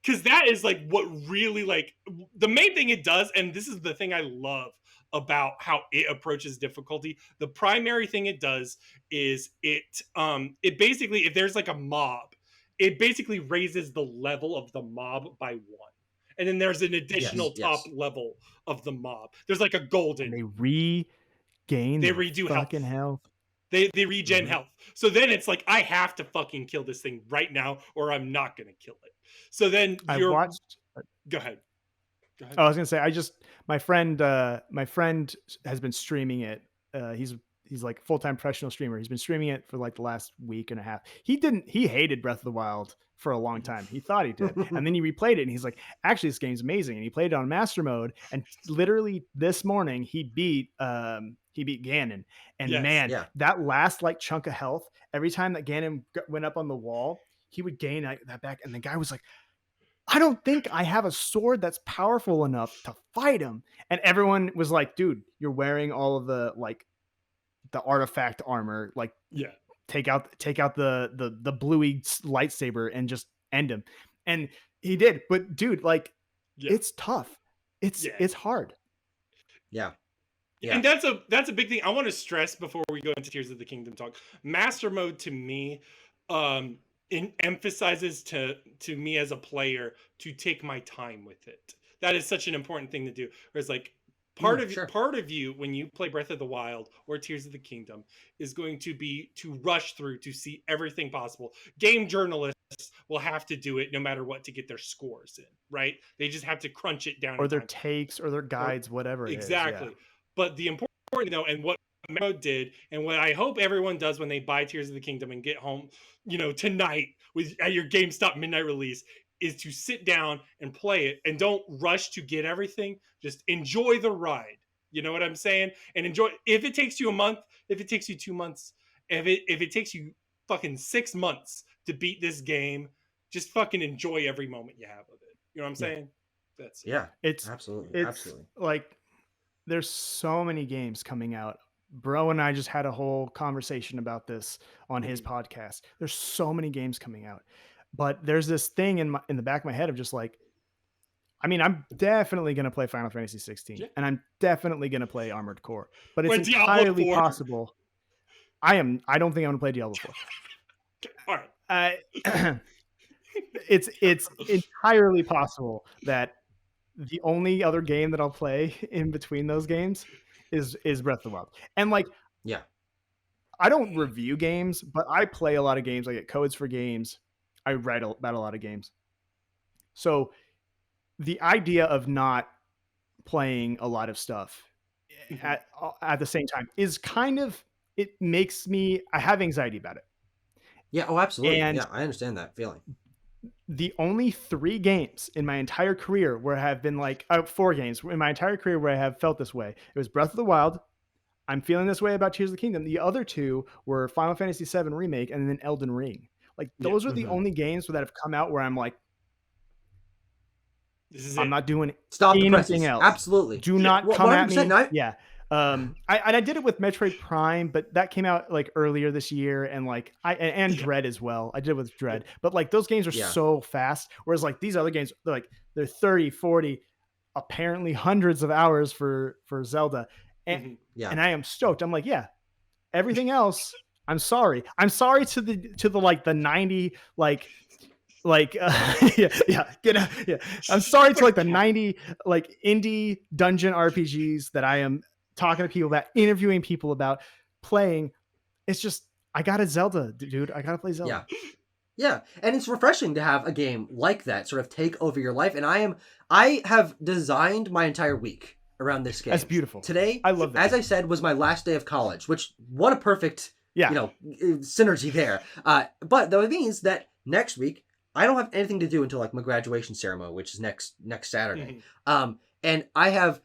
Because that is like what really like the main thing it does, and this is the thing I love about how it approaches difficulty. The primary thing it does is it basically, if there's like a mob, it basically raises the level of the mob by 1, and then there's an additional top level of the mob. There's like a golden. And they redo fucking health. They regen health. So then it's like I have to fucking kill this thing right now, or I'm not gonna kill it. So then Go ahead. I was gonna say my friend has been streaming it. He's like a full-time professional streamer. He's been streaming it for like the last week and a half. He hated Breath of the Wild for a long time. He thought he did. And then he replayed it and he's like, actually this game's amazing. And he played it on master mode. And literally this morning he beat Ganon. And that last like chunk of health, every time that Ganon went up on the wall, he would gain that back. And the guy was like, I don't think I have a sword that's powerful enough to fight him. And everyone was like, dude, you're wearing all of the like the artifact armor, like take out the bluey lightsaber and just end him. And he did. But dude, like it's tough. It's hard. Yeah. And that's a big thing I want to stress before we go into Tears of the Kingdom talk. Master mode to me emphasizes to me as a player to take my time with it. That is such an important thing to do. Whereas like part of you when you play Breath of the Wild or Tears of the Kingdom is going to be to rush through to see everything possible. Game journalists will have to do it no matter what to get their scores in, right? They just have to crunch it down. Or their takes or their guides, whatever it is. Exactly. But the important and what Mode did, and what I hope everyone does when they buy Tears of the Kingdom and get home, tonight at your GameStop midnight release, is to sit down and play it and don't rush to get everything. Just enjoy the ride. You know what I'm saying? And enjoy. If it takes you a month, if it takes you 2 months, if it takes you fucking 6 months to beat this game, just fucking enjoy every moment you have of it. You know what I'm saying? That's it. It's absolutely like there's so many games coming out. Bro and I just had a whole conversation about this on his podcast. There's so many games coming out, but there's this thing in the back of my head of just like, I mean, I'm definitely going to play Final Fantasy 16 and I'm definitely going to play Armored Core, but it's entirely possible. I don't think I'm going to play Diablo 4. All right. It's entirely possible that the only other game that I'll play in between those games is Breath of the Wild. And like, Yeah. I don't review games, but I play a lot of games. I get codes for games. I write about a lot of games. So the idea of not playing a lot of stuff at the same time is kind of, it makes me, I have anxiety about it. Yeah. Oh, absolutely. And yeah, I understand that feeling. the only 3 games in my entire career where I have been like 4 games in my entire career where I have felt this way. It was Breath of the Wild. I'm feeling this way about Tears of the Kingdom. The other 2 were Final Fantasy VII Remake and then Elden Ring. Like those are the only games that have come out where I'm like, I'm not doing Stop the anything presses. else. Absolutely. Do not come at me. Yeah. I did it with Metroid Prime, but that came out like earlier this year, and like and Dread as well. I did it with Dread, but like those games are so fast. Whereas like these other games, they're 30, 40, apparently hundreds of hours for Zelda, and I am stoked. I'm like, yeah, everything else. I'm sorry to the like the 90 I'm sorry to like the 90 like indie dungeon RPGs that I am talking to people about, interviewing people about, playing. It's just, I got a Zelda, dude. I gotta play Zelda. Yeah, and it's refreshing to have a game like that sort of take over your life. And I have designed my entire week around this game. That's beautiful. Today, I love that. As I said, was my last day of college, which what a perfect synergy there. But that means that next week I don't have anything to do until like my graduation ceremony, which is next Saturday. And I have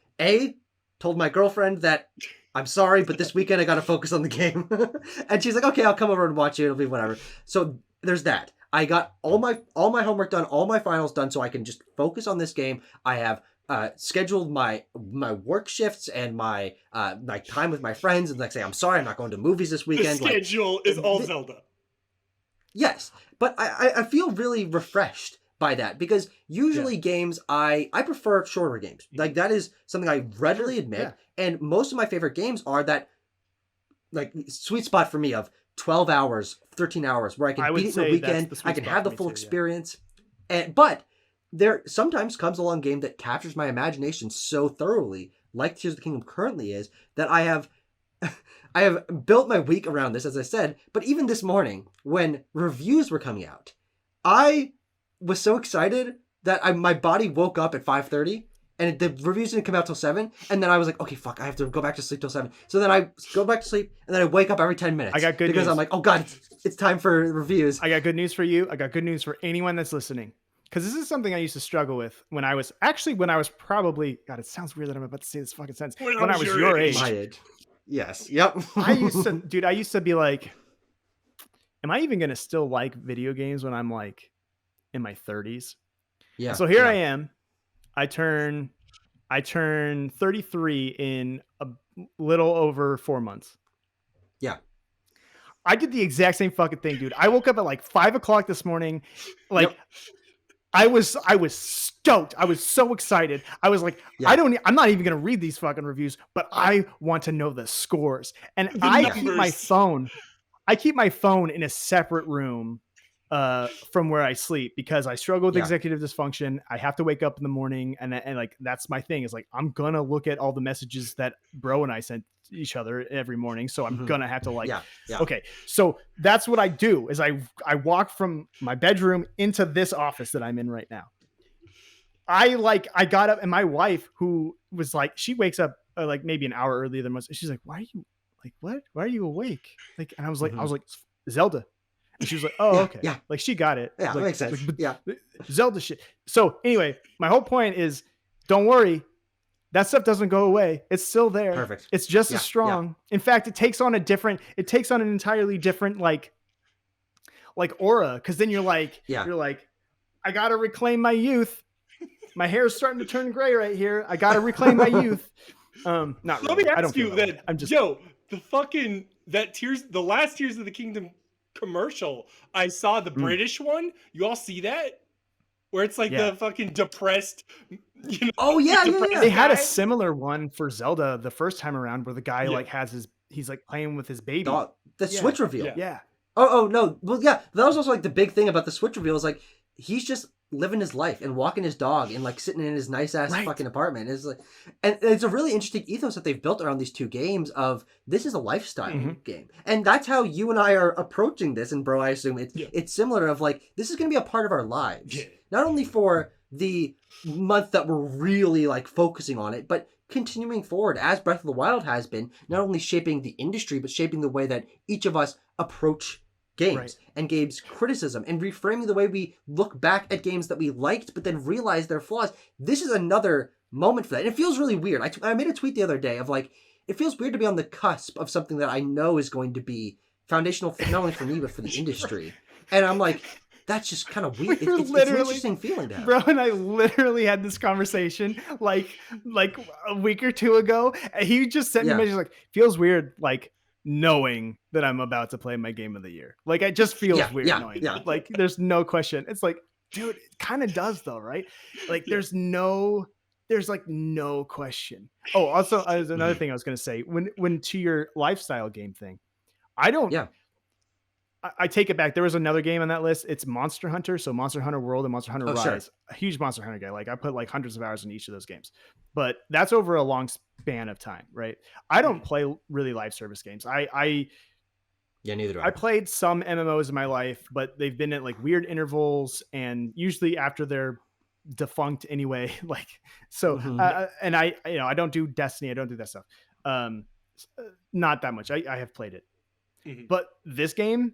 told my girlfriend that I'm sorry, but this weekend I got to focus on the game. And she's like, okay, I'll come over and watch it. It'll be whatever. So there's that. I got all my homework done, all my finals done, so I can just focus on this game. I have scheduled my work shifts and my like time with my friends, and like say, I'm sorry, I'm not going to movies this weekend. The schedule is all Zelda. Yes, but I feel really refreshed by that, because usually games, I prefer shorter games. Like that is something I readily admit. And most of my favorite games are that like sweet spot for me of 12 hours, 13 hours, where I can beat it in a weekend. I can have the full experience. But there sometimes comes along a game that captures my imagination so thoroughly, like Tears of the Kingdom currently is, that I have built my week around this, as I said. But even this morning, when reviews were coming out, I was so excited that my body woke up at 5:30, and the reviews didn't come out till 7. And then I was like, okay, fuck, I have to go back to sleep till 7. So then I go back to sleep, and then I wake up every 10 minutes. I got good because news. I'm like, oh god, it's time for reviews. I got good news for you. I got good news for anyone that's listening. Because this is something I used to struggle with when I was probably, God, it sounds weird that I'm about to say this fucking sentence. When I was your age. My age. Yes. Yep. I used to be like, am I even going to still like video games when I'm like in my 30s? Yeah. So here I am. I turn 33 in a little over 4 months. Yeah. I did the exact same fucking thing, dude. I woke up at like 5 o'clock this morning. Like, I was stoked. I was so excited. I was like, I'm not even going to read these fucking reviews, but I want to know the scores. And I keep my phone in a separate room from where I sleep, because I struggle with executive dysfunction. I have to wake up in the morning, and like that's my thing, is like I'm gonna look at all the messages that bro and I sent each other every morning, so I'm gonna have to like okay, so that's what I do, is I walk from my bedroom into this office that I'm in right now. I got up, and my wife, who was like, she wakes up like maybe an hour earlier than most, she's like, why are you like, what, why are you awake? Like, and I was like Zelda. And she was like, oh, okay. Yeah. Like she got it. Yeah, like, that makes sense. Zelda shit. So anyway, my whole point is, don't worry. That stuff doesn't go away. It's still there. Perfect. It's just as strong. In fact, it takes on an entirely different like aura. Cause then you're like, I got to reclaim my youth. My hair is starting to turn gray right here. I got to reclaim my youth. Not really. Let me ask you that. I'm just, the last Tears of the Kingdom commercial, I saw the British one. You all see that? Where it's like the fucking depressed, They had a similar one for Zelda the first time around, where the guy like he's like playing with his baby. The Switch reveal. Yeah. Oh no. Well, yeah. That was also like the big thing about the Switch reveal, is like he's just living his life and walking his dog and like sitting in his nice ass Right. fucking apartment. It's like, and it's a really interesting ethos that they've built around these two games of this is a lifestyle game, and that's how you and I are approaching this. And bro, I assume it's similar of like this is going to be a part of our lives, not only for the month that we're really like focusing on it, but continuing forward as Breath of the Wild has been, not only shaping the industry but shaping the way that each of us approach games and games criticism and reframing the way we look back at games that we liked but then realize their flaws. This is another moment for that, and it feels really weird. I made a tweet the other day of like, it feels weird to be on the cusp of something that I know is going to be foundational for, not only for me but for the industry, and I'm like, that's just kind of weird. It's an interesting feeling to have. Bro and I literally had this conversation like a week or two ago, and he just sent me a message like, feels weird like knowing that I'm about to play my game of the year. Like it just feels weird knowing that. Like there's no question. It's like, dude, it kind of does though, right? Like there's like no question. Oh, also there's another thing I was going to say when to your lifestyle game thing, I don't I take it back. There was another game on that list. It's Monster Hunter. So Monster Hunter World and Monster Hunter Rise. Sure. A huge Monster Hunter guy. Like I put like hundreds of hours in each of those games, but that's over a long span of time, right? I don't play really live service games. Neither do I. I played some MMOs in my life, but they've been at like weird intervals and usually after they're defunct anyway. Like, so, and I don't do Destiny. I don't do that stuff. Not that much. I have played it, but this game,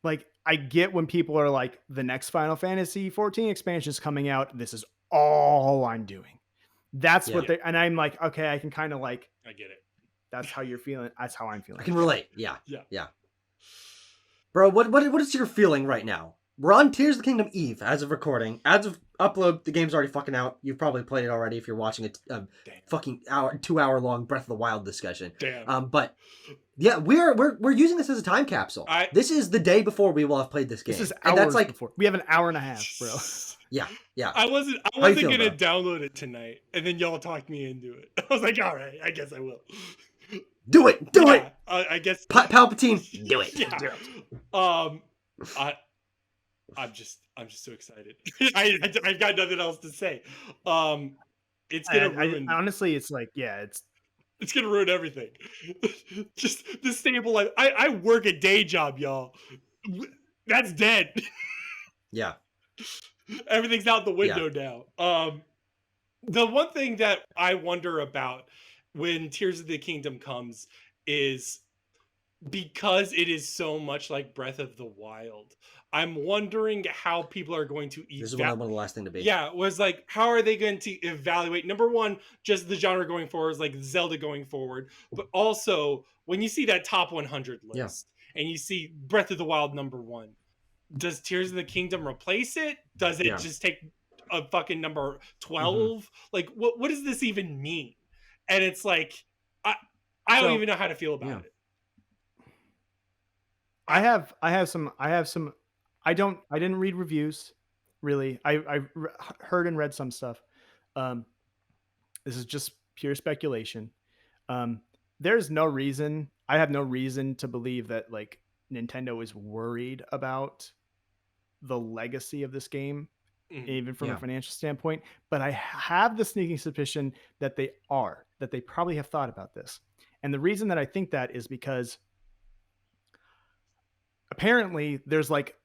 like I get when people are like, the next Final Fantasy 14 expansion is coming out. This is all I'm doing. That's what they, and I'm like, okay, I can kind of like, I get it. That's how you're feeling. That's how I'm feeling. I can relate. Yeah. Bro, what is your feeling right now? We're on Tears of the Kingdom Eve as of recording. As of upload, the game's already fucking out. You've probably played it already if you're watching a fucking 2-hour long Breath of the Wild discussion. Damn. But yeah, we're using this as a time capsule. This is the day before we will have played this game. This is hours before. We have an hour and a half, bro. Yeah. I wasn't gonna download it tonight, and then y'all talked me into it. I was like, all right, I guess I will. Do it. I guess Palpatine, do it. Yeah. I'm just so excited. I've got nothing else to say. It's gonna ruin. Honestly, it's like, it's gonna ruin everything. Just the stable life. I work a day job, y'all. That's dead. Yeah. Everything's out the window now. The one thing that I wonder about when Tears of the Kingdom comes is, because it is so much like Breath of the Wild, I'm wondering how people are going to This is what I want the last thing to be. Yeah, was like, how are they going to evaluate, number one, just the genre going forward, like Zelda going forward, but also when you see that top 100 list and you see Breath of the Wild number 1, does Tears of the Kingdom replace it? Does it just take a fucking number 12? Like, what does this even mean? And it's like, I don't even know how to feel about it. I have some. I didn't read reviews, really. I heard and read some stuff. This is just pure speculation. There's no reason. I have no reason to believe that like Nintendo is worried about the legacy of this game, even from a financial standpoint. But I have the sneaking suspicion that they are. That they probably have thought about this. And the reason that I think that is because apparently there's like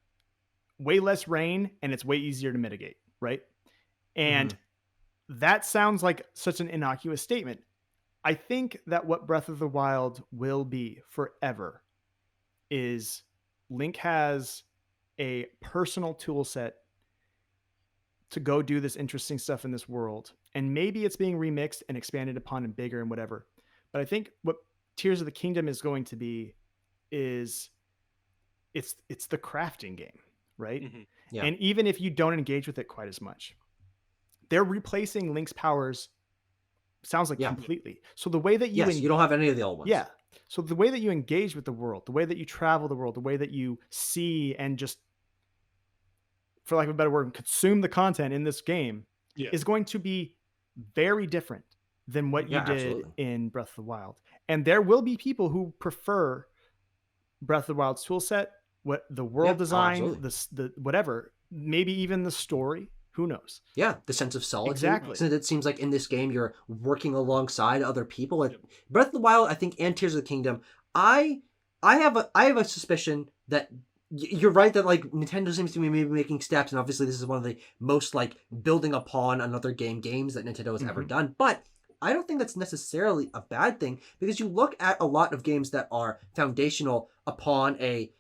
way less rain and it's way easier to mitigate, right? And that sounds like such an innocuous statement. I think that what Breath of the Wild will be forever is Link has a personal tool set to go do this interesting stuff in this world. And maybe it's being remixed and expanded upon and bigger and whatever. But I think what Tears of the Kingdom is going to be is it's the crafting game, right? Yeah. And even if you don't engage with it quite as much, they're replacing Link's powers, sounds like completely. So the way that you don't have any of the old ones. Yeah. So the way that you engage with the world, the way that you travel the world, the way that you see and just, for lack of a better word, consume the content in this game is going to be very different than what you did in Breath of the Wild. And there will be people who prefer Breath of the Wild's tool set, what the world design, the whatever, maybe even the story. Who knows? Yeah, the sense of solitude. Exactly. Since it seems like in this game you're working alongside other people. Like Breath of the Wild, I think, and Tears of the Kingdom, I have a suspicion that you're right that like Nintendo seems to be maybe making steps, and obviously this is one of the most like building upon another games that Nintendo has ever done. But I don't think that's necessarily a bad thing, because you look at a lot of games that are foundational upon a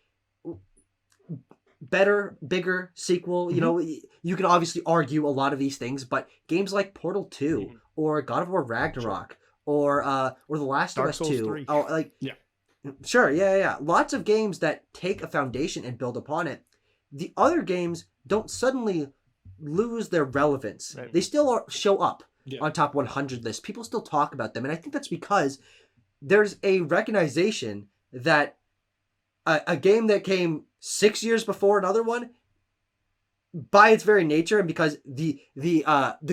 better, bigger sequel. You know, you can obviously argue a lot of these things, but games like Portal 2 or God of War Ragnarok or The Last Dark of Us Souls 2, 3. Sure, yeah. Lots of games that take a foundation and build upon it. The other games don't suddenly lose their relevance. Right. They still show up on top 100 lists. People still talk about them, and I think that's because there's a recognition that a game that came 6 years before another one, by its very nature, and because the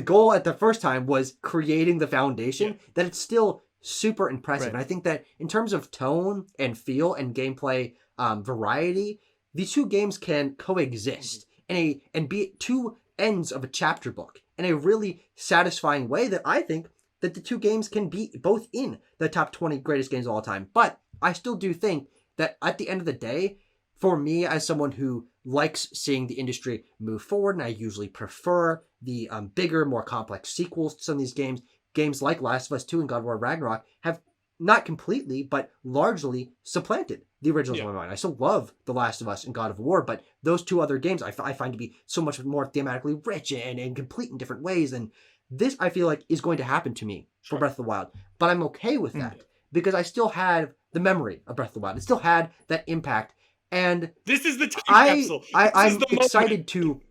goal at the first time was creating the foundation, that it's still super impressive. Right. And I think that in terms of tone and feel and gameplay variety, these two games can coexist and be two ends of a chapter book in a really satisfying way that I think that the two games can be both in the top 20 greatest games of all time. But I still do think that at the end of the day, for me, as someone who likes seeing the industry move forward, and I usually prefer the bigger, more complex sequels to some of these games, games like Last of Us 2 and God of War Ragnarok have not completely, but largely supplanted the originals in my mind. I still love The Last of Us and God of War, but those two other games I find to be so much more thematically rich and complete in different ways. And this, I feel like, is going to happen to me for Breath of the Wild. But I'm okay with that because I still had the memory of Breath of the Wild. It still had that impact. And this is the time capsule. I'm excited to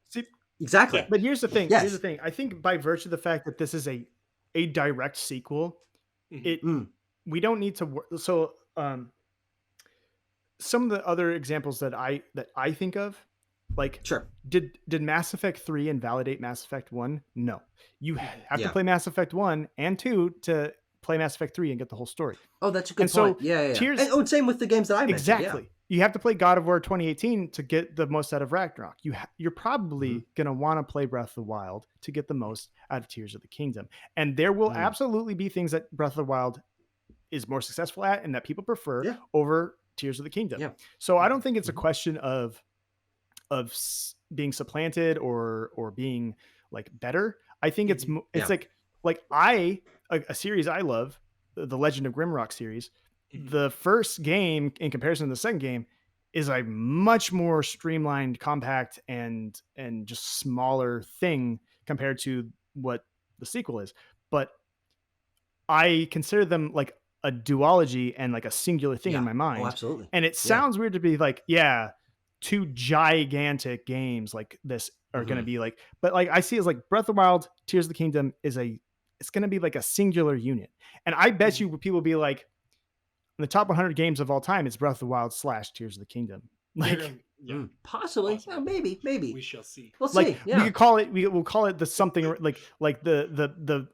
see. Exactly. But here's the thing. Yes. Here's the thing. I think by virtue of the fact that this is a direct sequel, we don't need to work. So some of the other examples that I think of, like, did Mass Effect 3 invalidate Mass Effect 1? No. You have to play Mass Effect 1 and 2 to play Mass Effect 3 and get the whole story. Oh, that's a good point. Yeah. Tears, and same with the games that I mentioned. Exactly. Yeah. You have to play God of War 2018 to get the most out of Ragnarok. You're probably going to want to play Breath of the Wild to get the most out of Tears of the Kingdom. And there will absolutely be things that Breath of the Wild is more successful at and that people prefer over Tears of the Kingdom. Yeah. So I don't think it's a question of being supplanted or being like better. I think it's like a series I love, the Legend of Grimrock series. The first game in comparison to the second game is a much more streamlined, compact, and just smaller thing compared to what the sequel is. But I consider them like a duology and like a singular thing in my mind. Oh, absolutely. And it sounds weird to be like, two gigantic games like this are going to be like, but like I see it as like Breath of the Wild, Tears of the Kingdom it's going to be like a singular unit. And I bet you people will be like, in the top 100 games of all time, it's Breath of the Wild / Tears of the Kingdom. Like, possibly, maybe. We shall see. We'll see. Like, we could call it. We'll call it the something like the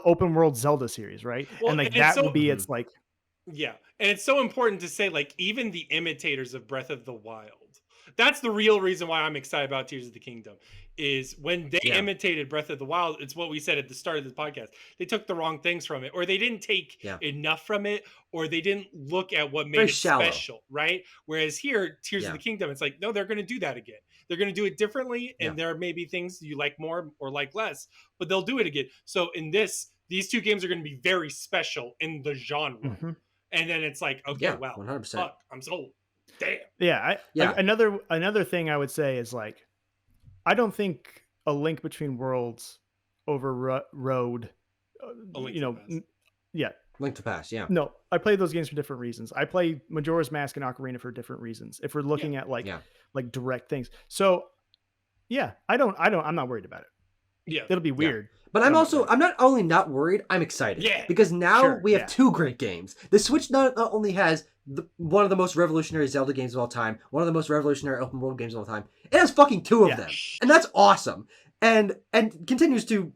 open world Zelda series, right? Well, and like that will be its like. Yeah, and it's so important to say, like, even the imitators of Breath of the Wild. That's the real reason why I'm excited about Tears of the Kingdom, is when they imitated Breath of the Wild, it's what we said at the start of the podcast. They took the wrong things from it, or they didn't take enough from it, or they didn't look at what made it special, right? Whereas here, Tears of the Kingdom, it's like, no, they're going to do that again. They're going to do it differently, and there may be things you like more or like less, but they'll do it again. So in these two games are going to be very special in the genre. And then it's like, okay, wow, 100%. Fuck, I'm sold. Damn. Yeah. Another thing I would say is like, I don't think A Link Between Worlds overrode, Link to Pass. Yeah. No, I played those games for different reasons. I play Majora's Mask and Ocarina for different reasons. If we're looking at like direct things. So I'm not worried about it. Yeah. It'll be weird. But I'm not only not worried, I'm excited. Yeah. Because now we have two great games. The Switch not only has one of the most revolutionary Zelda games of all time, one of the most revolutionary open world games of all time, it has fucking two of them. And that's awesome. And continues to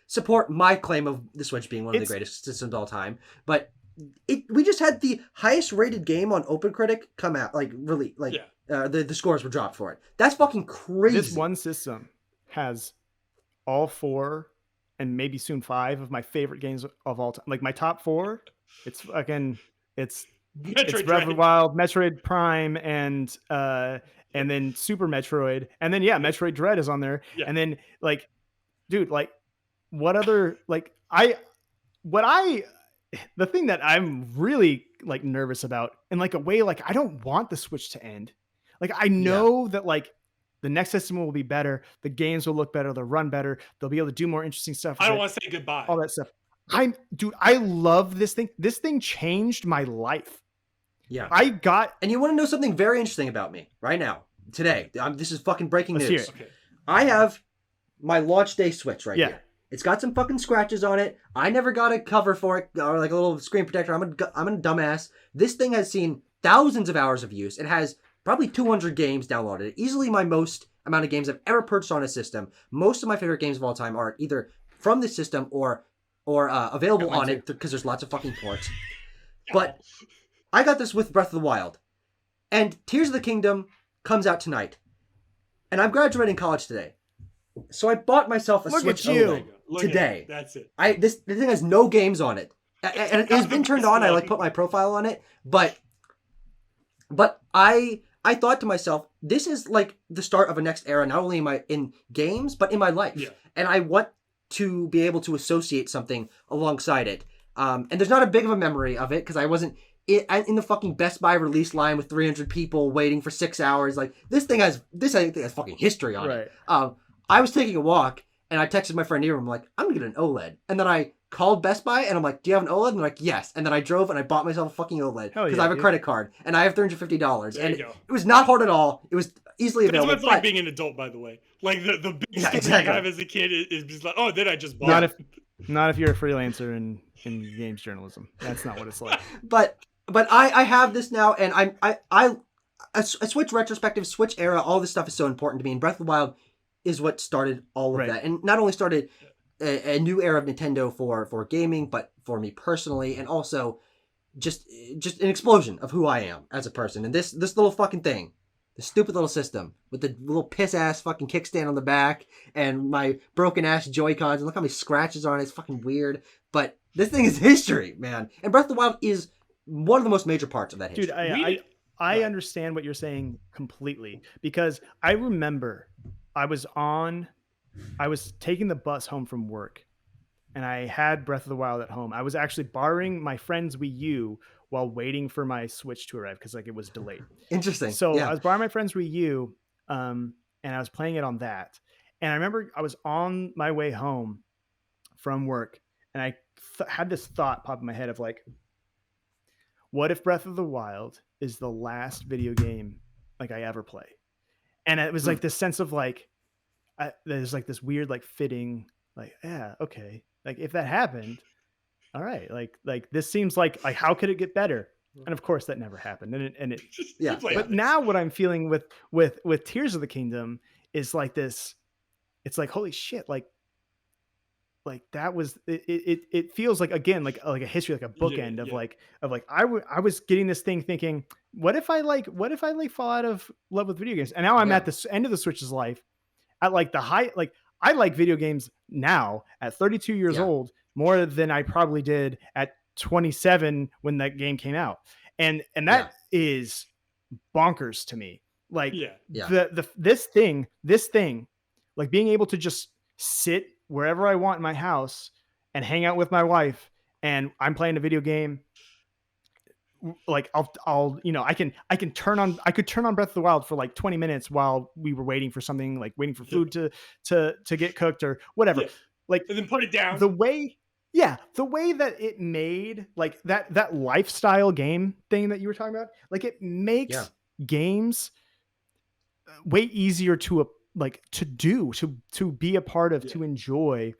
support my claim of the Switch being one of the greatest systems of all time. But we just had the highest rated game on OpenCritic come out, like really, like the scores were dropped for it. That's fucking crazy. This one system has all 4 and maybe soon 5 of my favorite games of all time. Like my top 4, it's fucking it's Breath of the Wild, Metroid Prime, and then Super Metroid, and then Metroid Dread is on there, and then like, dude, like, what other like the thing that I'm really like nervous about in like a way, like I don't want the Switch to end. Like I know that like the next system will be better, the games will look better, they'll run better, they'll be able to do more interesting stuff. I don't want to say goodbye. All that stuff. I love this thing. This thing changed my life. Yeah. And you want to know something very interesting about me right now, today? This is fucking breaking news. Okay. I have my launch day Switch right here. It's got some fucking scratches on it. I never got a cover for it, or like a little screen protector. I'm a dumbass. This thing has seen thousands of hours of use. It has probably 200 games downloaded. Easily my most amount of games I've ever purchased on a system. Most of my favorite games of all time are either from the system or available on it, because there's lots of fucking ports. But I got this with Breath of the Wild. And Tears of the Kingdom comes out tonight. And I'm graduating college today. So I bought myself a Switch OLED today. That's it. The thing has no games on it. And it has been turned on. I like put my profile on it. But I thought to myself, this is like the start of a next era, not only in games, but in my life. Yeah. And I want to be able to associate something alongside it. And there's not a big of a memory of it, because I wasn't in the fucking Best Buy release line with 300 people waiting for 6 hours. Like, I think has fucking history on it. I was taking a walk, and I texted my friend here. I'm like, I'm gonna get an OLED. And then I called Best Buy, and I'm like, do you have an OLED? And they're like, yes. And then I drove, and I bought myself a fucking OLED, because I have a credit card, and I have $350. And it was not hard at all. It was easily available. That's what it's like being an adult, by the way. Like, the biggest thing you have as a kid is just like, oh, then I just bought it. Not if you're a freelancer in games journalism. That's not what it's like. But I have this now, and a Switch retrospective, Switch era, all this stuff is so important to me. And Breath of the Wild is what started all of that, and not only started a new era of Nintendo for gaming, but for me personally, and also just an explosion of who I am as a person. And this little fucking thing, the stupid little system with the little piss ass fucking kickstand on the back and my broken ass Joy-Cons, and look how many scratches are on it. It's fucking weird, but this thing is history, man. And Breath of the Wild is one of the most major parts of that history. Dude, I understand what you're saying completely, because I remember I was taking the bus home from work, and I had Breath of the Wild at home. I was actually borrowing my friend's Wii U while waiting for my Switch to arrive, because like it was delayed. Interesting. So I was borrowing my friend's Wii U, and I was playing it on that. And I remember I was on my way home from work, and I had this thought pop in my head of like, what if Breath of the Wild is the last video game like I ever play? And it was like this sense of like, there's like this weird, like fitting, like, yeah, okay. Like if that happened, all right. Like this seems like how could it get better? And of course that never happened. And it yeah. But now what I'm feeling with Tears of the Kingdom is like this, it's like, holy shit. Like that was, it feels like, again, like a history, like a bookend of like I was getting this thing thinking, what if I fall out of love with video games? And now I'm at the end of the Switch's life at like the high, like I like video games now at 32 years old more than I probably did at 27 when that game came out. And that is bonkers to me. Like this thing, like being able to just sit wherever I want in my house and hang out with my wife, and I'm playing a video game. Like I'll I could turn on Breath of the Wild for like 20 minutes while we were waiting for something, like waiting for food to get cooked or whatever. Like, and then put it down. The way that it made like that lifestyle game thing that you were talking about, like it makes games way easier to be a part of, to enjoy,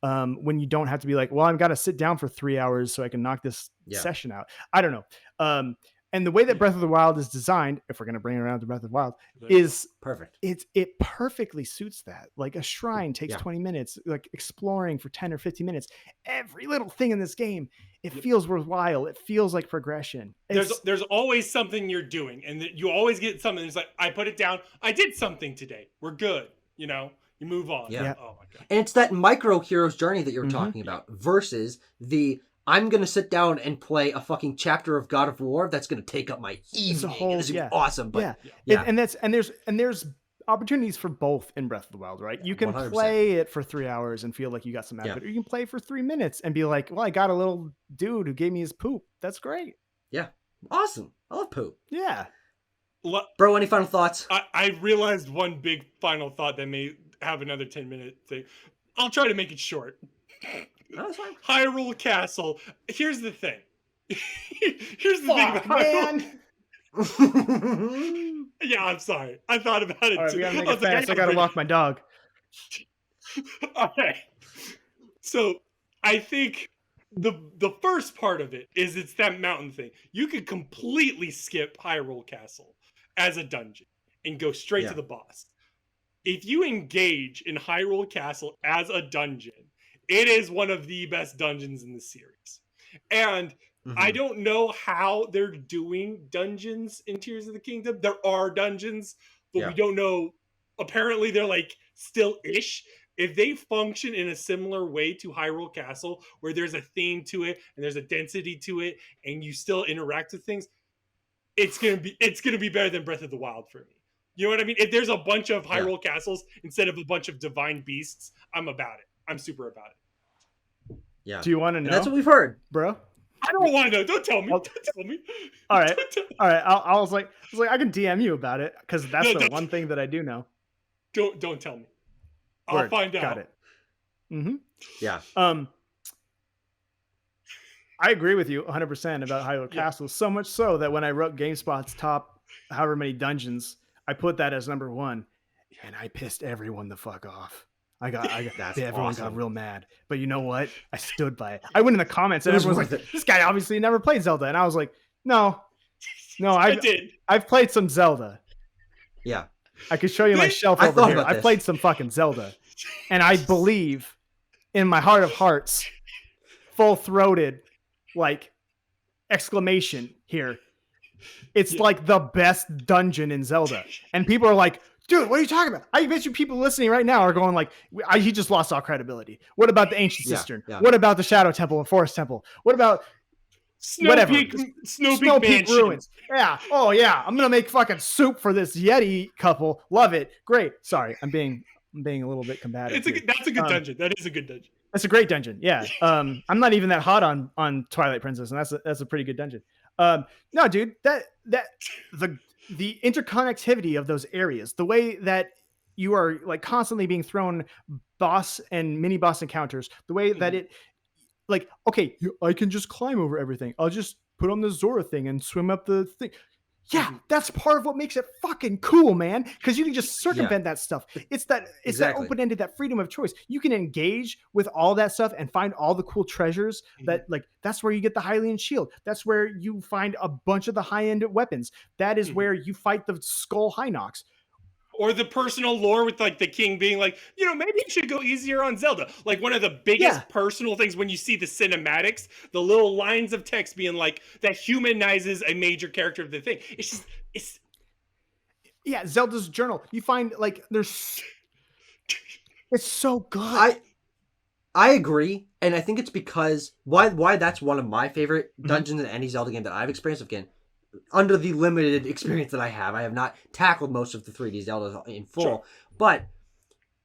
when you don't have to be like, well, I've got to sit down for 3 hours so I can knock this session out. I don't know. And the way that Breath of the Wild is designed, if we're going to bring it around to Breath of the Wild, is perfect. It perfectly suits that. Like a shrine takes 20 minutes, like exploring for 10 or 15 minutes. Every little thing in this game, it feels worthwhile. It feels like progression. There's always something you're doing, and you always get something. It's like, I put it down. I did something today. We're good. You know, you move on. Yeah. Oh my God. And it's that micro hero's journey that you're talking about versus the I'm going to sit down and play a fucking chapter of God of War that's going to take up my evening. It's going to be awesome. But And there's opportunities for both in Breath of the Wild, right? You can 100%. play it for 3 hours and feel like you got some out of it, or you can play for 3 minutes and be like, well, I got a little dude who gave me his poop. That's great. Yeah. Awesome. I love poop. Yeah. Bro, any final thoughts? I realized one big final thought that may have another 10-minute thing. I'll try to make it short. No, that's fine. Hyrule Castle. Here's the thing. Here's the thing about Hyrule. Yeah, I'm sorry. I thought about it All right, too. we gotta make it fast. I gotta walk my dog. Okay. So I think the first part of it is it's that mountain thing. You could completely skip Hyrule Castle as a dungeon and go straight to the boss. If you engage in Hyrule Castle as a dungeon, it is one of the best dungeons in the series. And I don't know how they're doing dungeons in Tears of the Kingdom. There are dungeons, but we don't know. Apparently, they're like still-ish. If they function in a similar way to Hyrule Castle, where there's a theme to it and there's a density to it, and you still interact with things, it's gonna be better than Breath of the Wild for me. You know what I mean? If there's a bunch of Hyrule Castles instead of a bunch of divine beasts, I'm about it. I'm super about it. Yeah. Do you want to know? And that's what we've heard, bro. I don't want to know. Don't tell me. Don't tell me. All right. All right. I was like, I can DM you about it because that's the one thing that I do know. Don't tell me. I'll find out. Got it. Mm-hmm. Yeah. I agree with you 100% about Hyrule Castle. So much so that when I wrote GameSpot's top however many dungeons, I put that as number 1, and I pissed everyone the fuck off. Everyone got real mad. But you know what? I stood by it. I went in the comments and everyone was like, this guy obviously never played Zelda. And I was like, no, I did. I've played some Zelda. Yeah. I could show you my shelf over here. I played some fucking Zelda. And I believe in my heart of hearts, full-throated, like, exclamation here. It's like the best dungeon in Zelda. And people are like, dude, what are you talking about? I bet you people listening right now are going like, he just lost all credibility. What about the Ancient Cistern? Yeah. What about the Shadow Temple and Forest Temple? What about Snow Peak Ruins? Yeah. Oh yeah. I'm gonna make fucking soup for this Yeti couple. Love it. Great. Sorry, I'm being a little bit combative. That's a good dungeon. That is a good dungeon. That's a great dungeon. Yeah. I'm not even that hot on Twilight Princess, and that's a pretty good dungeon. No, dude, the interconnectivity of those areas, the way that you are like constantly being thrown boss and mini boss encounters, the way that it like, okay, I can just climb over everything. I'll just put on the Zora thing and swim up the thing. Yeah, that's part of what makes it fucking cool, man. Because you can just circumvent that stuff. It's that open-ended, that freedom of choice. You can engage with all that stuff and find all the cool treasures. That's where you get the Hylian shield. That's where you find a bunch of the high-end weapons. That is where you fight the Skull Hinox. Or the personal lore with like the king being like, maybe you should go easier on Zelda. Like one of the biggest personal things when you see the cinematics, the little lines of text being like that humanizes a major character of the thing. It's Zelda's journal. You find like it's so good. I agree, and I think it's because why that's one of my favorite dungeons in any Zelda game that I've experienced. Again, under the limited experience that I have not tackled most of the 3D Zelda in full, but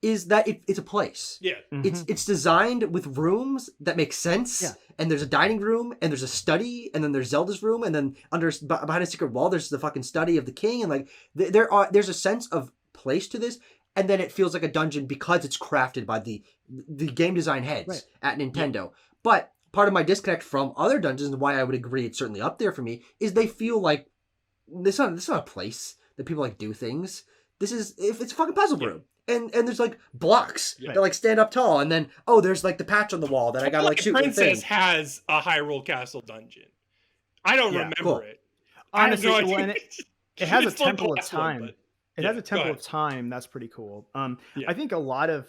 is that it's a place. Yeah. Mm-hmm. It's designed with rooms that make sense. Yeah. And there's a dining room, and there's a study, and then there's Zelda's room, and then behind a secret wall, there's the fucking study of the king, and like there's a sense of place to this, and then it feels like a dungeon because it's crafted by the game design heads at Nintendo. Yeah. But part of my disconnect from other dungeons, and why I would agree it's certainly up there for me, is they feel like this is not a place that people like do things. It's a fucking puzzle room. And there's like blocks that like stand up tall, and then there's like the patch on the wall that I gotta like shoot. Princess has a Hyrule Castle dungeon. I don't remember it. I have honestly, no well, idea. and it has a It's the temple of last one, time. but- It yeah, has a go temple ahead. of time. That's pretty cool. Yeah. I think a lot of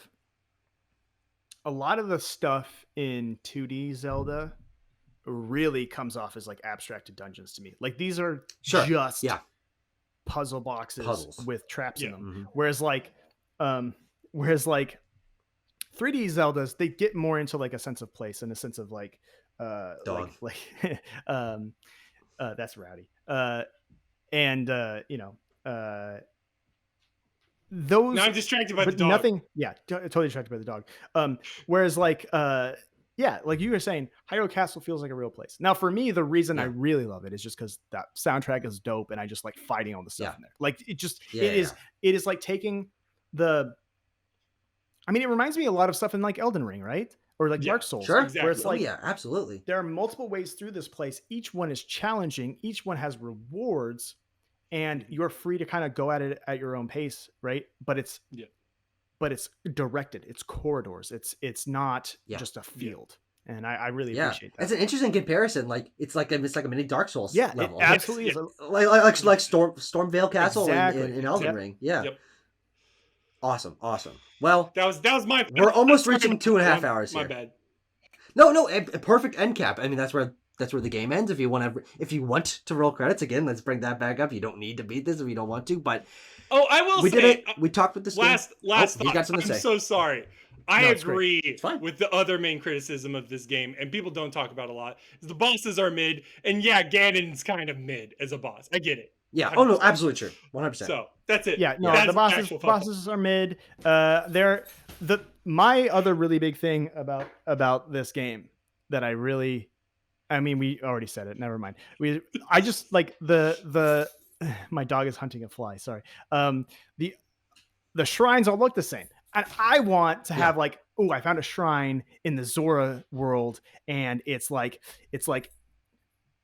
the stuff in 2D Zelda really comes off as like abstracted dungeons to me. Like these are Sure. just Yeah. puzzle boxes Puzzles. with traps in Yeah. them. Mhm. Whereas like 3D Zeldas, they get more into like a sense of place and a sense of like Dog. like that's rowdy. And you know, those Now I'm distracted by the but dog. nothing, yeah, totally distracted by the dog. Whereas like yeah, like you were saying, Hyrule Castle feels like a real place. Now, for me, the reason I Yeah. really love it is just because that soundtrack is dope, and I just like fighting all the stuff Yeah. in there. Like it just, Yeah, it is like taking the. I mean, it reminds me a lot of stuff in like Elden Ring, right? Or like Yeah, Dark Souls, Sure. Exactly. where it's Oh like yeah, absolutely. there are multiple ways through this place. Each one is challenging. Each one has rewards, and you're free to kind of go at it at your own pace, right? But it's directed. It's corridors. It's not Yeah. just a field. And I really Yeah, appreciate that. it's an interesting comparison. Like it's like a mini Dark Souls Yeah, level. it absolutely is. Like Stormvale Castle Exactly. in Elden Yep. Ring. Yeah. Yep. Awesome. Well, That was my. We're almost sorry, reaching 2.5 hours My here. bad. no, a perfect end cap. I mean, that's where the game ends. If you want to roll credits again, let's bring that back up. You don't need to beat this if you don't want to, but Oh, I will we say. did it. We talked with this Last game. thought. You got something to I'm say? so sorry. I No, it's great. agree It's fine. with the other main criticism of this game, and people don't talk about a lot. Is the bosses are mid, and yeah, Ganon's kind of mid as a boss. I get it. Yeah. Oh no, absolutely true. 100%. So that's it. Yeah, no, That's the actual fun. bosses are mid. My other really big thing about this game that I mean, we already said it. Never mind. I just like the my dog is hunting a fly. Sorry. The shrines all look the same, and I want to have like, oh, I found a shrine in the Zora world, and it's like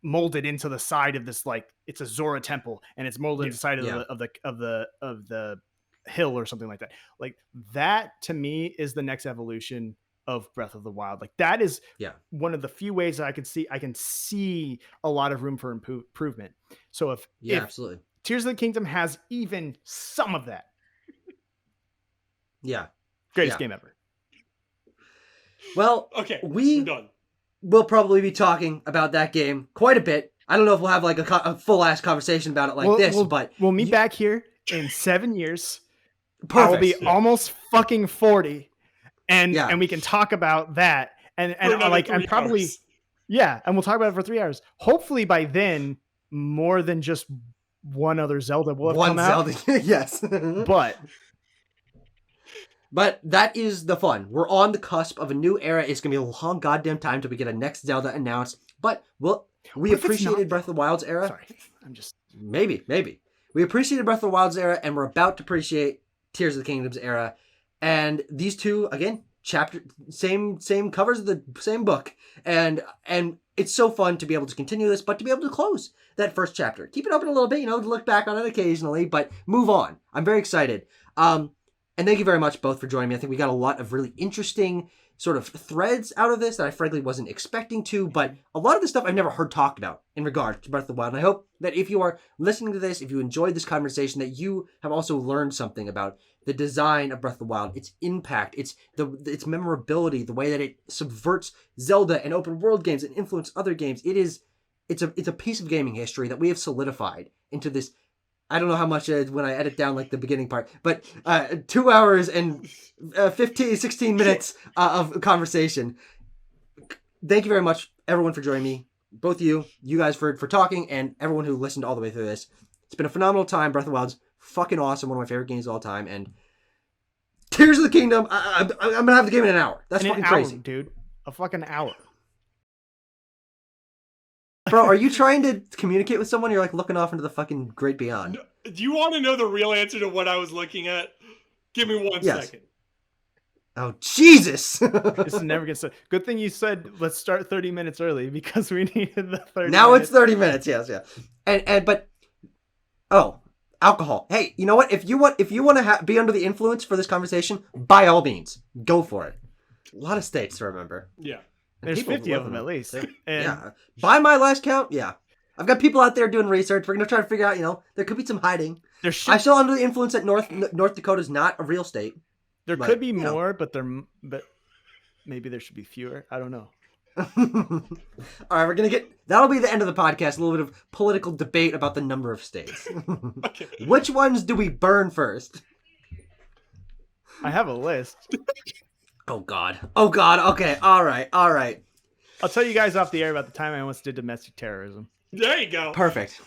molded into the side of this, like it's a Zora temple, and it's molded into the side of the hill or something like that. Like that to me is the next evolution of Breath of the Wild. Like that is one of the few ways that I can see a lot of room for improvement. So if absolutely. Tears of the Kingdom has even some of that, greatest game ever. Well, Okay, we're done. We'll probably be talking about that game quite a bit. I don't know if we'll have like a full ass conversation about it but we'll meet back here in 7 years. perfect. I will be almost fucking 40, and Yeah. we can talk about that and For another like 3 and probably hours. and we'll talk about it for 3 hours. Hopefully by then, more than just one other Zelda will have come out. Yes. But that is the fun. We're on the cusp of a new era. It's gonna be a long goddamn time till we get a next Zelda announced. But we What if it's appreciated not, Breath of the Wild's era. Sorry, I'm just Maybe. We appreciated Breath of the Wild's era, and we're about to appreciate Tears of the Kingdom's era. And these two, again, same covers of the same book. And it's so fun to be able to continue this, but to be able to close that first chapter. Keep it open a little bit, to look back on it occasionally, but move on. I'm very excited. And thank you very much both for joining me. I think we got a lot of really interesting sort of threads out of this that I frankly wasn't expecting to, but a lot of the stuff I've never heard talked about in regard to Breath of the Wild. And I hope that if you are listening to this, if you enjoyed this conversation, that you have also learned something about the design of Breath of the Wild, its impact, its memorability, the way that it subverts Zelda and open world games and influence other games. It's a piece of gaming history that we have solidified into this. I don't know how much when I edit down like the beginning part, but 2 hours and 16 minutes of conversation. Thank you very much, everyone, for joining me. Both you guys for talking, and everyone who listened all the way through this. It's been a phenomenal time. Breath of the Wild's fucking awesome. One of my favorite games of all time. And Tears of the Kingdom, I'm going to have the game in an hour. That's fucking crazy. dude. A fucking hour. Bro, are you trying to communicate with someone? You're like looking off into the fucking great beyond. No, do you want to know the real answer to what I was looking at? Give me 1 second. Oh, Jesus! This is never gonna start. Good thing you said let's start 30 minutes early because we needed the 30 Now minutes. it's 30 minutes, yes, yeah. But alcohol. Hey, you know what? If you want to be under the influence for this conversation, by all means, go for it. A lot of states to remember. Yeah. And There's people 50 of live them in at least. too. And Yeah. By my last count, yeah. I've got people out there doing research. We're gonna try to figure out. You know, there could be some hiding. There should I'm still under the influence that North Dakota is not a real state. there but, could be you know. more, but maybe there should be fewer. I don't know. All right, that'll be the end of the podcast. A little bit of political debate about the number of states. Okay. Which ones do we burn first? I have a list. Oh God. Okay. All right. I'll tell you guys off the air about the time I once did domestic terrorism. There you go. Perfect.